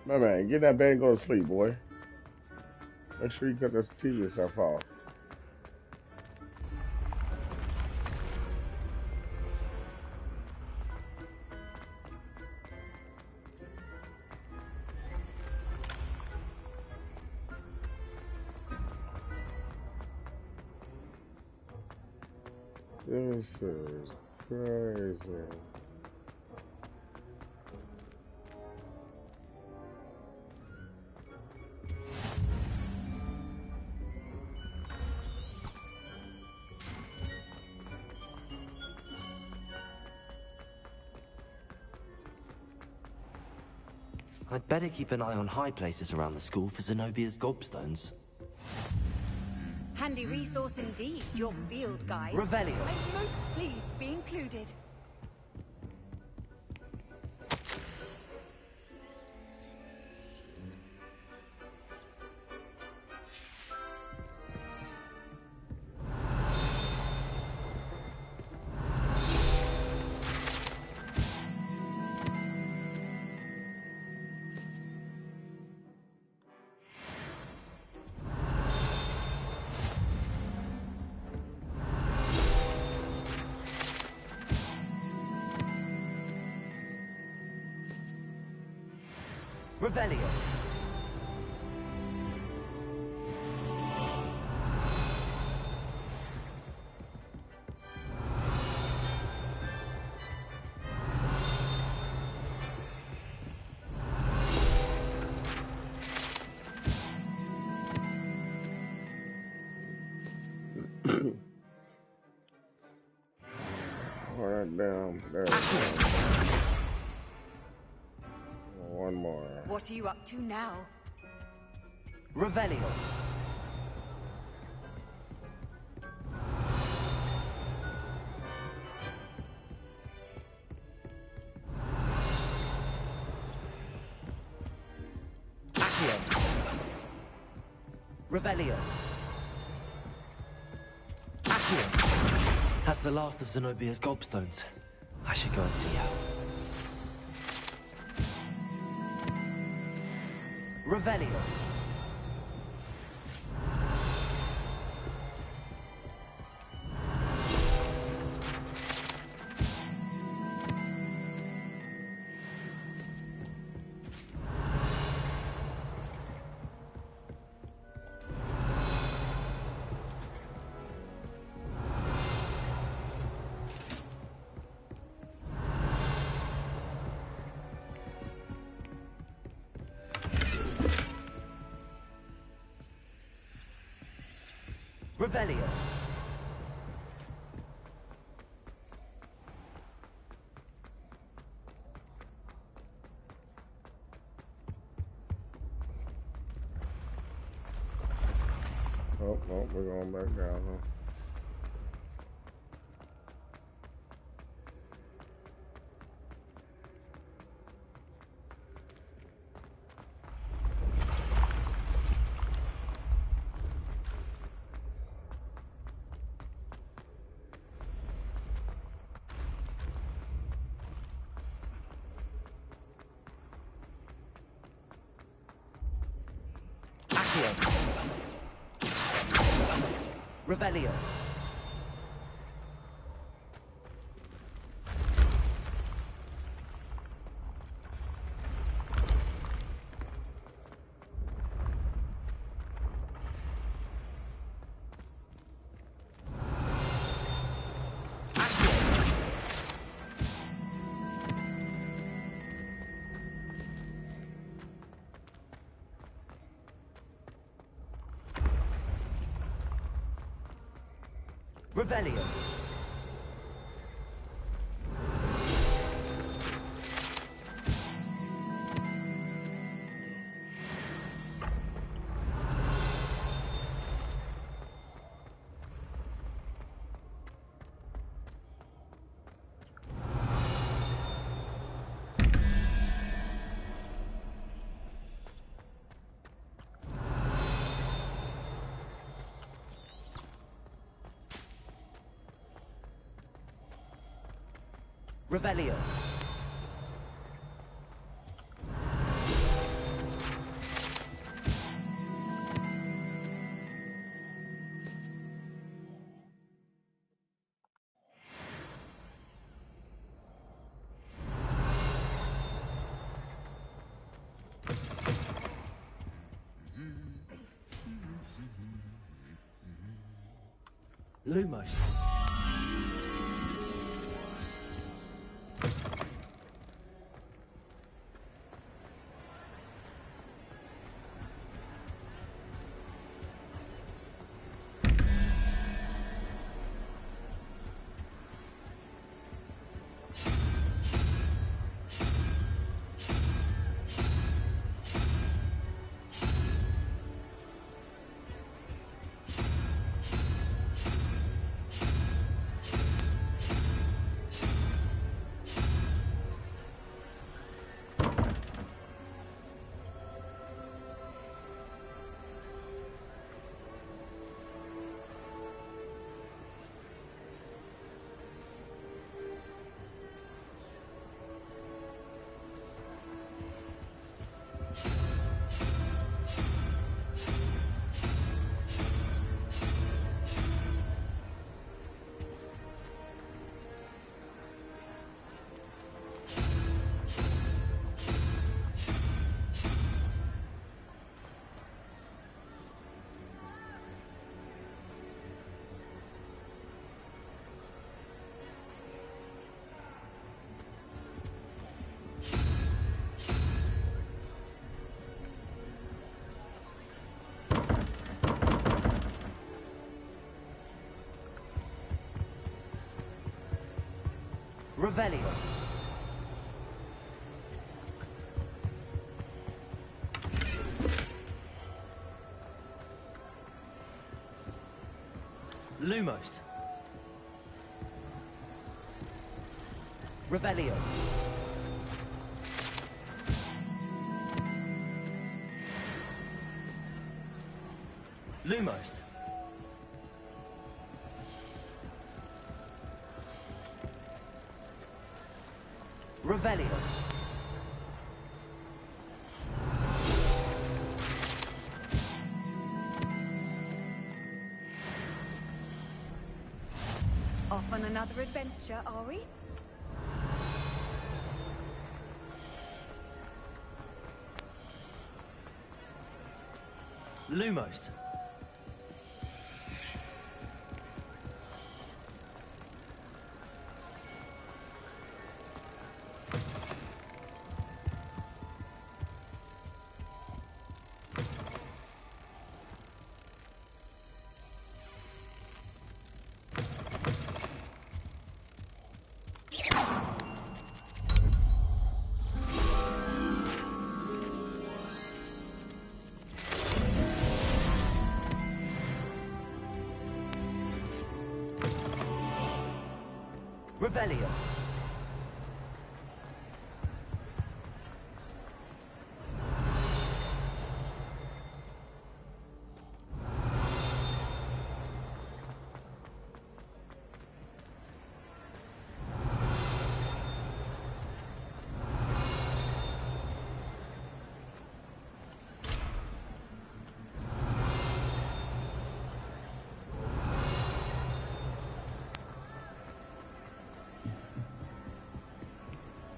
[SPEAKER 14] My man, get in that bed and go to sleep, boy. Make sure you cut this TV stuff off. This is crazy.
[SPEAKER 4] I'd better keep an eye on high places around the school for Zenobia's gobstones.
[SPEAKER 16] Handy resource indeed, your field guide.
[SPEAKER 7] Revelio.
[SPEAKER 16] I'm most pleased to be included.
[SPEAKER 7] Revelio.
[SPEAKER 14] All right, down there. One more.
[SPEAKER 16] What are you up to now?
[SPEAKER 7] Revelio. Accio. Revelio.
[SPEAKER 4] That's the last of Zenobia's gobstones. I should go and see her.
[SPEAKER 7] Revelio. Revelio.
[SPEAKER 14] Oh, no, we're going back down, huh?
[SPEAKER 7] Revelio. Revelio. Revelio.
[SPEAKER 4] Lumos.
[SPEAKER 7] Revelio.
[SPEAKER 4] Lumos.
[SPEAKER 7] Revelio.
[SPEAKER 4] Lumos.
[SPEAKER 7] Revelio.
[SPEAKER 16] Off on another adventure, are we?
[SPEAKER 4] Lumos.
[SPEAKER 7] Revelio.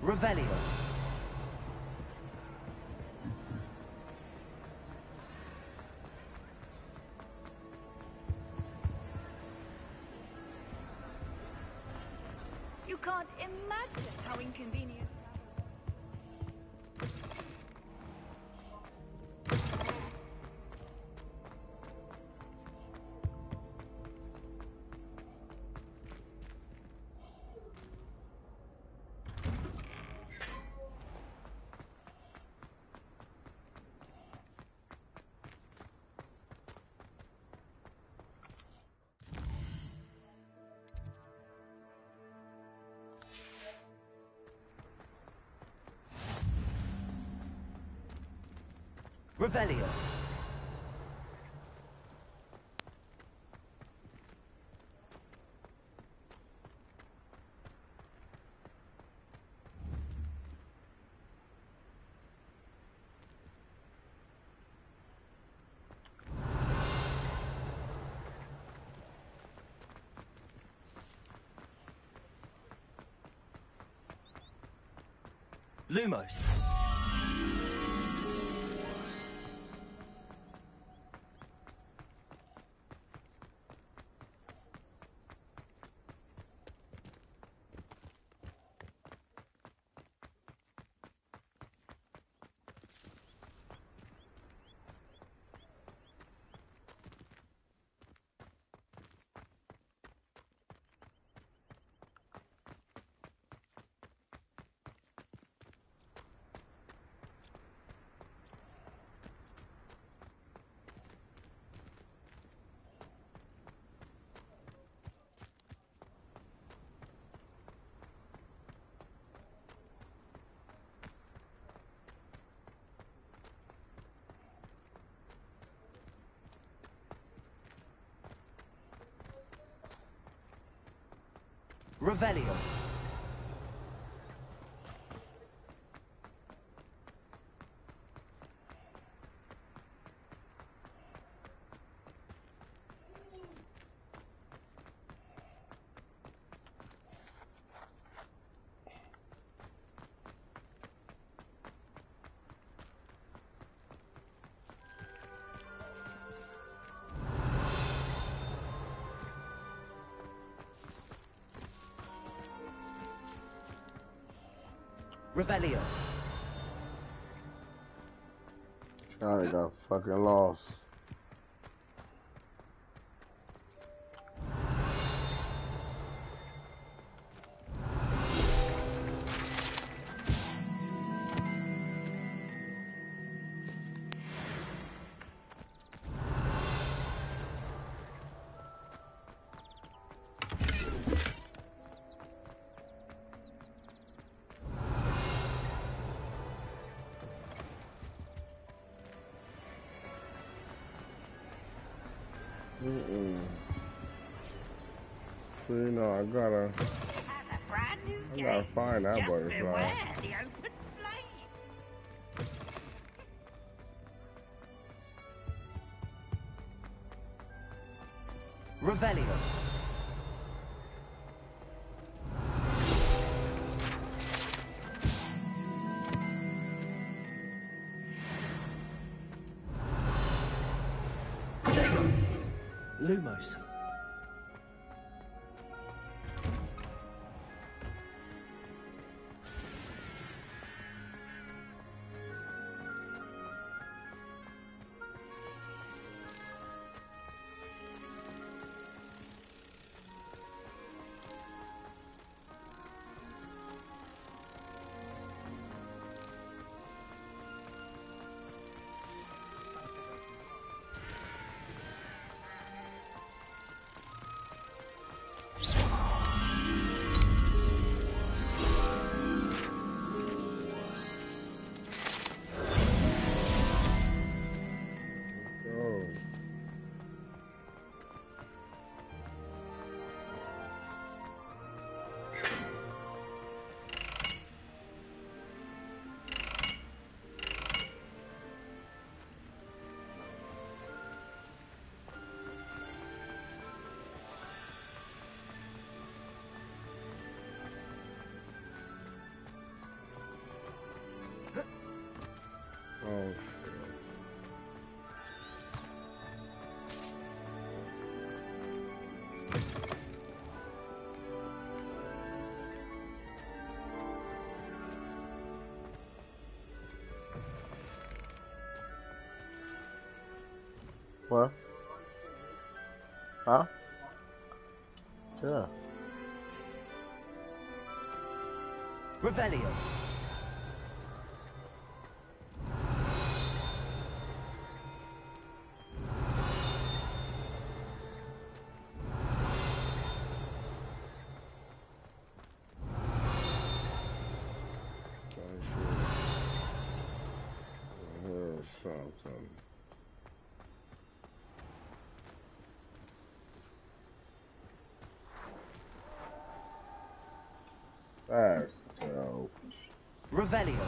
[SPEAKER 7] Revelio.
[SPEAKER 16] You can't imagine how inconvenient.
[SPEAKER 7] Revelio.
[SPEAKER 4] Lumos. Revelio. Revelio.
[SPEAKER 14] Charlie got fucking lost. So, you know, I gotta find that butterfly.
[SPEAKER 7] Revelio.
[SPEAKER 4] Lumos.
[SPEAKER 14] Oh, what? Huh? Yeah.
[SPEAKER 7] Revelio.
[SPEAKER 14] Here's something. That's dope.
[SPEAKER 7] Revelio.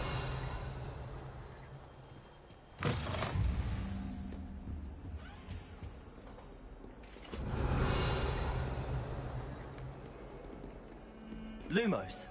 [SPEAKER 4] Lumos.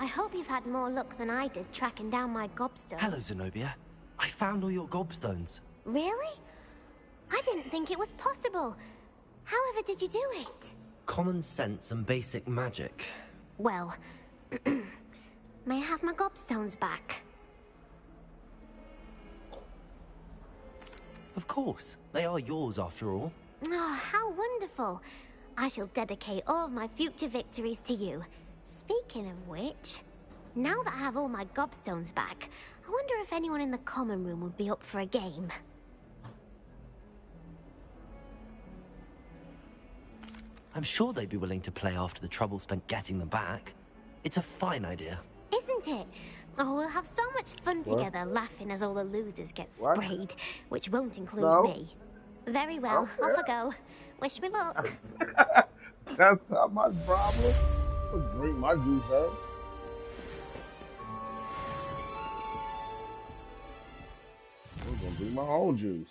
[SPEAKER 10] I hope you've had more luck than I did tracking down my gobstone.
[SPEAKER 4] Hello, Zenobia. I found all your gobstones.
[SPEAKER 10] Really? I didn't think it was possible. However did you do it?
[SPEAKER 4] Common sense and basic magic.
[SPEAKER 10] Well, may I have my gobstones back?
[SPEAKER 4] Of course. They are yours after all.
[SPEAKER 10] Oh, how wonderful. I shall dedicate all of my future victories to you. Speaking of which, now that I have all my gobstones back, I wonder if anyone in the common room would be up for a game.
[SPEAKER 4] I'm sure they'd be willing to play after the trouble spent getting them back. It's a fine idea.
[SPEAKER 10] Isn't it? Oh, we'll have so much fun together, laughing as all the losers get sprayed, which won't include me. Very well, off I go. Wish me luck.
[SPEAKER 14] That's not my problem. I'll drink my juice up. I'm gonna drink my own juice.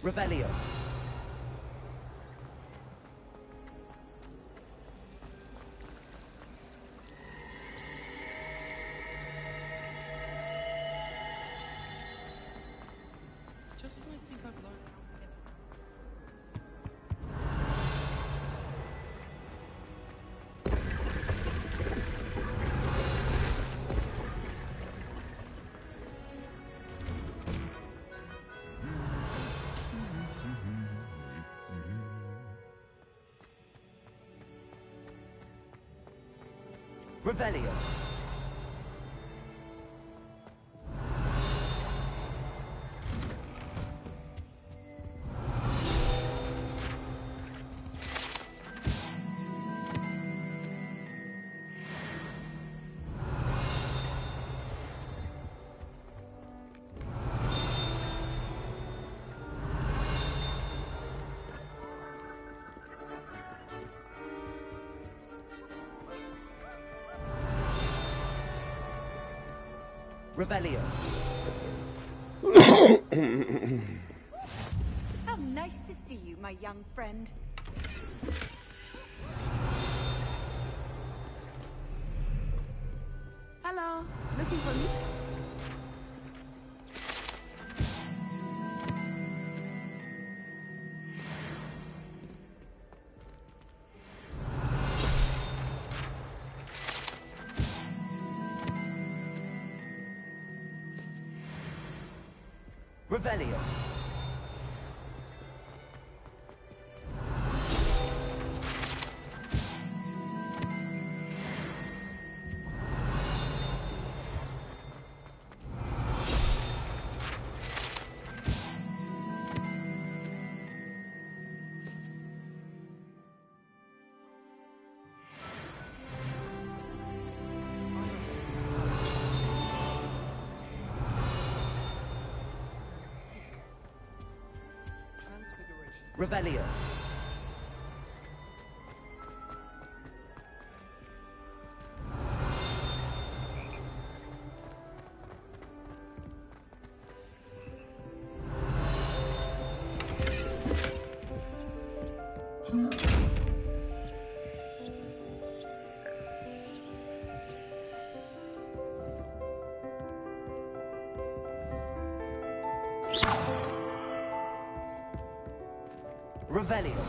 [SPEAKER 7] Revelio.
[SPEAKER 13] Just when I think I've learned how to get...
[SPEAKER 7] Revelio. Revelio.
[SPEAKER 16] How nice to see you, my young friend.
[SPEAKER 11] Hello, looking for me?
[SPEAKER 7] Revelio. Revelio. Revelio.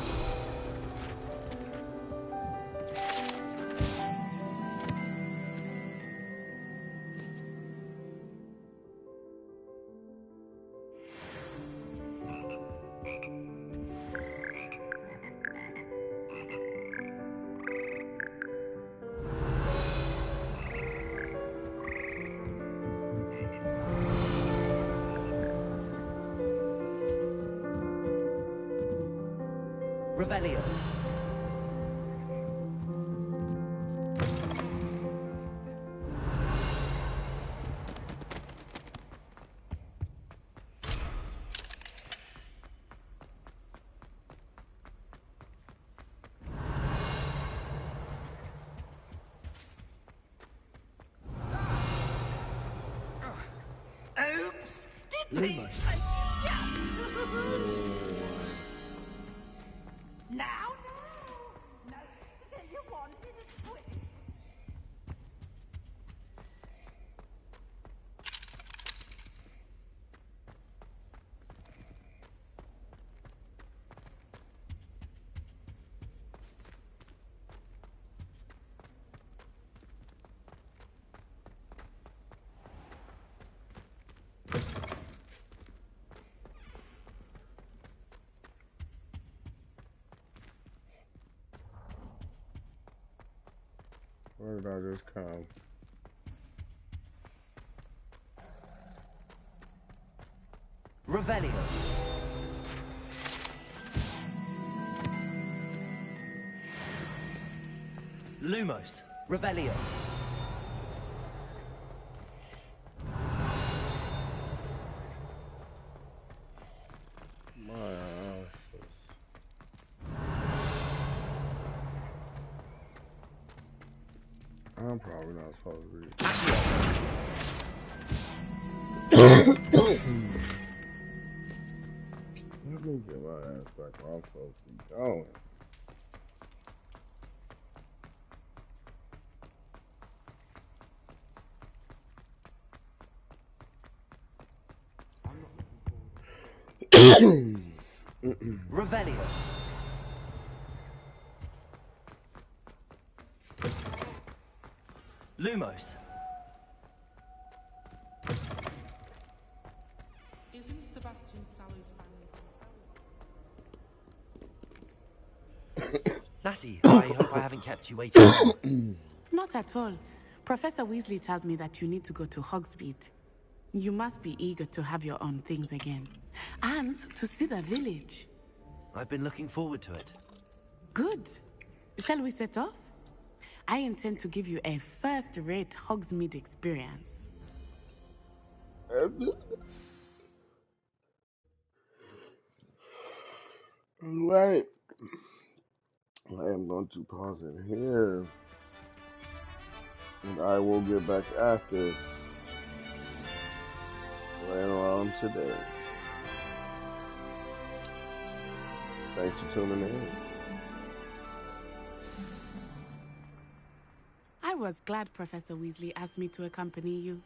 [SPEAKER 7] Revelio.
[SPEAKER 8] Oops! Did
[SPEAKER 7] Lumos.
[SPEAKER 8] this? Now, no, you wanted it quick.
[SPEAKER 14] Where did I just come?
[SPEAKER 7] Revelio. Lumos. Revelio.
[SPEAKER 14] I'm probably not supposed to read. Let me get my ass back where I'm supposed to be going.
[SPEAKER 7] Revelio. Lumos.
[SPEAKER 11] Isn't Sebastian Sally's family?
[SPEAKER 4] Natty, I hope I haven't kept you waiting long.
[SPEAKER 11] Not at all. Professor Weasley tells me that you need to go to Hogsmeade. You must be eager to have your own things again. And to see the village.
[SPEAKER 4] I've been looking forward to it.
[SPEAKER 11] Good. Shall we set off? I intend to give you a first-rate Hogsmeade experience.
[SPEAKER 14] Alright. I am going to pause it here. And I will get back at this later on today. Thanks for tuning in.
[SPEAKER 11] I was glad Professor Weasley asked me to accompany you.